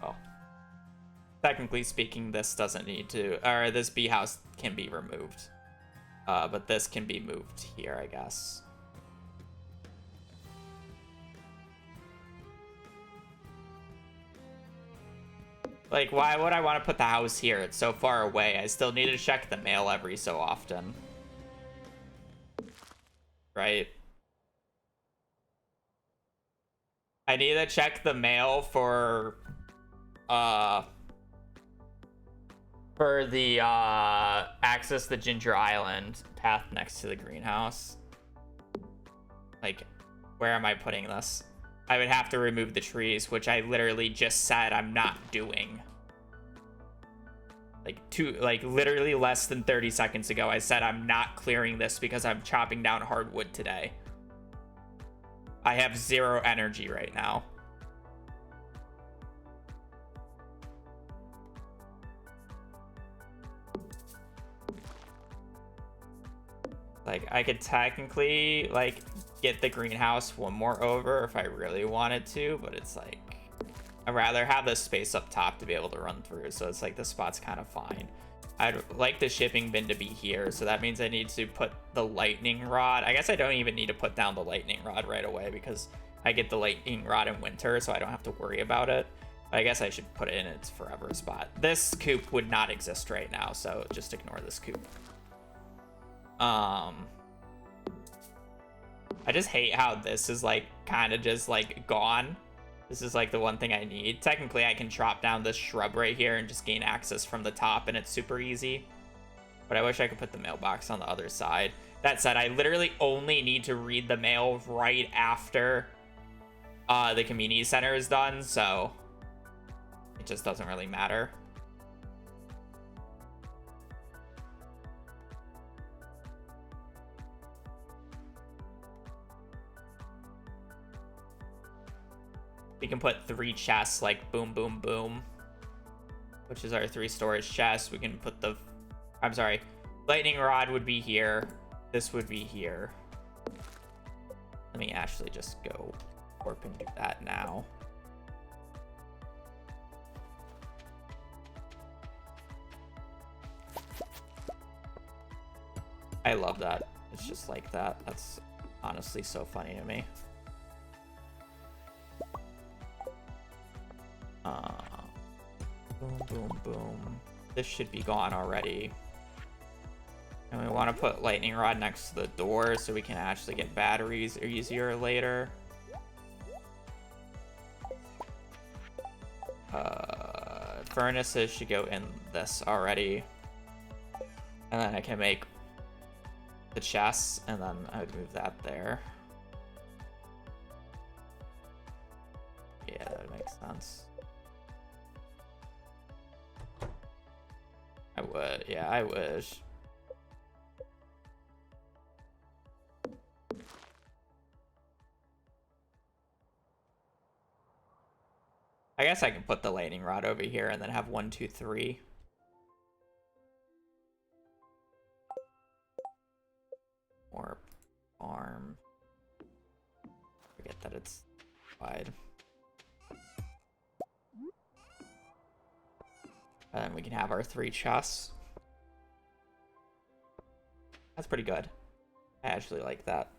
S1: Oh. Technically speaking, this doesn't need to, or this bee house can be removed. But this can be moved here, I guess. Like, why would I want to put the house here? It's so far away. I still need to check the mail every so often. Right? I need to check the mail for the access the Ginger Island path next to the greenhouse. Like, where am I putting this? I would have to remove the trees, which I literally just said I'm not doing. Like literally less than 30 seconds ago, I said I'm not clearing this because I'm chopping down hardwood today. I have 0 energy right now. Like, I could technically, like, get the greenhouse one more over if I really wanted to, but it's like, I'd rather have the space up top to be able to run through, so it's like the spot's kind of fine. I'd like the shipping bin to be here, so that means I need to put the lightning rod. I guess I don't even need to put down the lightning rod right away because I get the lightning rod in winter, so I don't have to worry about it. But I guess I should put it in its forever spot. This coop would not exist right now, so just ignore this coop. I just hate how this is like kind of just like gone. This is like the one thing I need. Technically, I can chop down this shrub right here and just gain access from the top, and it's super easy. But I wish I could put the mailbox on the other side. That said, I literally only need to read the mail right after the community center is done, so it just doesn't really matter. We can put 3 chests, like boom, boom, boom, which is our 3 storage chests. We can put the, I'm sorry, Lightning rod would be here. This would be here. Let me actually just go warp and do that now. I love that. It's just like that. That's honestly so funny to me. Boom, boom, boom. This should be gone already. And we want to put lightning rod next to the door so we can actually get batteries easier later. Furnaces should go in this already. And then I can make the chests, and then I would move that there. Yeah, that would make sense. I would, yeah, I wish. I guess I can put the lightning rod over here and then have 1, 2, 3. Or farm. Forget that it's wide. And then we can have our 3 chests. That's pretty good. I actually like that.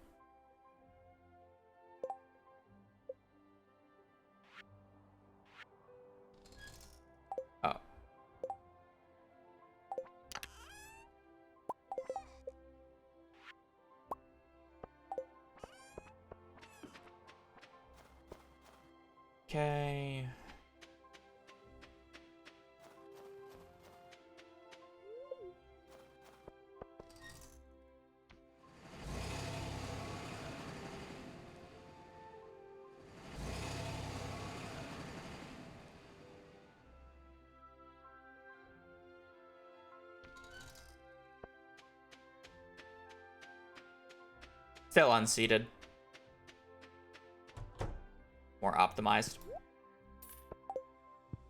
S1: Oh. Okay. Still unseated. More optimized.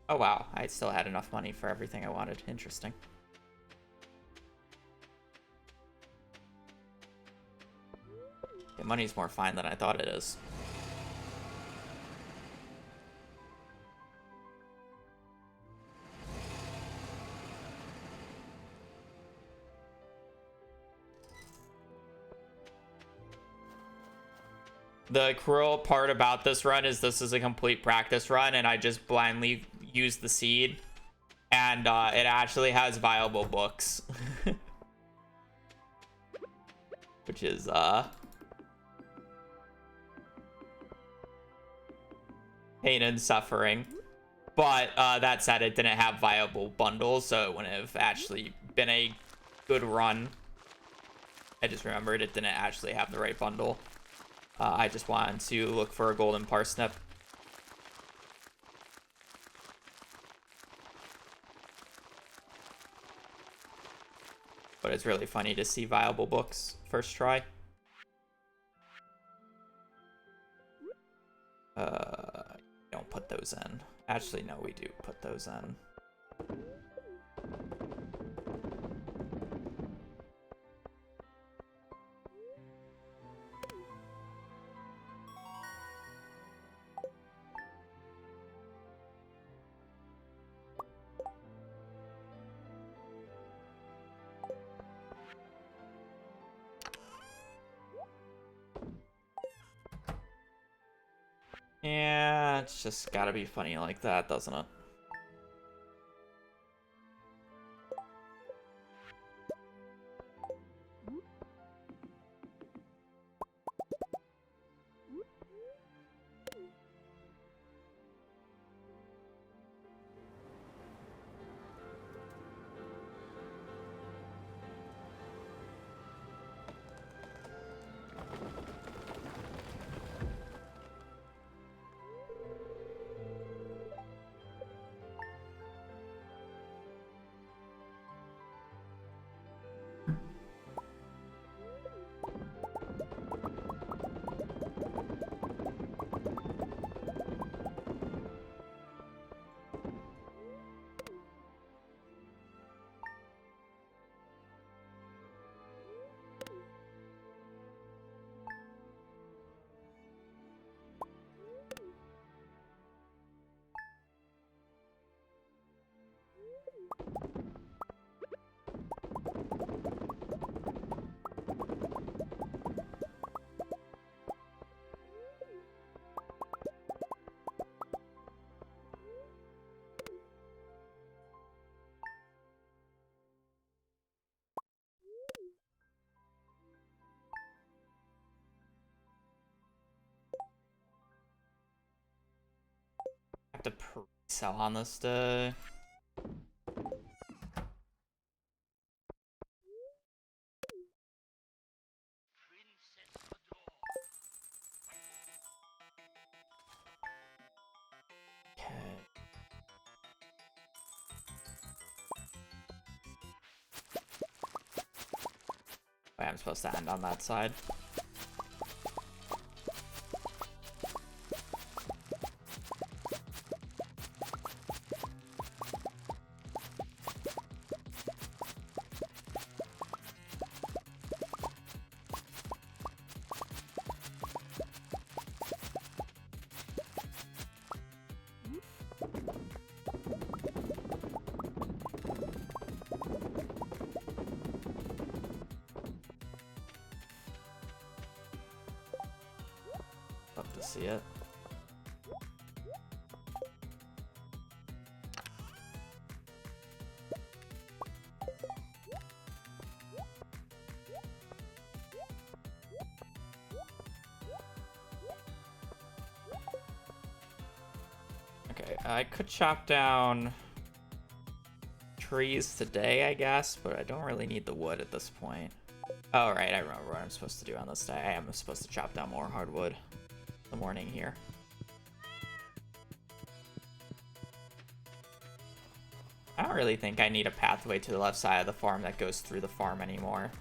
S1: Oh wow, I still had enough money for everything I wanted. Interesting. Yeah, money's more fine than I thought it is. The cruel part about this run is this is a complete practice run, and I just blindly used the seed, and it actually has viable books. Which is, pain and suffering. But that said, it didn't have viable bundles, so it wouldn't have actually been a good run. I just remembered it didn't actually have the right bundle. I just wanted to look for a golden parsnip. But it's really funny to see viable books first try. Don't put those in. Actually, no, we do put those in. Yeah, it's just gotta be funny like that, doesn't it? have to pre-sell on this day. Wait, I'm supposed to end on that side. Love to see it. Okay, I could chop down trees today, I guess, but I don't really need the wood at this point. Oh, right, I remember what I'm supposed to do on this day. I am supposed to chop down more hardwood in the morning here. I don't really think I need a pathway to the left side of the farm that goes through the farm anymore.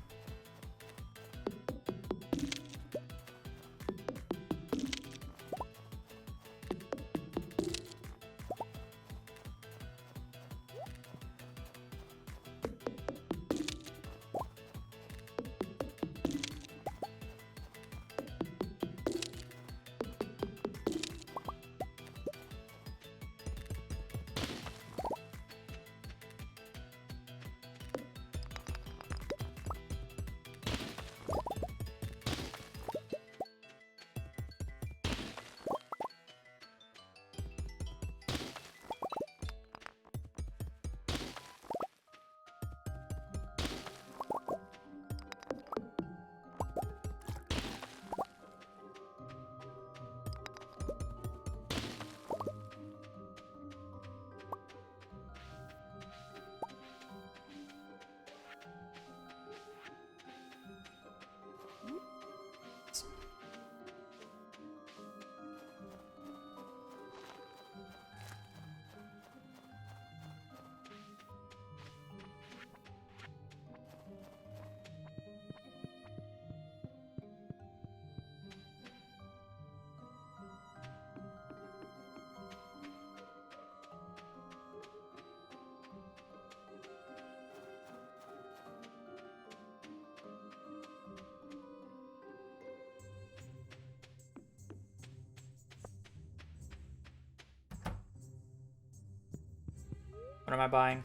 S1: What am I buying?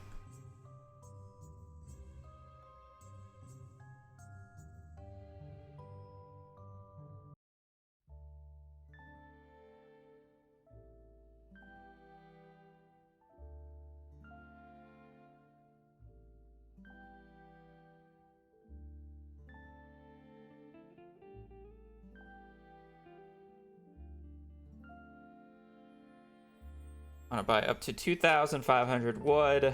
S1: I'm gonna buy up to 2,500 wood.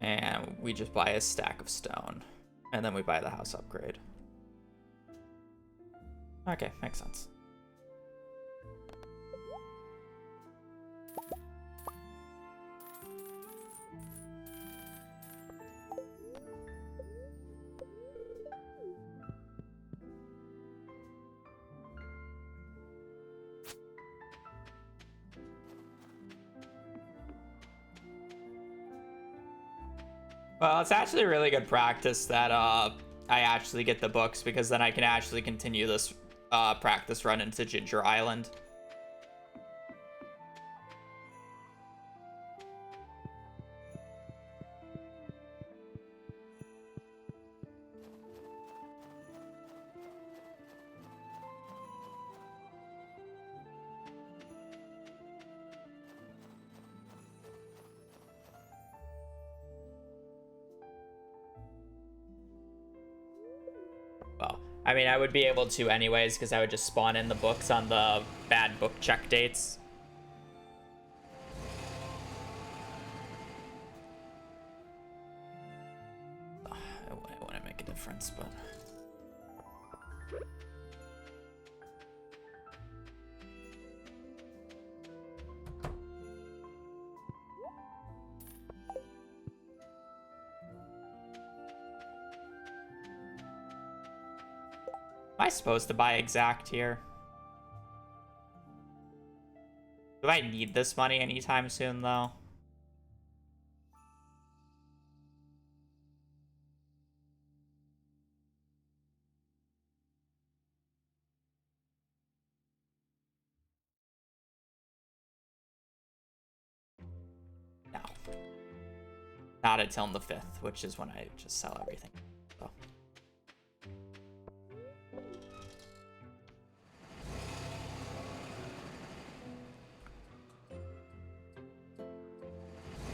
S1: And we just buy a stack of stone. And then we buy the house upgrade. Okay, makes sense. Well, it's actually really good practice that I actually get the books, because then I can actually continue this practice run into Ginger Island. Well, I mean, I would be able to anyways, because I would just spawn in the books on the bad book check dates. I want to make a difference, but... Am I supposed to buy exact here? Do I need this money anytime soon, though? No. Not until the 5th, which is when I just sell everything. So.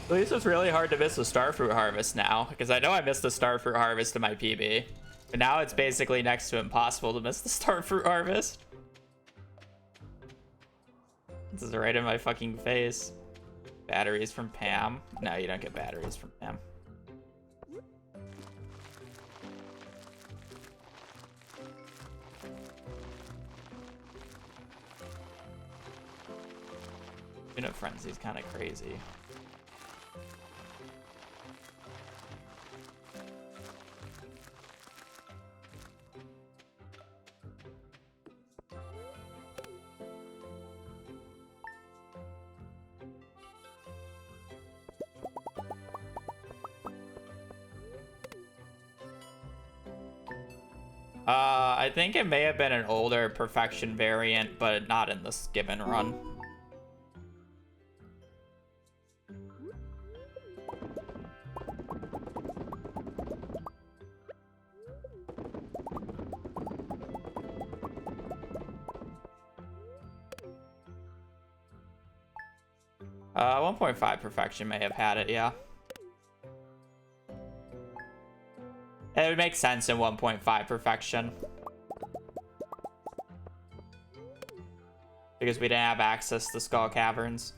S1: At least it's really hard to miss the starfruit harvest now, because I know I missed the starfruit harvest in my PB, but now it's basically next to impossible to miss the starfruit harvest. This is right in my fucking face. Batteries from Pam. No, you don't get batteries from Pam. Unit Frenzy's kind of crazy. I think it may have been an older perfection variant, but not in this given run. 1.5 perfection may have had it, yeah. It would make sense in 1.5 perfection. Because we didn't have access to Skull Caverns.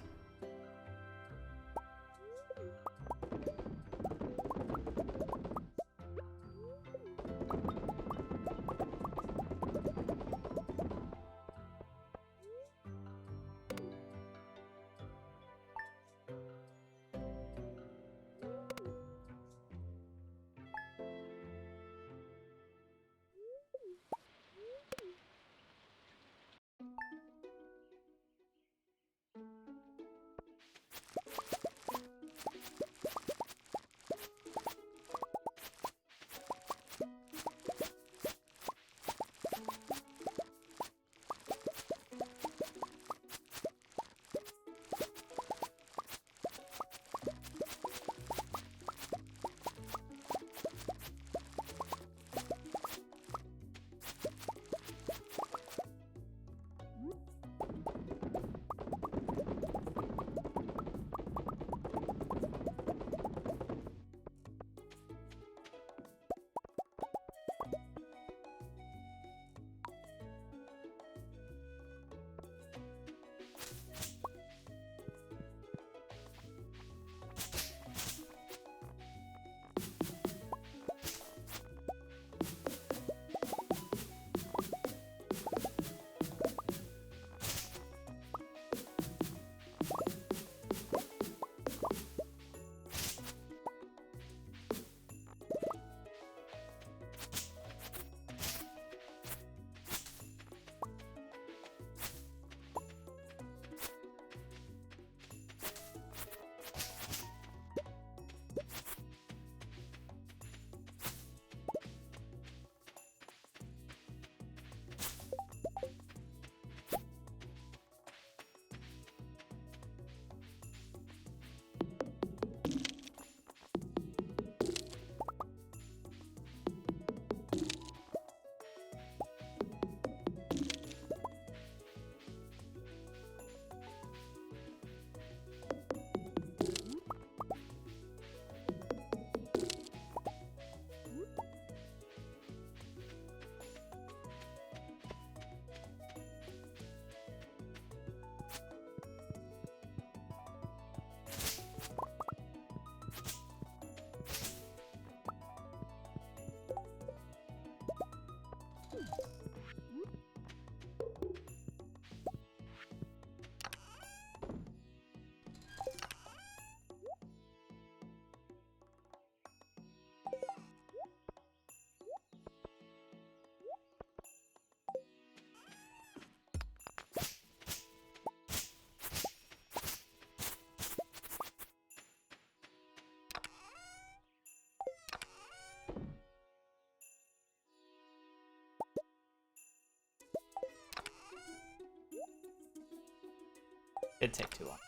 S1: It'd take too long.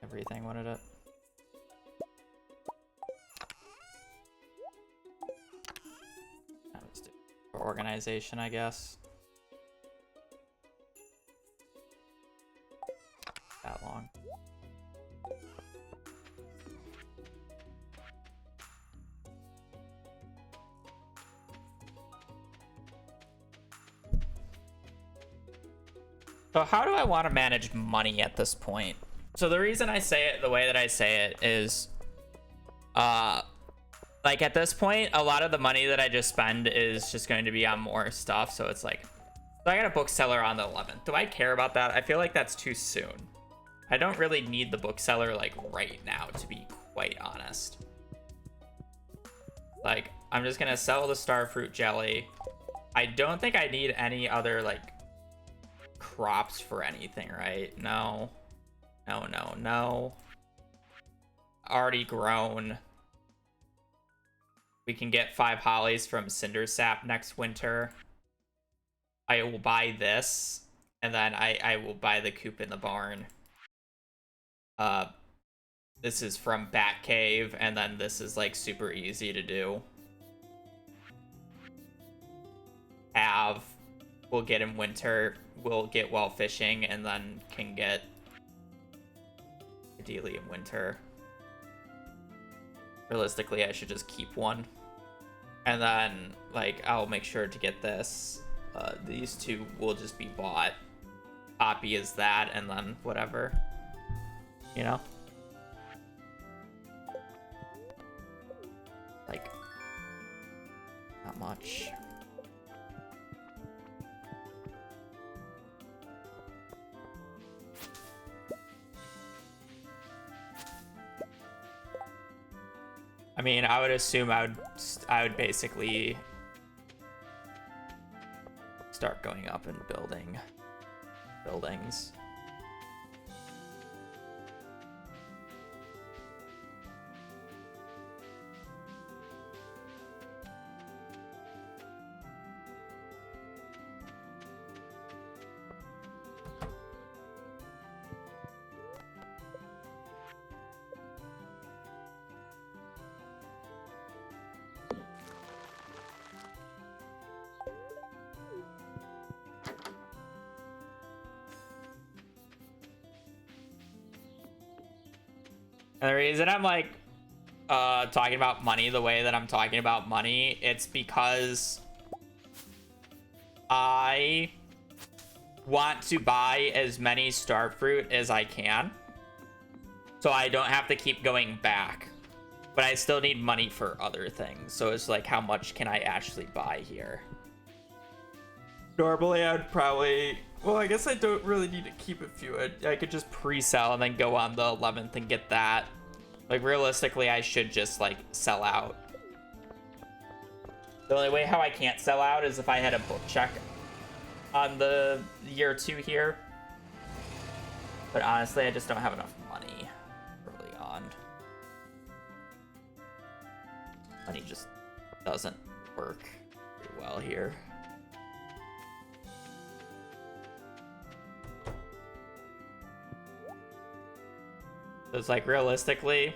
S1: Everything wanted it. Let's do it for organization, I guess. That long. So how do I want to manage money at this point? So the reason I say it the way that I say it is, like at this point, a lot of the money that I just spend is just going to be on more stuff. So it's like, so I got a bookseller on the 11th. Do I care about that? I feel like that's too soon. I don't really need the bookseller like right now, to be quite honest. Like, I'm just gonna sell the starfruit jelly. I don't think I need any other like crops for anything, right? No. No. Already grown. We can get 5 hollies from Cindersap next winter. I will buy this, and then I will buy the coop in the barn. This is from Batcave, and then this is like super easy to do. We'll get in winter, we'll get while fishing, and then can get ideally in winter. Realistically, I should just keep one. And then, like, I'll make sure to get this. These two will just be bought. Poppy is that, and then whatever. You know? Like, not much. I mean, I would assume I would basically start going up and building buildings. And the reason I'm like talking about money the way that I'm talking about money, it's because I want to buy as many starfruit as I can, so I don't have to keep going back, but I still need money for other things. So it's like, how much can I actually buy here? Normally I'd probably, well, I guess I don't really need to keep a few. I could just pre-sell and then go on the 11th and get that. Like, realistically, I should just, like, sell out. The only way how I can't sell out is if I had a book check on the year 2 here. But honestly, I just don't have enough money early on. Money just doesn't work pretty well here. It's like, realistically,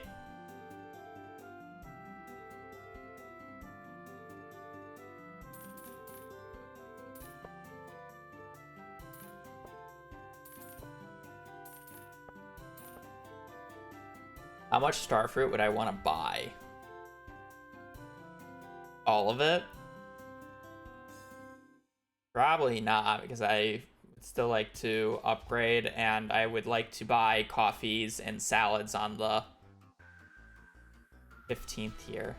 S1: how much starfruit would I want to buy? All of it? Probably not, because I still like to upgrade, and I would like to buy coffees and salads on the 15th here.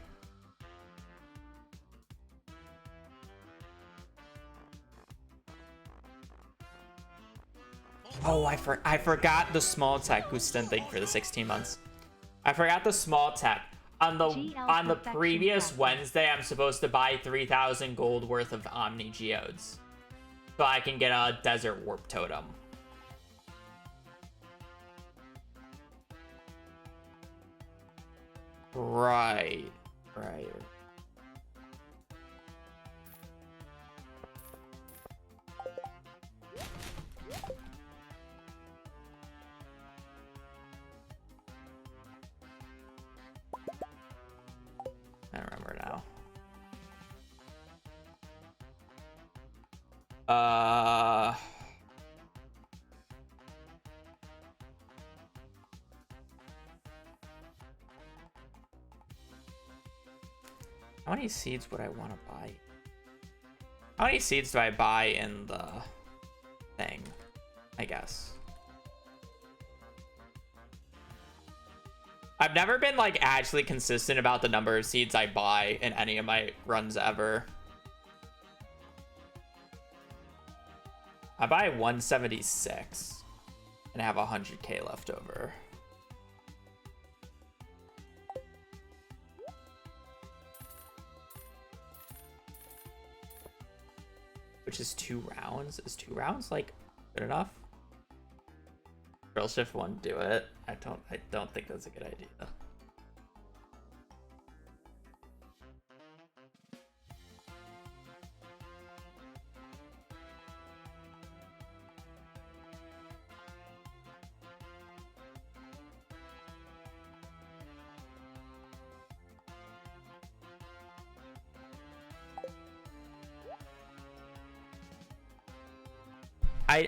S1: Oh, I forgot the small tech. Gustin, thank you for the 16 months. I forgot the small tech. On the previous Wednesday, I'm supposed to buy 3,000 gold worth of Omni Geodes, so I can get a desert warp totem. Right. How many seeds would I want to buy? How many seeds do I buy in the thing? I guess. I've never been like actually consistent about the number of seeds I buy in any of my runs ever. I buy 176 and I have 100k left over. Which is 2 rounds. Is 2 rounds like good enough? Drill shift won't do it. I don't think that's a good idea.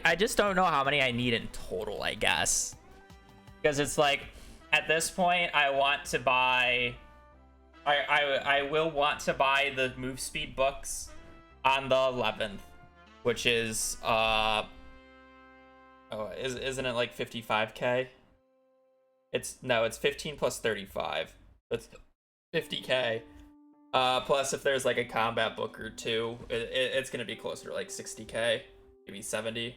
S1: I just don't know how many I need in total, I guess. Because it's like, at this point, I want to buy... I will want to buy the move speed books on the 11th. Which is, oh, isn't it like 55k? No, it's 15 plus 35. That's 50k. Plus, if there's like a combat book or two, it's gonna be closer to like 60k. Maybe 70.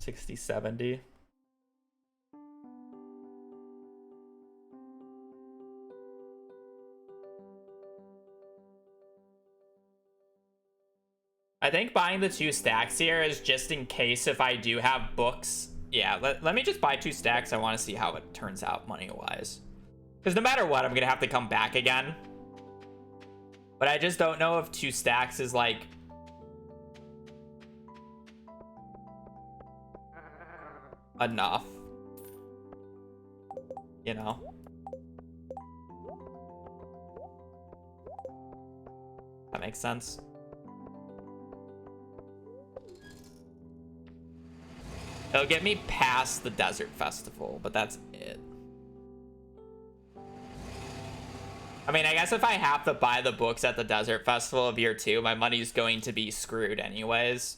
S1: $60, $70. I think buying the 2 stacks here is just in case if I do have books. Yeah, let me just buy 2 stacks. I want to see how it turns out money-wise. Because no matter what, I'm going to have to come back again. But I just don't know if 2 stacks is, like... enough. You know? That makes sense. It'll get me past the Desert Festival, but that's it. I mean, I guess if I have to buy the books at the Desert Festival of Year 2, my money's going to be screwed anyways.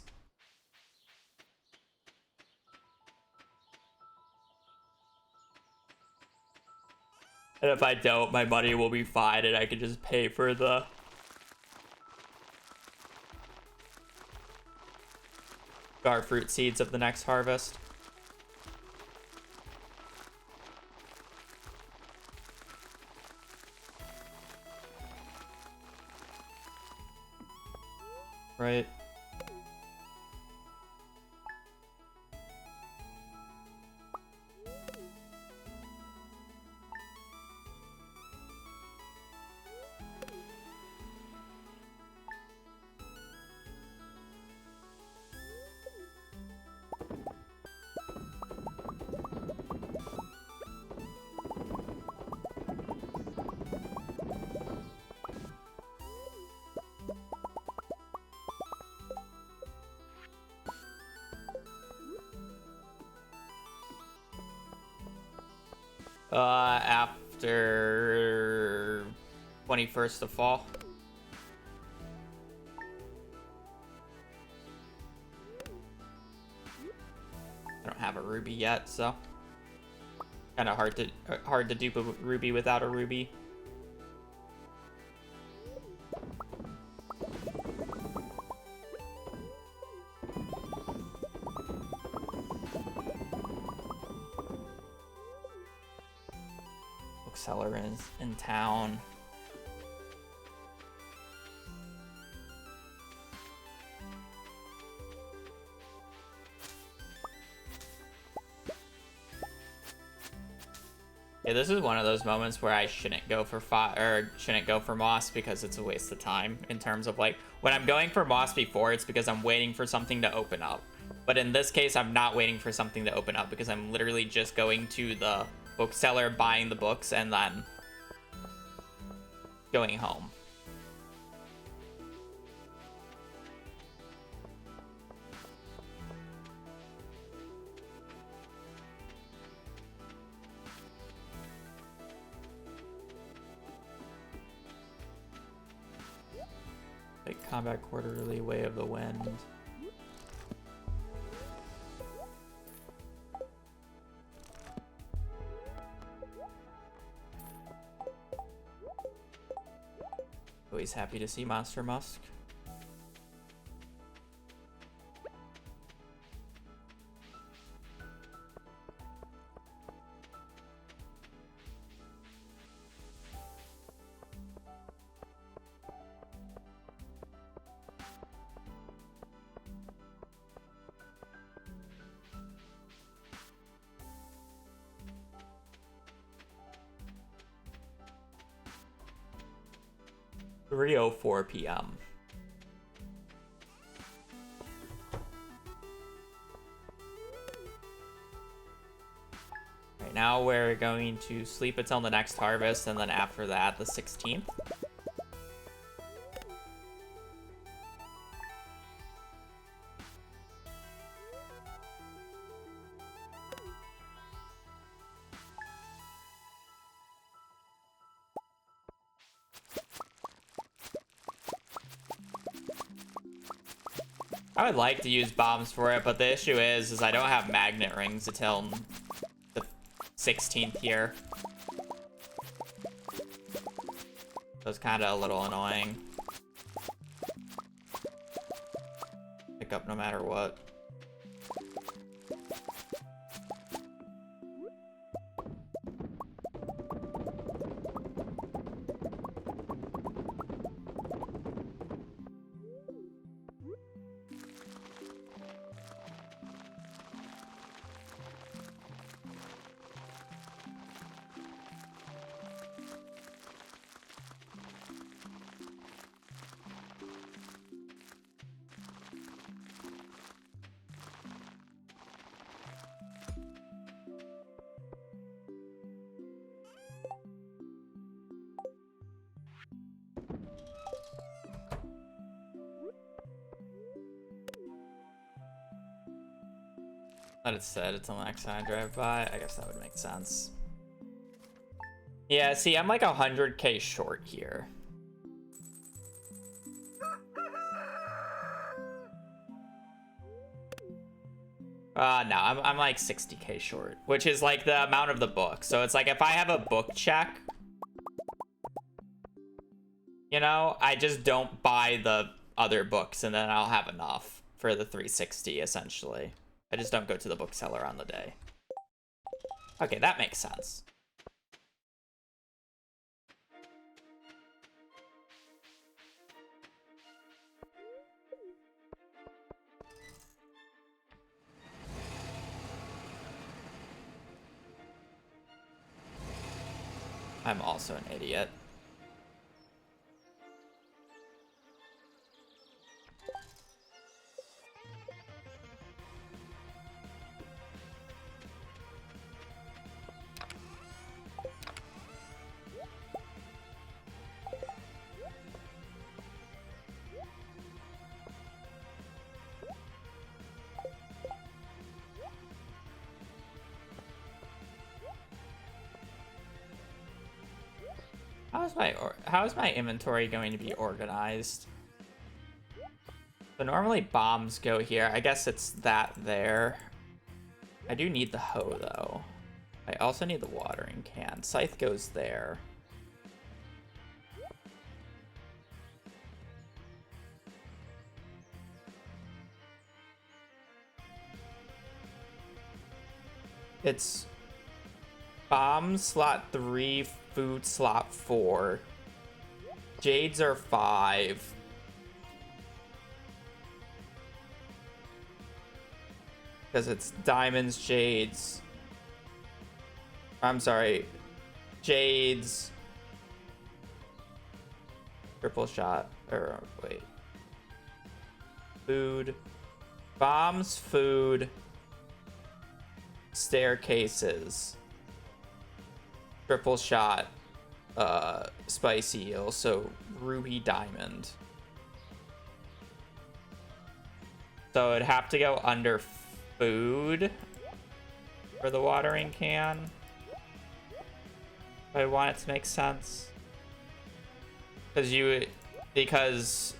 S1: And if I don't, my money will be fine and I can just pay for the... Garfruit seeds of the next harvest. Right. After 21st of fall. I don't have a ruby yet, so kind of hard to dupe a ruby without a ruby. Bookseller is in town. Yeah, this is one of those moments where I shouldn't go for moss because it's a waste of time in terms of like when I'm going for moss before, it's because I'm waiting for something to open up. But in this case, I'm not waiting for something to open up because I'm literally just going to the bookseller, buying the books, and then going home. Like combat quarterly, way of the wind. Always happy to see Monster Musk. Rio 4 p.m. Right now we're going to sleep until the next harvest, and then after that, the 16th. I would like to use bombs for it, but the issue is I don't have magnet rings until the 16th here. So it's kind of a little annoying. Pick up no matter what. But it said it's on next time I drive by. I guess that would make sense. Yeah, see, I'm like 100k short here. No, I'm like 60k short, which is like the amount of the book. So it's like if I have a book check, you know, I just don't buy the other books and then I'll have enough for the 360 essentially. I just don't go to the bookseller on the day. Okay, that makes sense. I'm also an idiot. How is my inventory going to be organized? So normally bombs go here. I guess it's that there. I do need the hoe though. I also need the watering can. Scythe goes there. It's bomb slot 3, food slot 4. Jades are 5. Because it's diamonds, jades. I'm sorry. Jades. Triple shot. Or, wait. Food. Bombs, food. Staircases. Triple shot. spicy eel, so ruby diamond. So it'd have to go under food for the watering can. If I want it to make sense. Because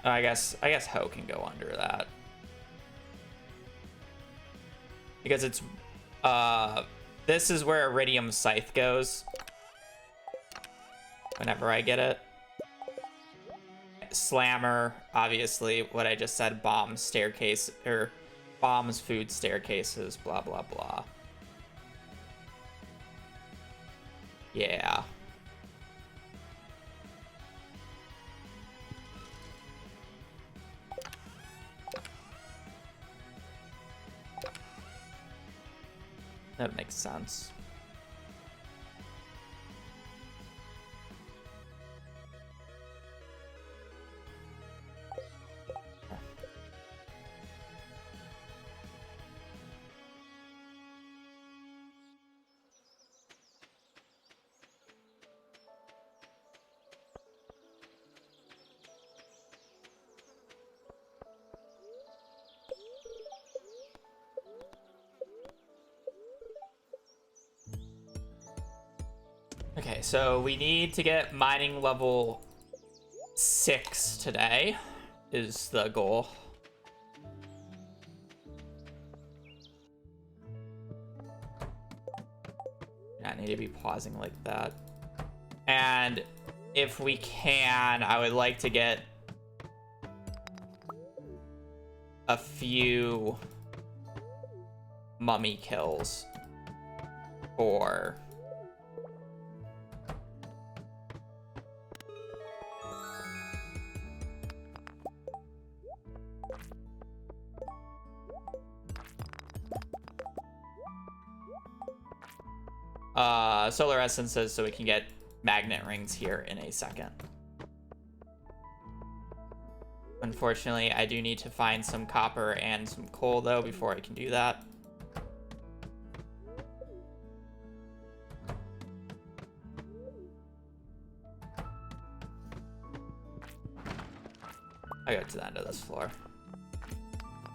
S1: I guess Ho can go under that. Because it's this is where Iridium Scythe goes. Whenever I get it. Slammer, obviously, what I just said, bomb staircase, or bombs, food, staircases, blah, blah, blah. Yeah. That makes sense. Okay, so we need to get mining level 6 today, is the goal. I need to be pausing like that. And if we can, I would like to get a few mummy kills for solar essences so we can get magnet rings here in a second. Unfortunately, I do need to find some copper and some coal though before I can do that. I go to the end of this floor.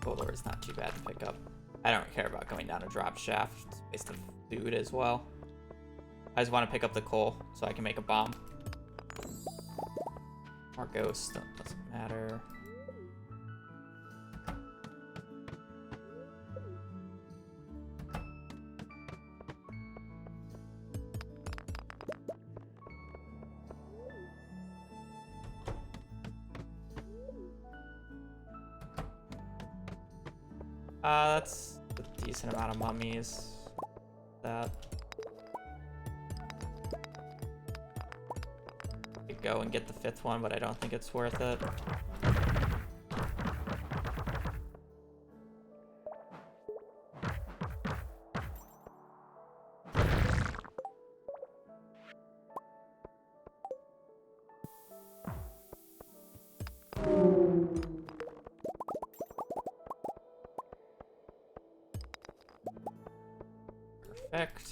S1: Gold ore is not too bad to pick up. I don't care about going down a drop shaft. It's a waste of food as well. I just want to pick up the coal so I can make a bomb. Or ghost, doesn't matter. That's a decent amount of mummies. That. Could go and get the 5th one, but I don't think it's worth it. Perfect.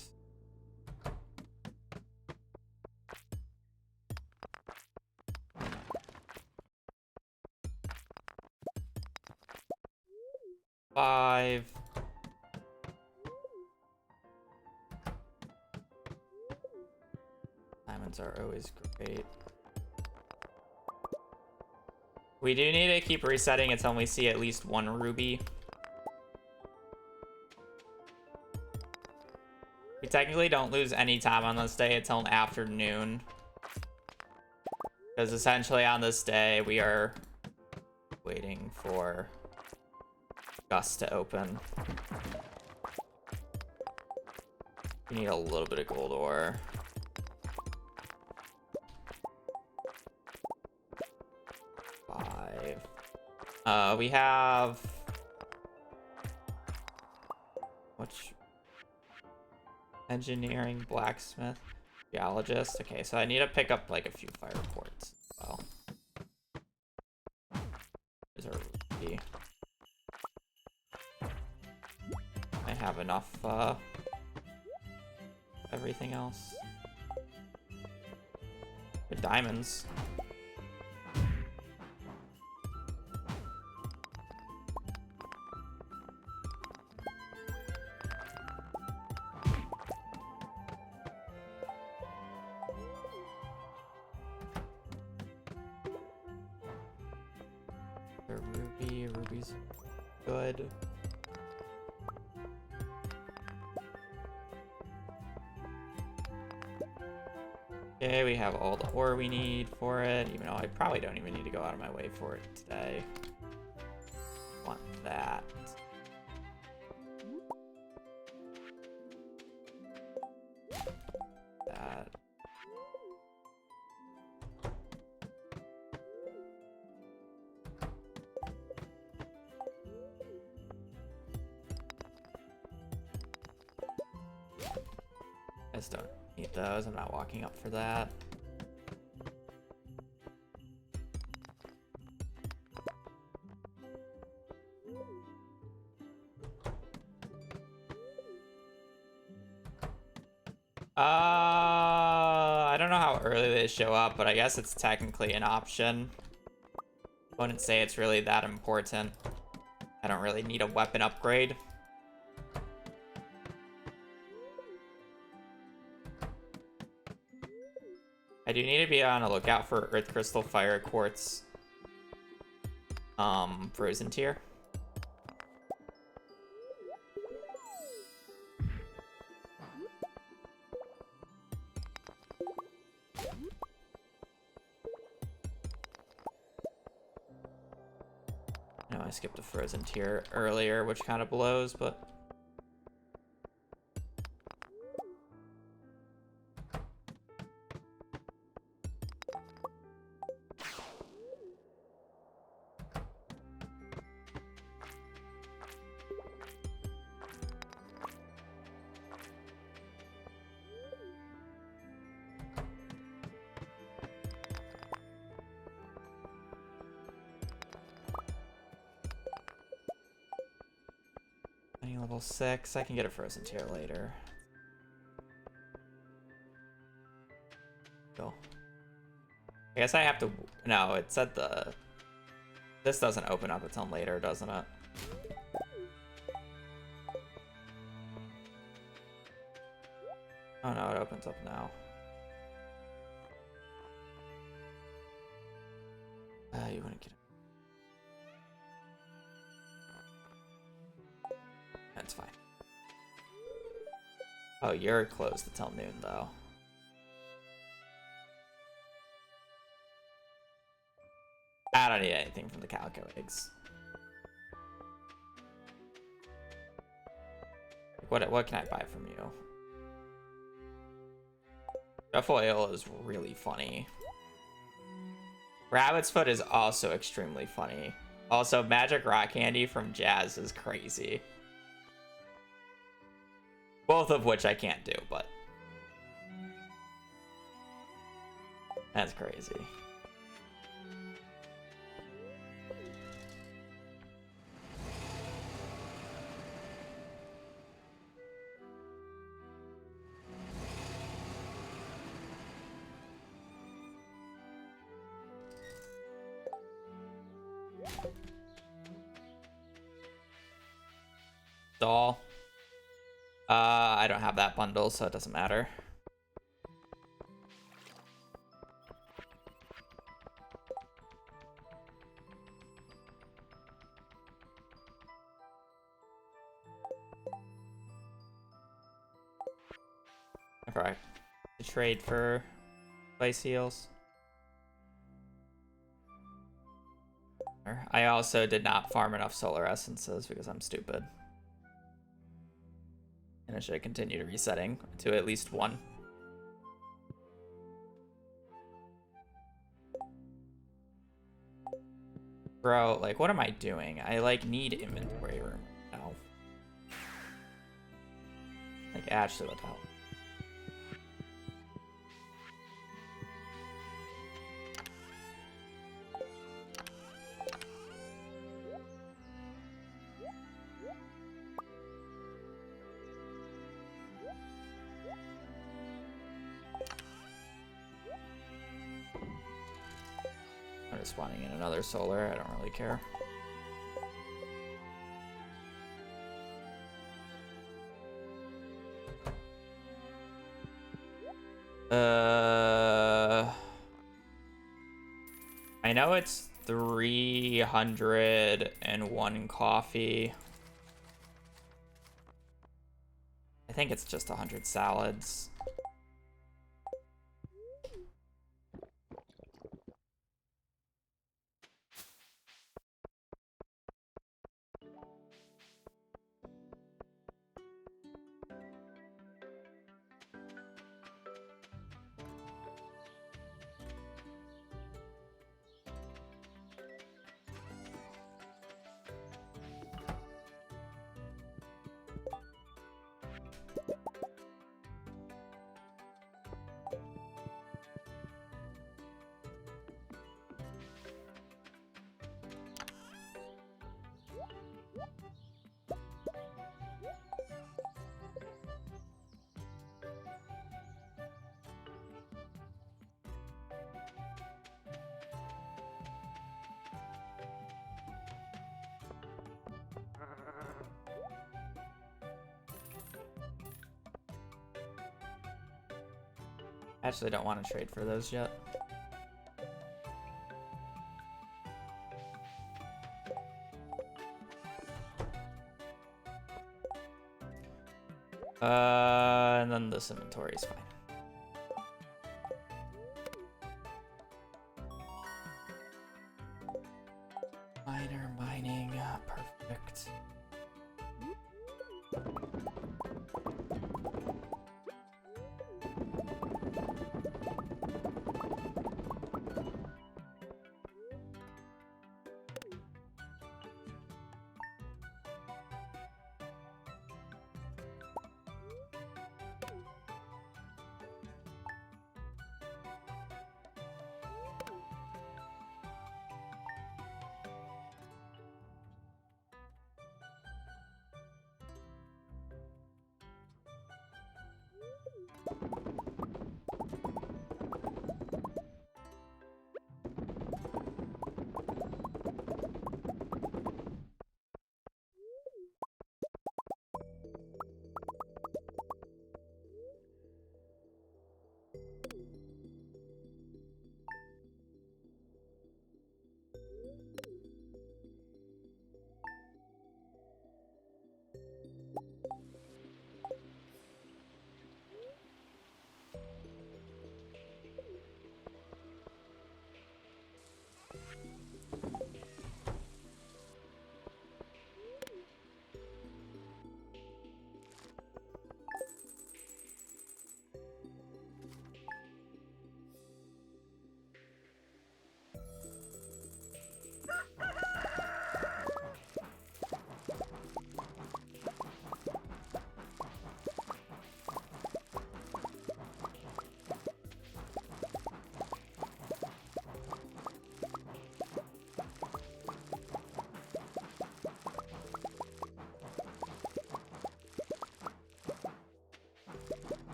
S1: Five. Diamonds are always great. We do need to keep resetting until we see at least one ruby. We technically don't lose any time on this day until afternoon. Because essentially on this day, we are waiting for Gust to open. We need a little bit of gold ore. Five. We have... Which... Engineering, blacksmith, geologist. Okay, so I need to pick up like a few fire quartz as well. There's a ruby. I have enough everything else. Good diamonds. Ruby's good. Okay, we have all the ore we need for it, even though I probably don't even need to go out of my way for it today. Want that. That. I just don't need those. I'm not walking up for that. I don't know how early they show up, but I guess it's technically an option. I wouldn't say it's really that important. I don't really need a weapon upgrade. I do need to be on the lookout for Earth Crystal, Fire Quartz, Frozen Tier. I know I skipped the Frozen Tier earlier, which kind of blows, but... Level 6. I can get a Frozen Tier later. Go. I guess I have to... No, it said the... This doesn't open up until later, doesn't it? Oh no, it opens up now. You wouldn't get it. That's fine. Oh, you're closed until noon, though. I don't need anything from the Calico eggs. What can I buy from you? Truffle ale is really funny. Rabbit's Foot is also extremely funny. Also, Magic Rock Candy from Jazz is crazy. Both of which I can't do, but... That's crazy. Doll. I don't have that bundle, so it doesn't matter. Alright. To trade for Ice Heals. I also did not farm enough Solar Essences because I'm stupid. And I should have continued resetting to at least one. Bro, like, what am I doing? I, like, need inventory room now. Like, actually, what the hell? point of spawning in another solar. I don't really care. I know it's 301 coffee. I think it's just 100 salads. I actually don't want to trade for those yet. And then this inventory is fine. Miner mining, perfect.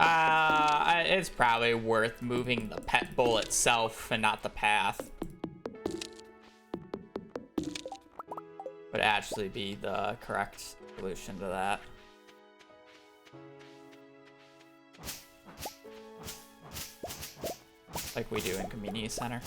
S1: It's probably worth moving the pet bull itself and not the path. Would actually be the correct solution to that. Like we do in community center.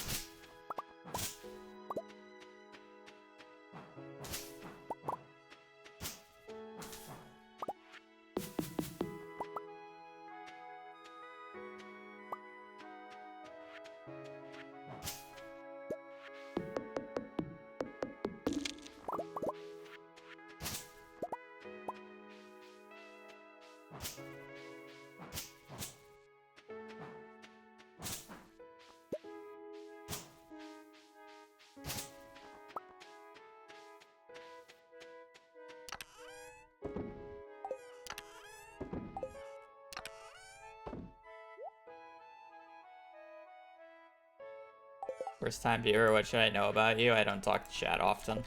S1: First time viewer, what should I know about you? I don't talk to chat often.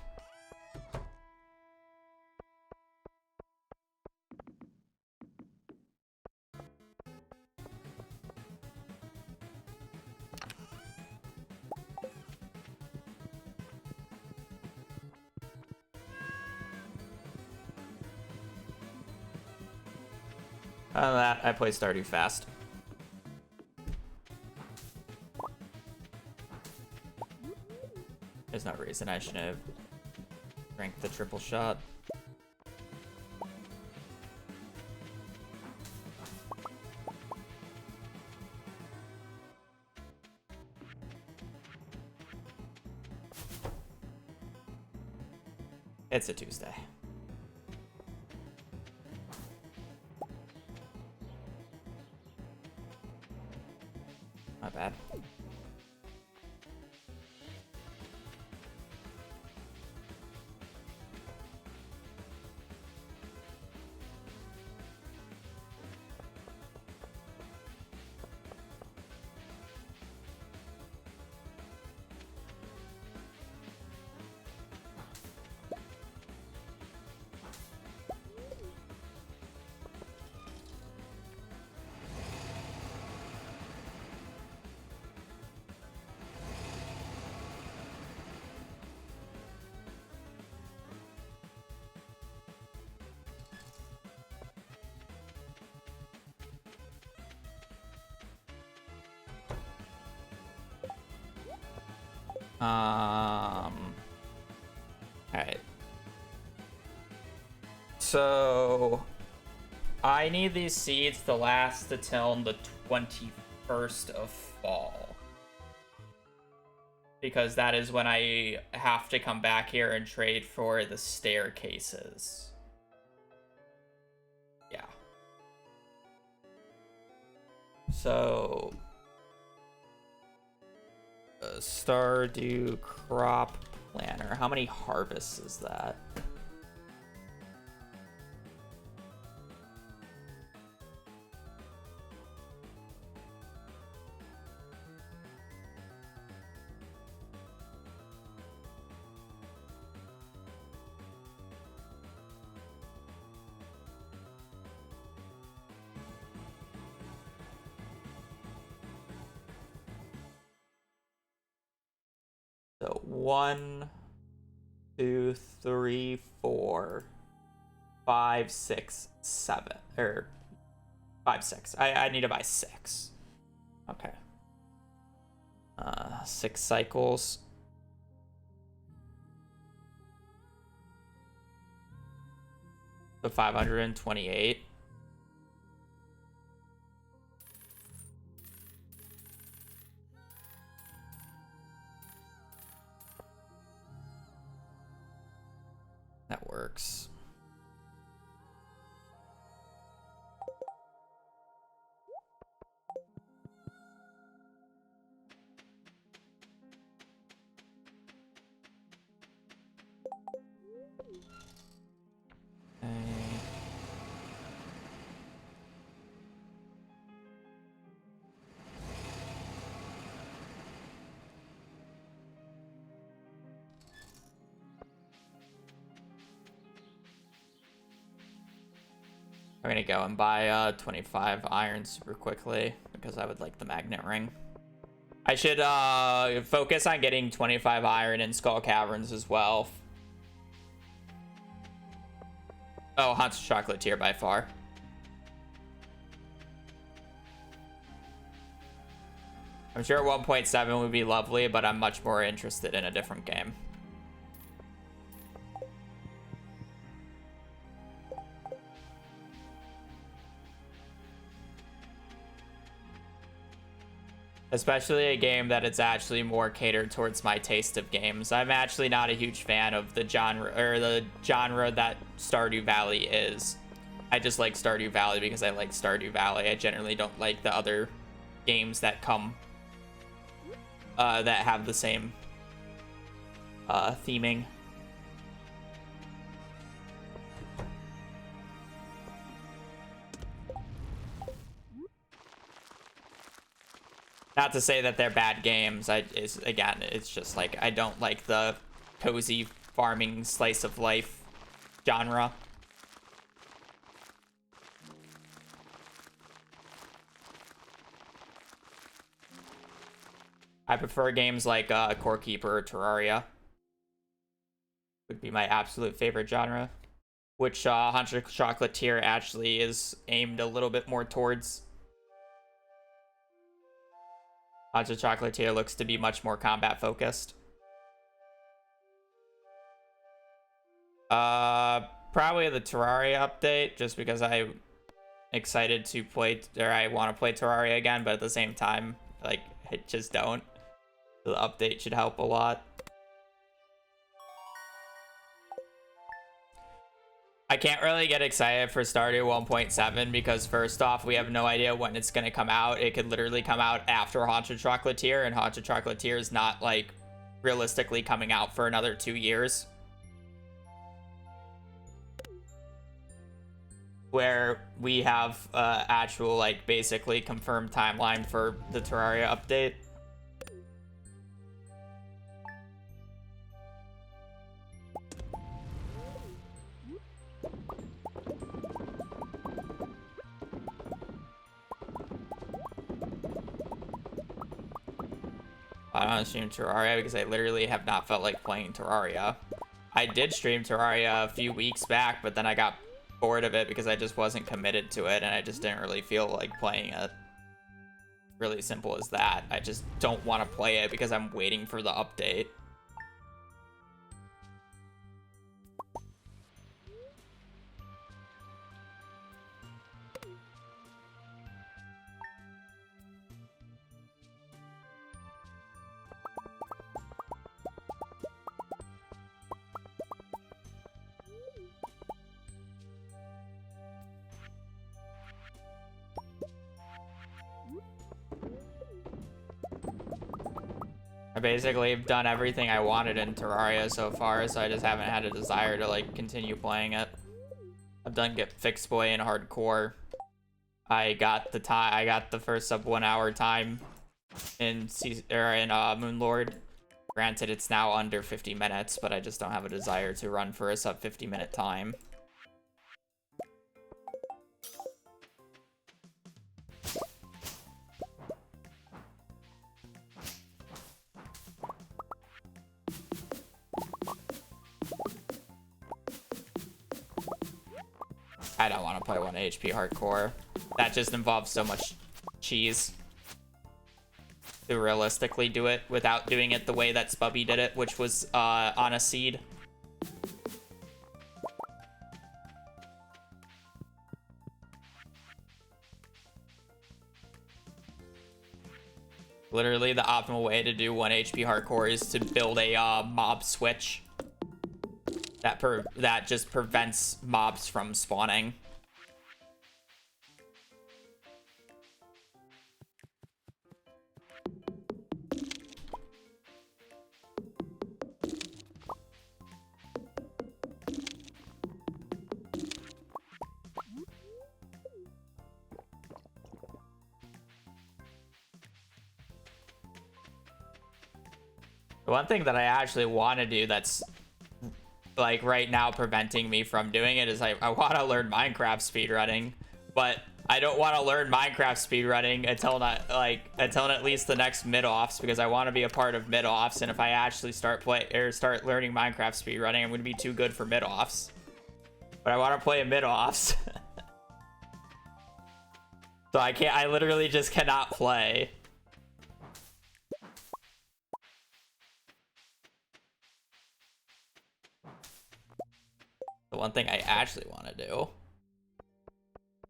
S1: Other than that, I play Stardew Fast. There's no reason I should have drank the triple shot. It's a Tuesday. Not bad. Alright. So I need these seeds to last until the 21st of fall. Because that is when I have to come back here and trade for the staircases. Yeah. So Stardew Crop Planner. How many harvests is that? So 1, 2, 3, 4, 5, 6, 7. Or 5, 6. I need to buy 6. Okay. 6 cycles. So 528. That works. Okay. I'm gonna go and buy 25 iron super quickly because I would like the magnet ring. I should focus on getting 25 iron in Skull Caverns as well. Oh, Haunted Chocolatier by far. I'm sure 1.7 would be lovely, but I'm much more interested in a different game. Especially a game that it's actually more catered towards my taste of games. I'm actually not a huge fan of the genre that Stardew Valley is. I just like Stardew Valley because I like Stardew Valley. I generally don't like the other games that come that have the same theming. Not to say that they're bad games. Again, it's just like I don't like the cozy farming slice of life genre. I prefer games like Core Keeper or Terraria. Would be my absolute favorite genre, which Haunted Chocolatier actually is aimed a little bit more towards. Haunted Chocolatier looks to be much more combat focused. Probably the Terraria update, just because I'm excited to play, or I want to play Terraria again, but at the same time, like, I just don't. The update should help a lot. I can't really get excited for Stardew 1.7 because first off, we have no idea when it's going to come out. It could literally come out after Haunted Chocolatier, and Haunted Chocolatier is not, like, realistically coming out for another 2 years. Where we have actual, like, basically confirmed timeline for the Terraria update. I don't stream Terraria because I literally have not felt like playing Terraria. I did stream Terraria a few weeks back, but then I got bored of it because I just wasn't committed to it and I just didn't really feel like playing it. Really simple as that. I just don't want to play it because I'm waiting for the update. I basically have done everything I wanted in Terraria so far, so I just haven't had a desire to, like, continue playing it. I've done Get Fixed Boy in hardcore. I got the first sub 1 hour time in Moonlord. Granted, it's now under 50 minutes, but I just don't have a desire to run for a sub 50-minute time. I don't want to play 1 HP hardcore. That just involves so much cheese to realistically do it without doing it the way that Spubby did it, which was on a seed. Literally, the optimal way to do 1 HP hardcore is to build a mob switch that just prevents mobs from spawning. The one thing that I actually want to do that's like right now preventing me from doing it is I want to learn Minecraft speedrunning, but I don't want to learn Minecraft speedrunning until at least the next mid-offs, because I want to be a part of mid-offs, and if I actually start learning Minecraft speedrunning, I'm going to be too good for mid-offs. But I want to play in mid-offs. So I literally just cannot play. The one thing I actually want to do.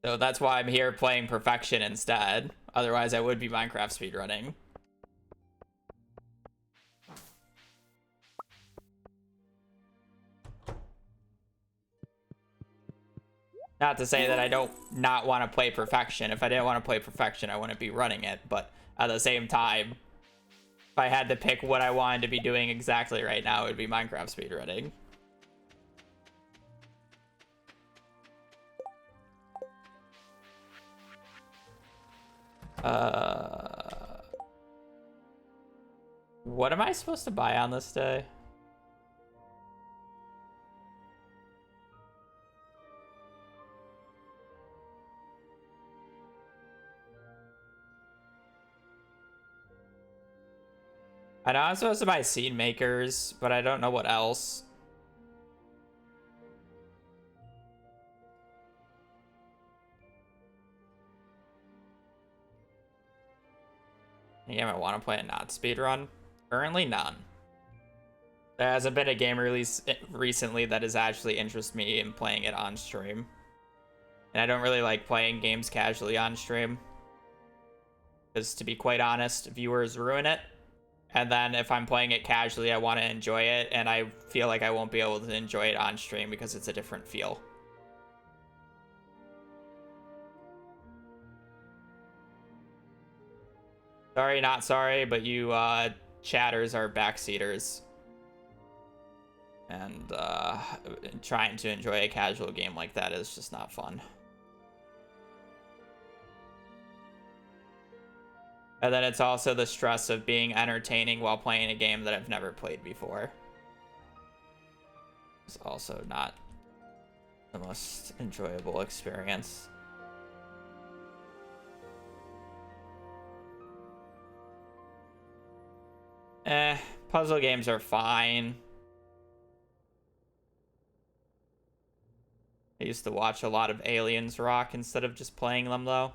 S1: So that's why I'm here playing Perfection instead. Otherwise, I would be Minecraft speedrunning. Not to say that I don't not want to play Perfection. If I didn't want to play Perfection, I wouldn't be running it. But at the same time, if I had to pick what I wanted to be doing exactly right now, it would be Minecraft speedrunning. What am I supposed to buy on this day? I know I'm supposed to buy seed makers, but I don't know what else. Yeah, I want to play a not speedrun. Currently, none. There hasn't been a game release recently that has actually interested me in playing it on stream. And I don't really like playing games casually on stream. Because to be quite honest, viewers ruin it. And then if I'm playing it casually, I want to enjoy it. And I feel like I won't be able to enjoy it on stream because it's a different feel. Sorry, not sorry, but you chatters are backseaters. And trying to enjoy a casual game like that is just not fun. And then it's also the stress of being entertaining while playing a game that I've never played before. It's also not the most enjoyable experience. Puzzle games are fine. I used to watch a lot of Aliens Rock instead of just playing them, though.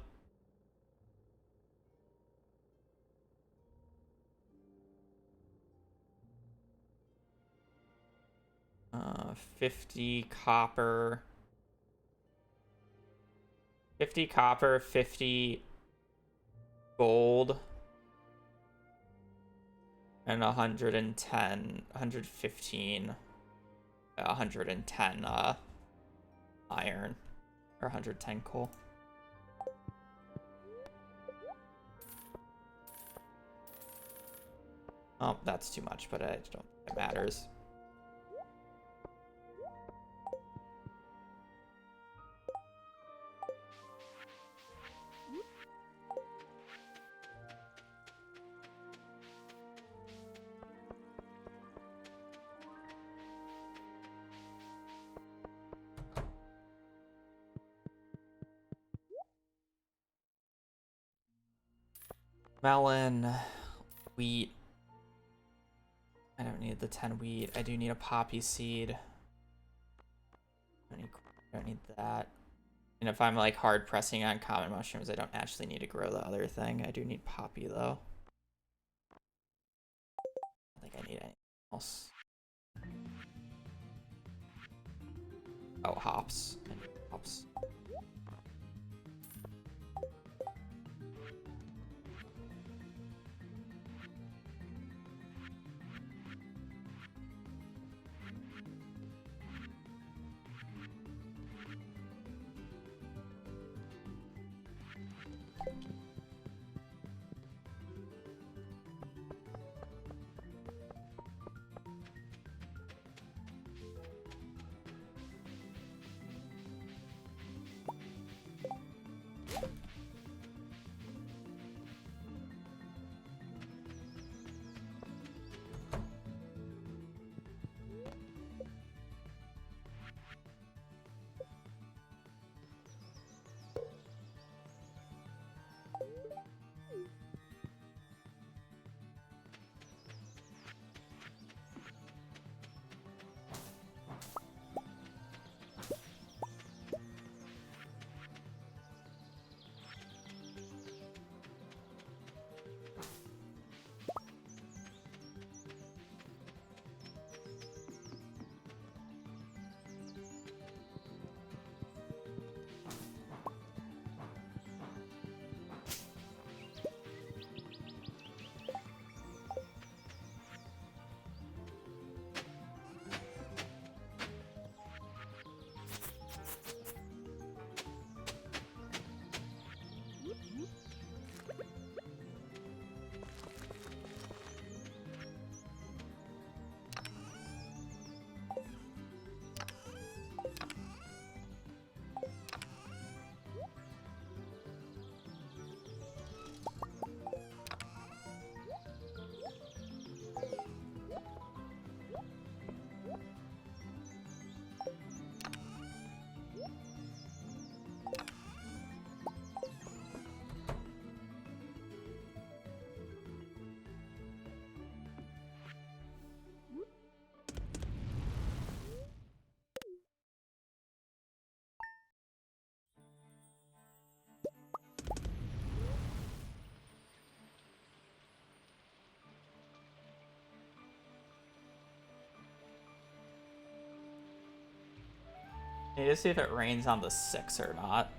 S1: Uh, 50 copper. 50 copper, 50 gold. And 110, 115, 110 iron, or 110 coal. Oh, that's too much, but I don't think it matters. Melon, wheat. I don't need the 10 wheat. I do need a poppy seed. I don't need that. And if I'm like hard pressing on common mushrooms, I don't actually need to grow the other thing. I do need poppy though. I don't think I need anything else. Oh, hops. I need hops. Need to see if it rains on the 6 or not.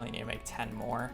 S1: I need to make 10 more.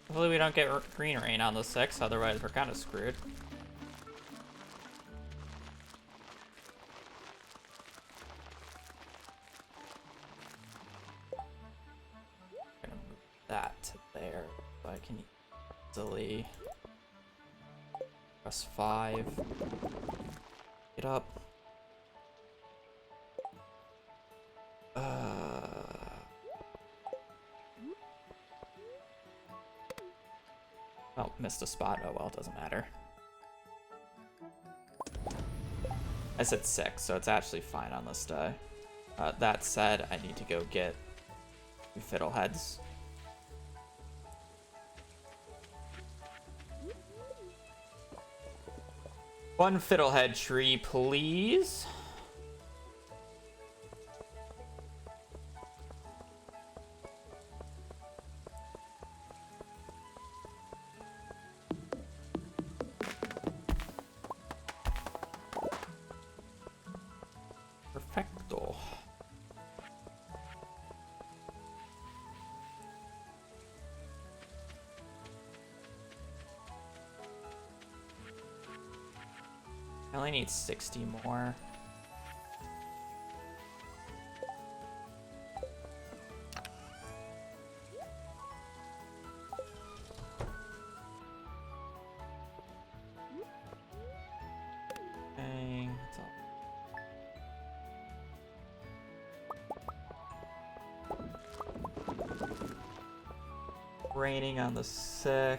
S1: Hopefully we don't get green rain on the 6, otherwise we're kind of screwed. I'm gonna move that to there so I can easily press 5. Get up. Oh, missed a spot. Oh well, it doesn't matter. I said 6, so it's actually fine on this day. That said, I need to go get fiddleheads. One fiddlehead tree, please. Perfecto. I only need 60 more. Okay, that's all. Raining on the 6th.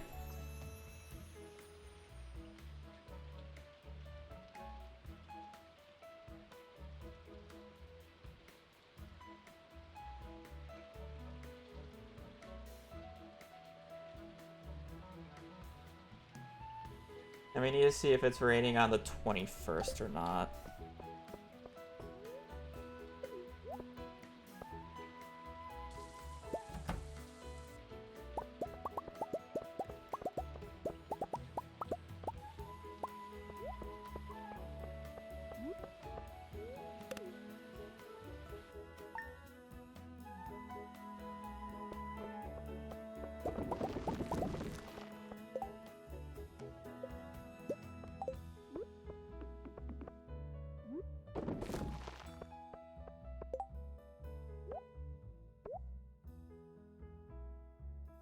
S1: And we need to see if it's raining on the 21st or not.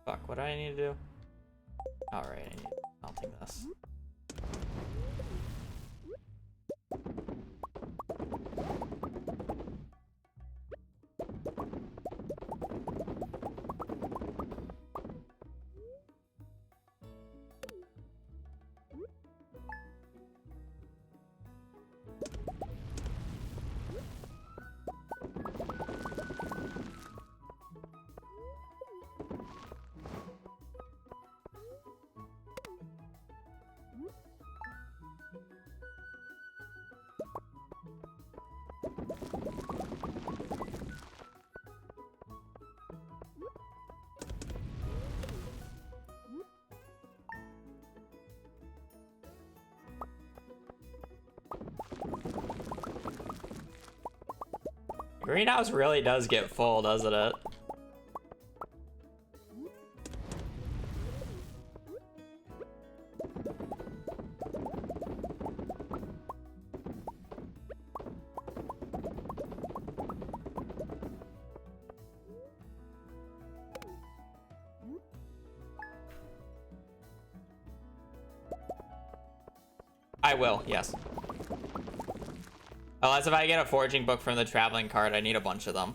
S1: Fuck, what do I need to do? Alright, I need melting this. Greenhouse really does get full, doesn't it? I will, yes. Unless if I get a foraging book from the traveling card, I need a bunch of them.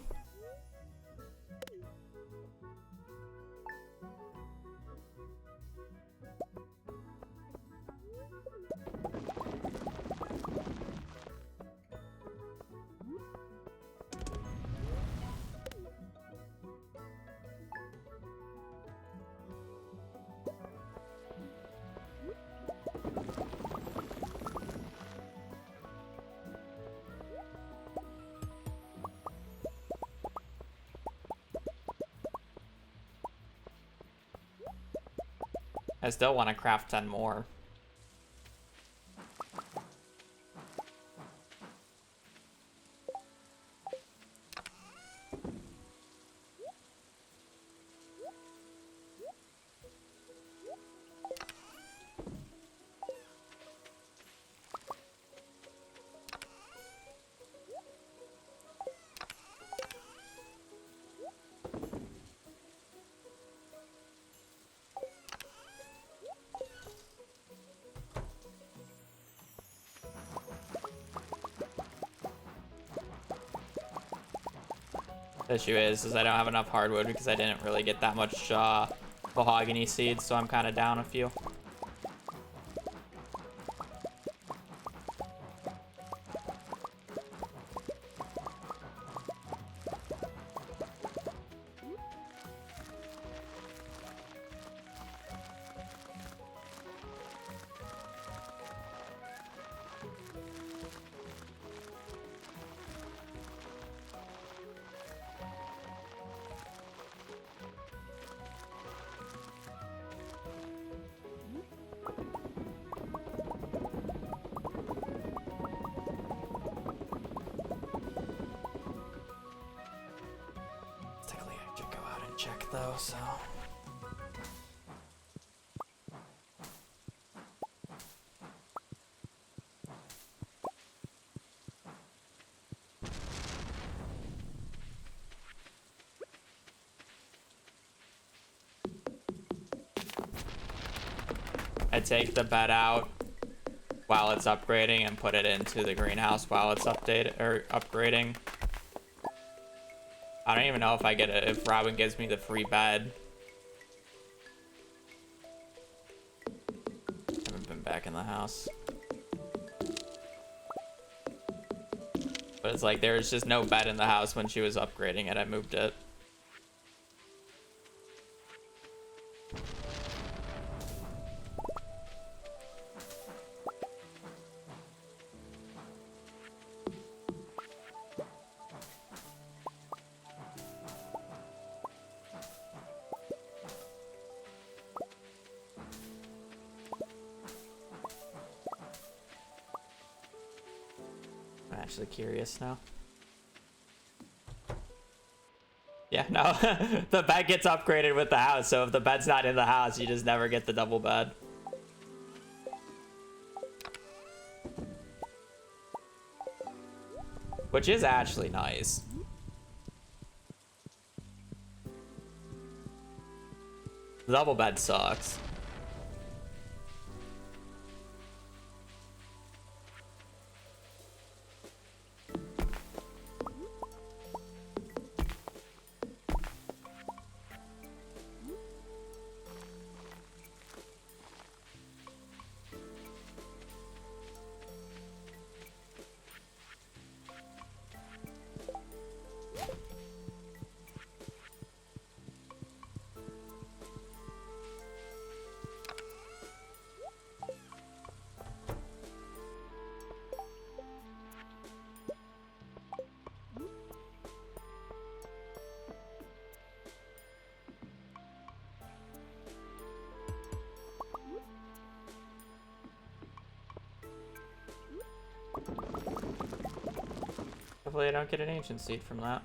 S1: I still want to craft 10 more. The issue is I don't have enough hardwood because I didn't really get that much mahogany seeds, so I'm kind of down a few. Check though, so I take the bed out while it's upgrading and put it into the greenhouse while it's upgrading. I don't even know if I get it if Robin gives me the free bed. Haven't been back in the house. But it's like there's just no bed in the house when she was upgrading it. I moved it. Actually curious now. Yeah, no. The bed gets upgraded with the house, so if the bed's not in the house, you just never get the double bed. Which is actually nice. The double bed sucks. Hopefully I don't get an ancient seed from that.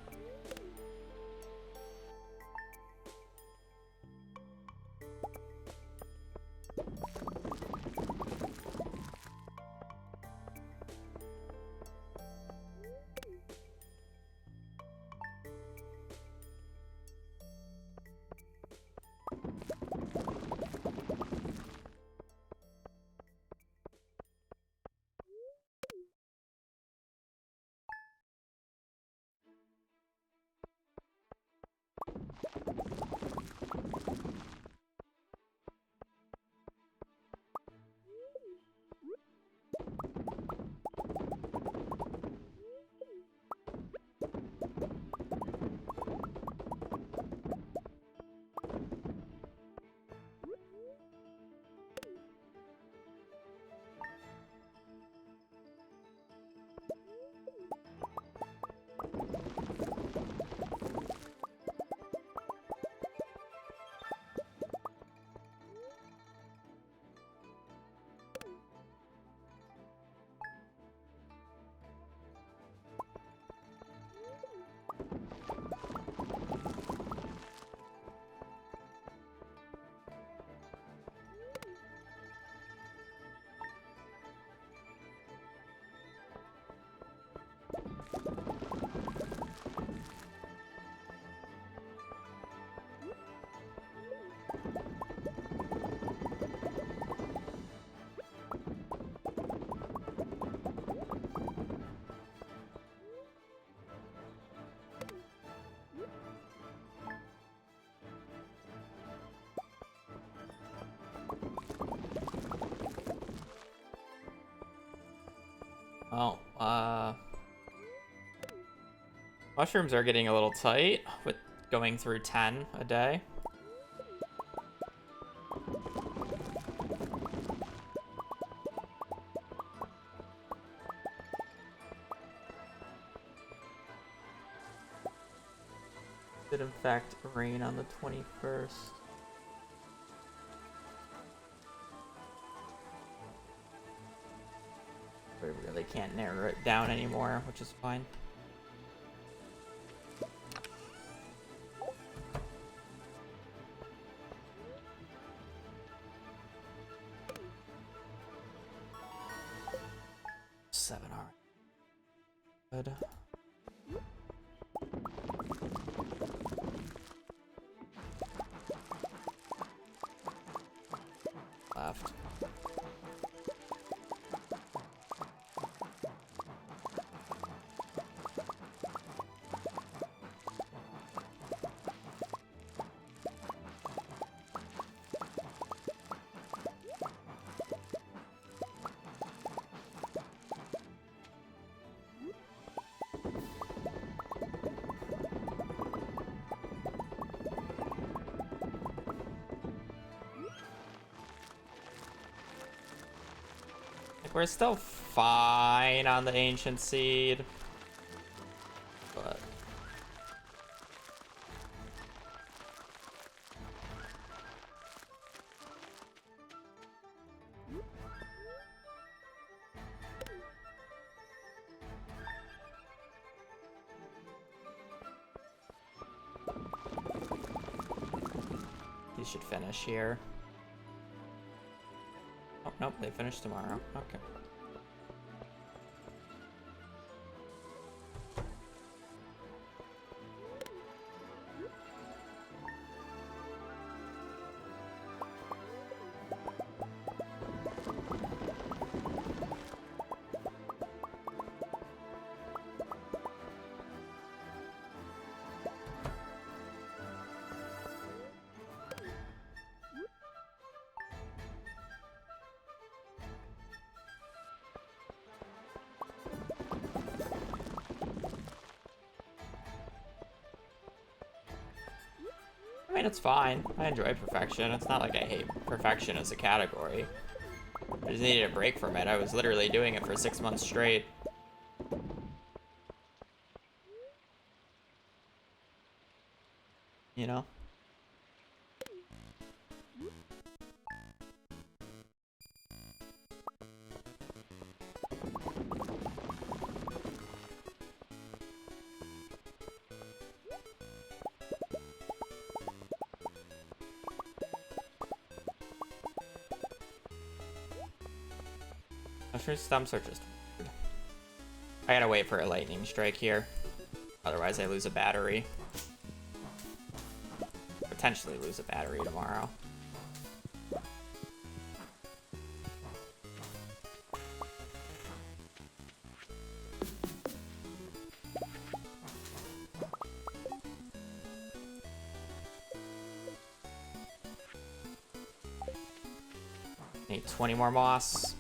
S1: Oh, mushrooms are getting a little tight with going through 10 a day. Did in fact rain on the 21st. We really can't narrow it down anymore, which is fine. Seven already. Good. Left. We're still fine on the ancient seed, but he should finish here. Oh, nope, they finish tomorrow. Okay. I mean, it's fine. I enjoy perfection. It's not like I hate perfection as a category. I just needed a break from it. I was literally doing it for 6 months straight. You know? Mushroom stumps are just weird. I gotta wait for a lightning strike here. Otherwise I lose a battery. Potentially lose a battery tomorrow. Need 20 more moss.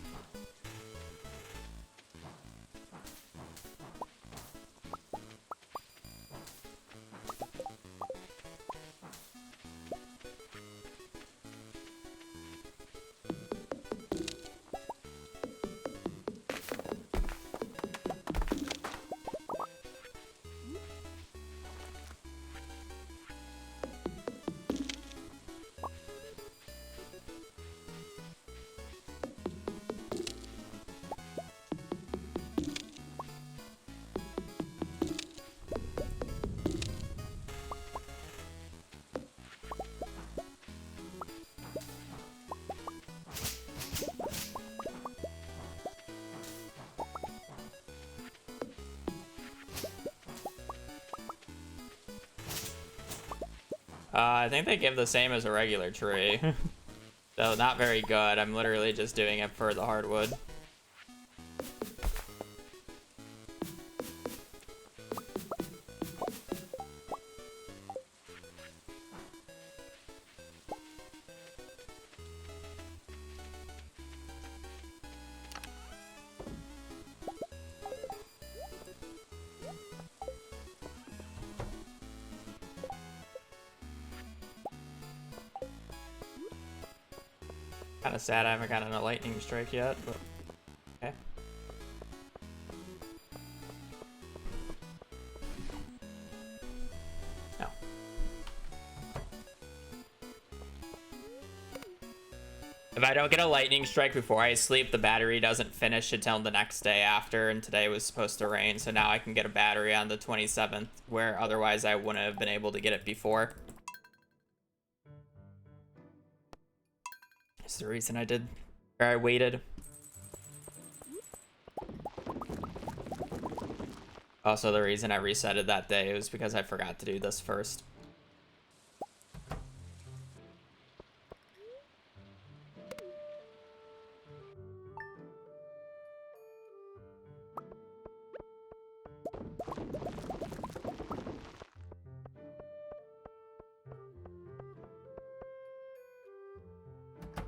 S1: I think they give the same as a regular tree. So not very good. I'm literally just doing it for the hardwood. Kind of sad I haven't gotten a lightning strike yet, but okay. No. If I don't get a lightning strike before I sleep, the battery doesn't finish until the next day after, and today was supposed to rain, so now I can get a battery on the 27th, where otherwise I wouldn't have been able to get it before. That's the reason I waited. Also, the reason I resetted that day was because I forgot to do this first.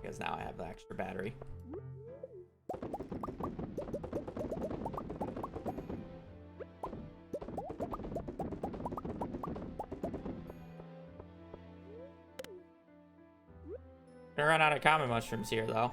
S1: Because now I have the extra battery. Gonna run out of common mushrooms here, though.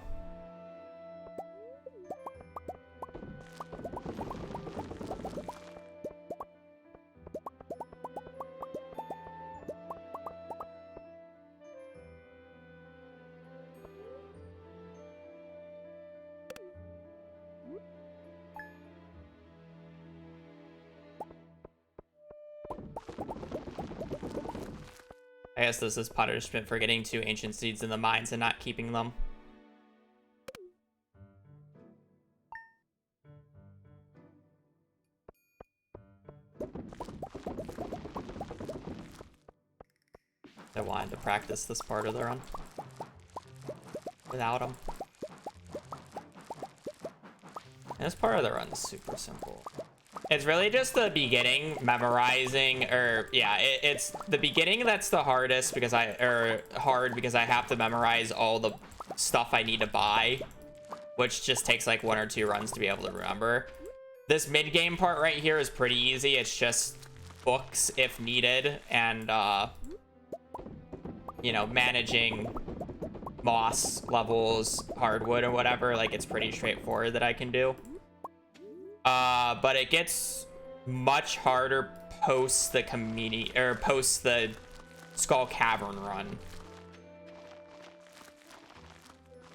S1: I guess this is punishment for getting 2 ancient seeds in the mines and not keeping them. I wanted to practice this part of the run without them. And this part of the run is super simple. It's really just the beginning, memorizing, or yeah, it's the beginning that's the hardest because hard because I have to memorize all the stuff I need to buy, which just takes like 1 or 2 runs to be able to remember. This mid-game part right here is pretty easy. It's just books if needed, and you know, managing moss levels, hardwood, or whatever. Like, it's pretty straightforward that I can do. But it gets much harder post the community, or post the Skull Cavern run,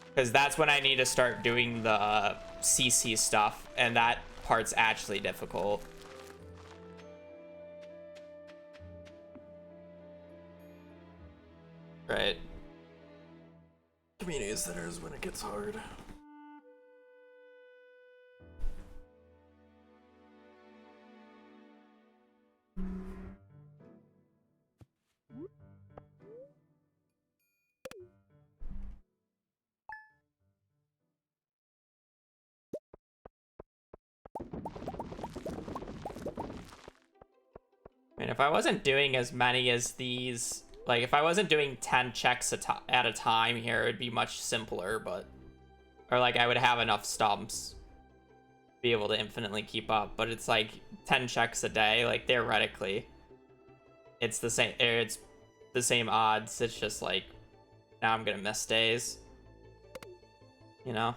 S1: because that's when I need to start doing the CC stuff, and that part's actually difficult. Right. Community centers when it gets hard. And if I wasn't doing as many as these, like if I wasn't doing 10 checks at a time here, it'd be much simpler, but, or like I would have enough stumps to be able to infinitely keep up, but it's like 10 checks a day, like theoretically, it's the same odds. It's just like, now I'm gonna miss days, you know?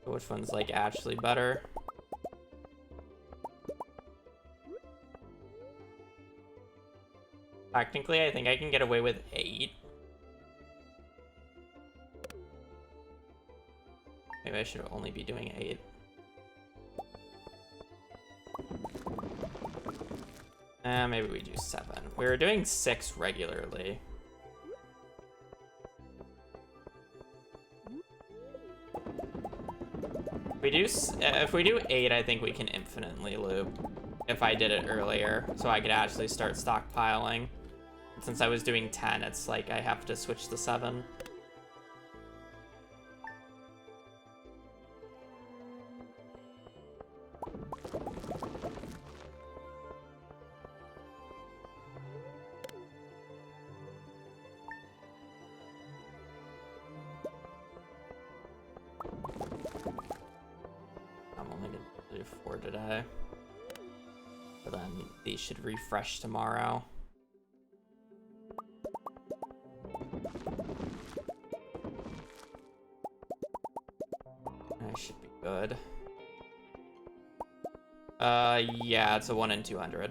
S1: Which one's like actually better? Technically, I think I can get away with 8. Maybe I should only be doing 8. Maybe we do 7. We were doing 6 regularly. If we do 8, I think we can infinitely loop. If I did it earlier, so I could actually start stockpiling. Since I was doing 10, it's like I have to switch to 7. I'm only gonna do 4 today. But then these should refresh tomorrow. I should be good. Yeah, it's a 1 in 200.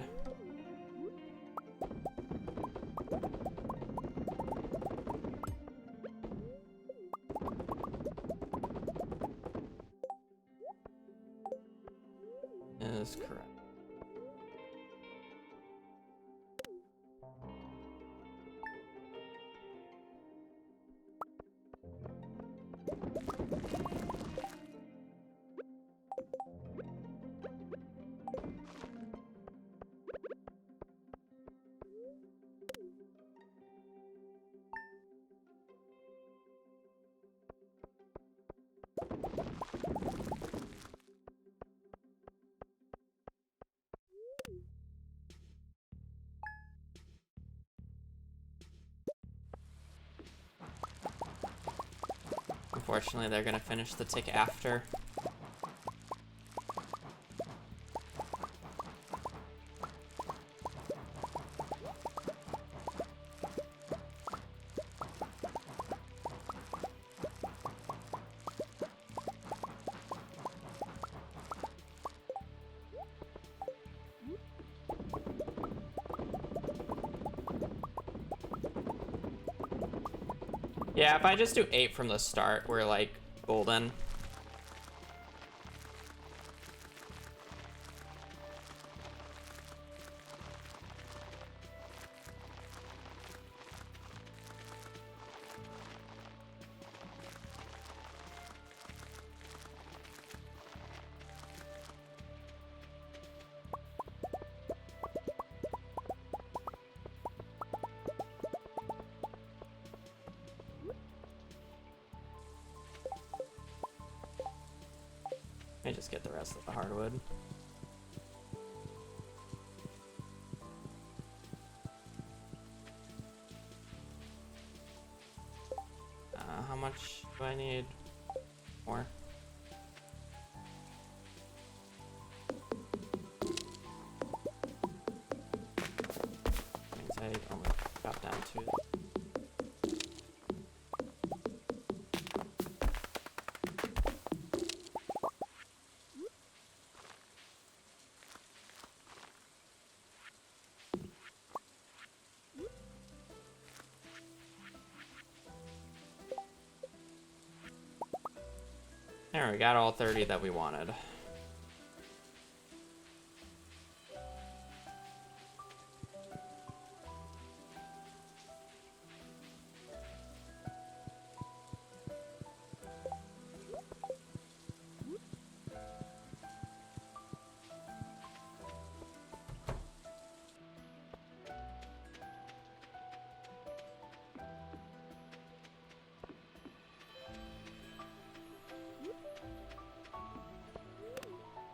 S1: Is correct. Unfortunately, they're gonna finish the tick after. Yeah, if I just do 8 from the start, we're like golden. Let me just get the rest of the hardwood. How much do I need? More. Means I only got down to. There, we got all 30 that we wanted.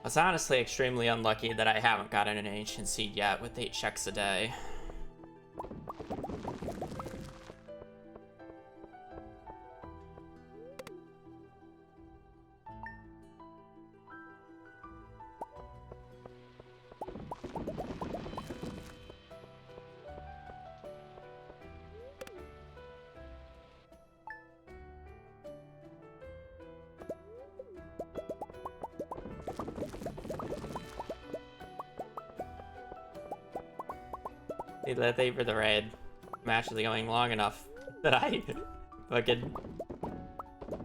S1: It's honestly extremely unlucky that I haven't gotten an ancient seed yet with 8 checks a day. Thank you for the raid. I'm actually going long enough that I fucking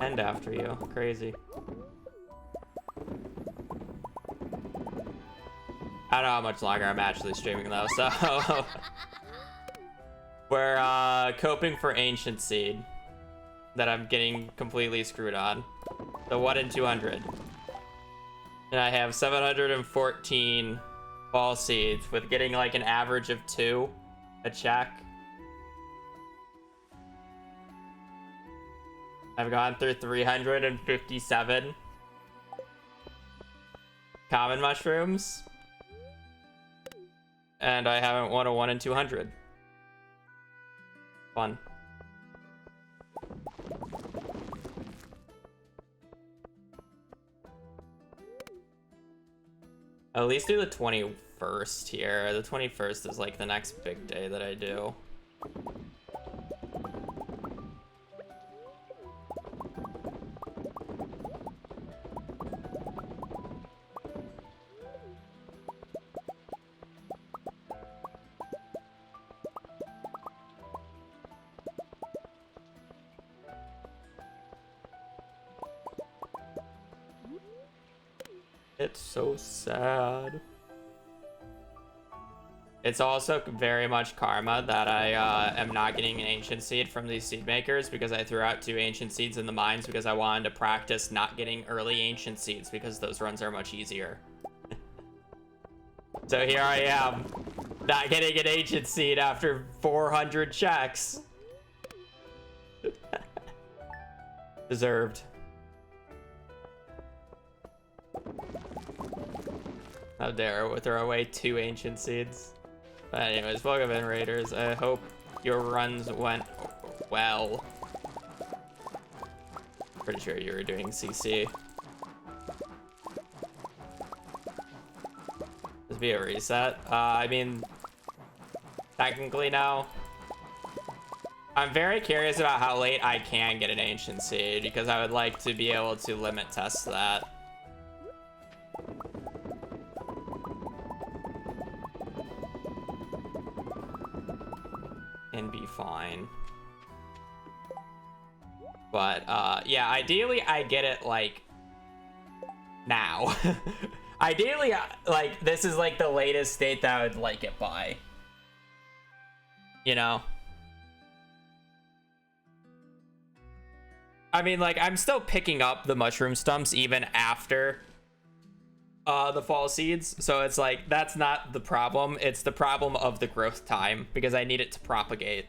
S1: end after you. Crazy. I don't know how much longer I'm actually streaming though, so we're coping for Ancient Seed that I'm getting completely screwed on. The 1 in 200. And I have 714 Fall Seeds with getting like an average of 2 a check. I've gone through 357 common mushrooms. And I haven't won a 1 in 200. Fun. At least do the 21st here. The 21st is like the next big day that I do. It's so sad. It's also very much karma that I am not getting an ancient seed from these seed makers because I threw out 2 ancient seeds in the mines because I wanted to practice not getting early ancient seeds because those runs are much easier. So here I am, not getting an ancient seed after 400 checks. Deserved. How dare we throw away 2 ancient seeds. But anyways, welcome in, Raiders. I hope your runs went well. Pretty sure you were doing CC. Just be a reset. I mean, technically no. I'm very curious about how late I can get an ancient seed because I would like to be able to limit test that. And be fine. But yeah, ideally I get it like now. Ideally, like this is like the latest date that I would like it by. You know? I mean, like, I'm still picking up the mushroom stumps even after the fall seeds, so it's like that's not the problem. It's the problem of the growth time because I need it to propagate.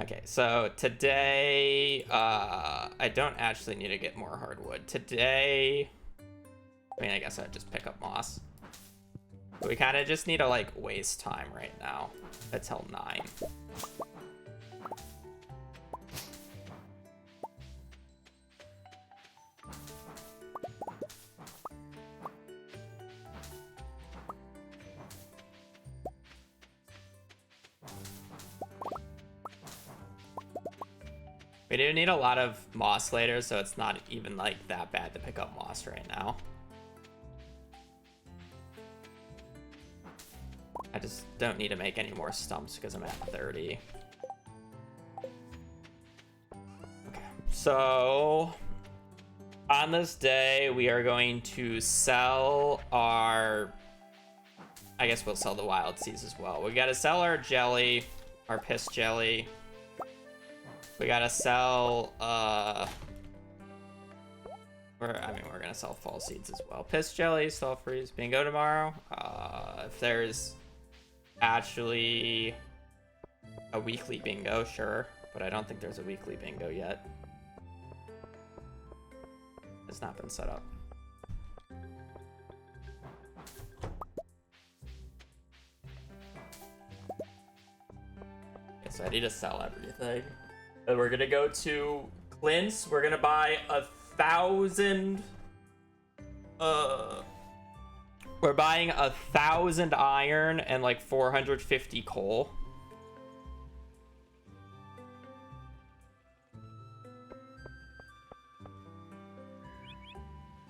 S1: Okay, so today I don't actually need to get more hardwood today. I mean, I guess I'd just pick up moss, but we kind of just need to like waste time right now until 9. We do need a lot of moss later, so it's not even like that bad to pick up moss right now. I just don't need to make any more stumps because I'm at 30. Okay, so on this day, we are going to sell our, I guess we'll sell the wild seeds as well. We gotta sell our jelly, our piss jelly. We gotta sell, we're gonna sell fall seeds as well. Piss jelly, Stall Freeze, bingo tomorrow. If there's actually a weekly bingo, sure, but I don't think there's a weekly bingo yet. It's not been set up. so I need to sell everything. And we're gonna go to Clint's. We're gonna buy 1,000. We're buying 1,000 iron and like 450 coal.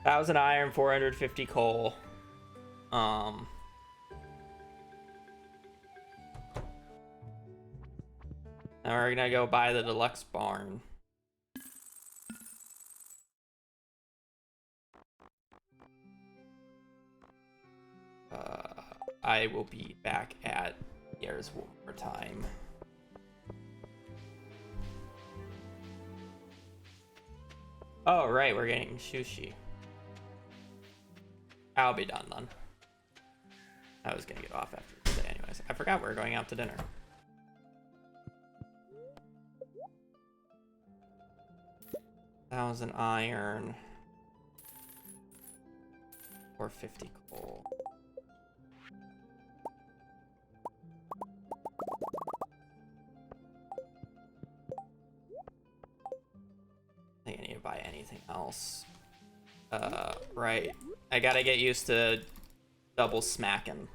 S1: Thousand iron, 450 coal. Now we're gonna go buy the deluxe barn. I will be back at Yares one more time. Oh, right, we're getting sushi. I'll be done then. I was gonna get off after today anyways. I forgot we were going out to dinner. Thousand iron. 450 coal. I think I need to buy anything else. Right. I gotta get used to double smacking.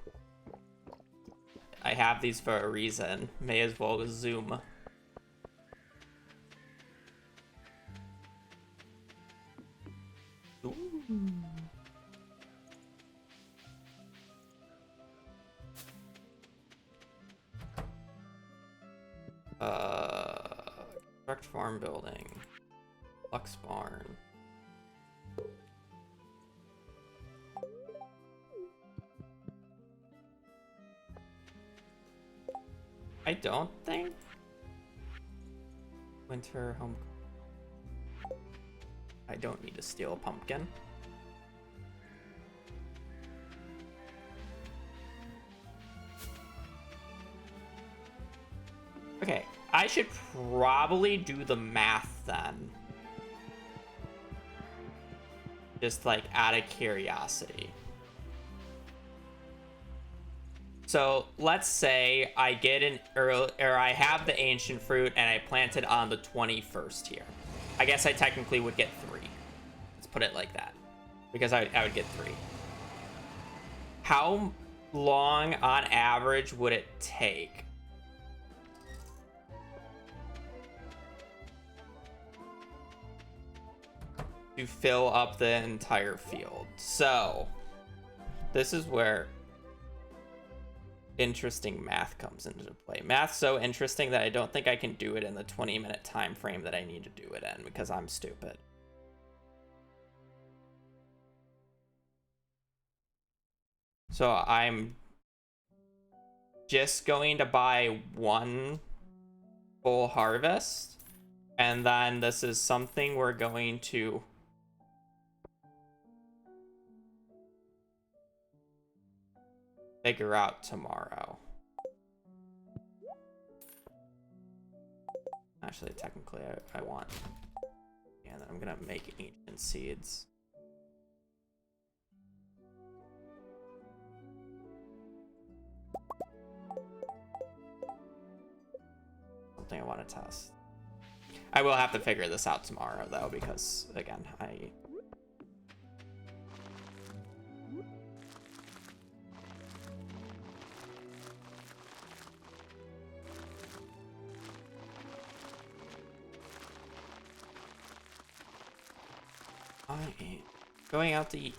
S1: I have these for a reason. May as well zoom. Ooh. Construct farm building. Lux barn. I don't think winter home. I don't need to steal a pumpkin. Okay, I should probably do the math then. Just like out of curiosity. So let's say I get an early, or I have the ancient fruit and I plant it on the 21st here. I guess I technically would get 3. Let's put it like that, because I would get 3. How long on average would it take? To fill up the entire field. So this is where interesting math comes into play. Math's so interesting that I don't think I can do it in the 20-minute time frame that I need to do it in, because I'm stupid. So I'm just going to buy 1 full harvest, and then this is something we're going to figure out tomorrow. Actually, technically, I want... Yeah, then I'm gonna make ancient seeds. Something I want to test. I will have to figure this out tomorrow, though, because, again, I am going out to eat.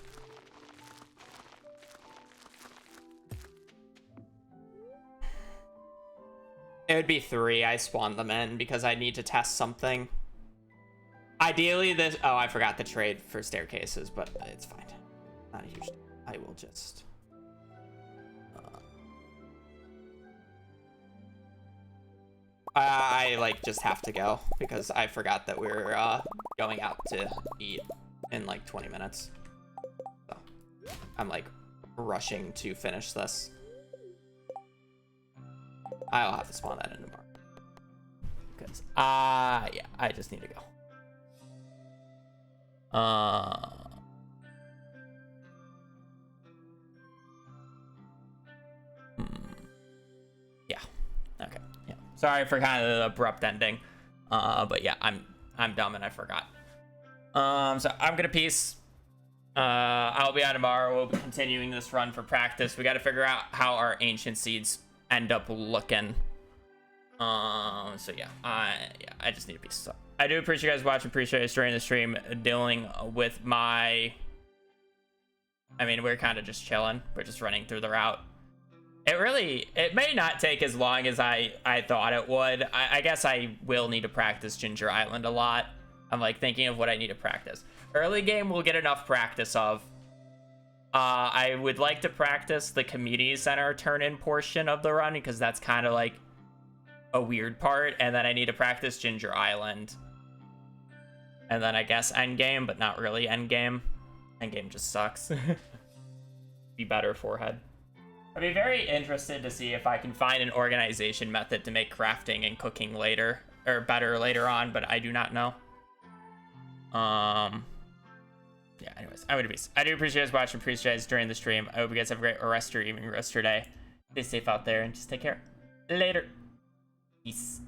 S1: It would be 3. I spawned them in because I need to test something. Ideally, this... Oh, I forgot the trade for staircases, but it's fine. Not a huge deal. I will just... I like just have to go because I forgot that we're going out to eat in like 20 minutes. So I'm like rushing to finish this. I'll have to spawn that in tomorrow. Because yeah, I just need to go. Yeah. Okay. Yeah. Sorry for kind of the abrupt ending. But yeah, I'm dumb and I forgot. So I'm gonna peace. I'll be on tomorrow. We'll be continuing this run for practice. We got to figure out how our ancient seeds end up looking. So yeah, I just need a piece. So I do appreciate you guys watching. Appreciate you guys during the stream, dealing with my. I mean, we're kind of just chilling. We're just running through the route. It may not take as long as I thought it would. I guess I will need to practice Ginger Island a lot. I'm like thinking of what I need to practice. Early game, we'll get enough practice of. I would like to practice the community center turn-in portion of the run because that's kind of like a weird part, and then I need to practice Ginger Island. And then I guess endgame, but not really endgame. Endgame just sucks. Be better, forehead. I'd be very interested to see if I can find an organization method to make crafting and cooking later, or better later on, but I do not know. Yeah, anyways, I'm gonna be. I do appreciate you guys watching, appreciate you guys during the stream. I hope you guys have a great rest of your evening, rest of your day. Stay safe out there and just take care. Later. Peace.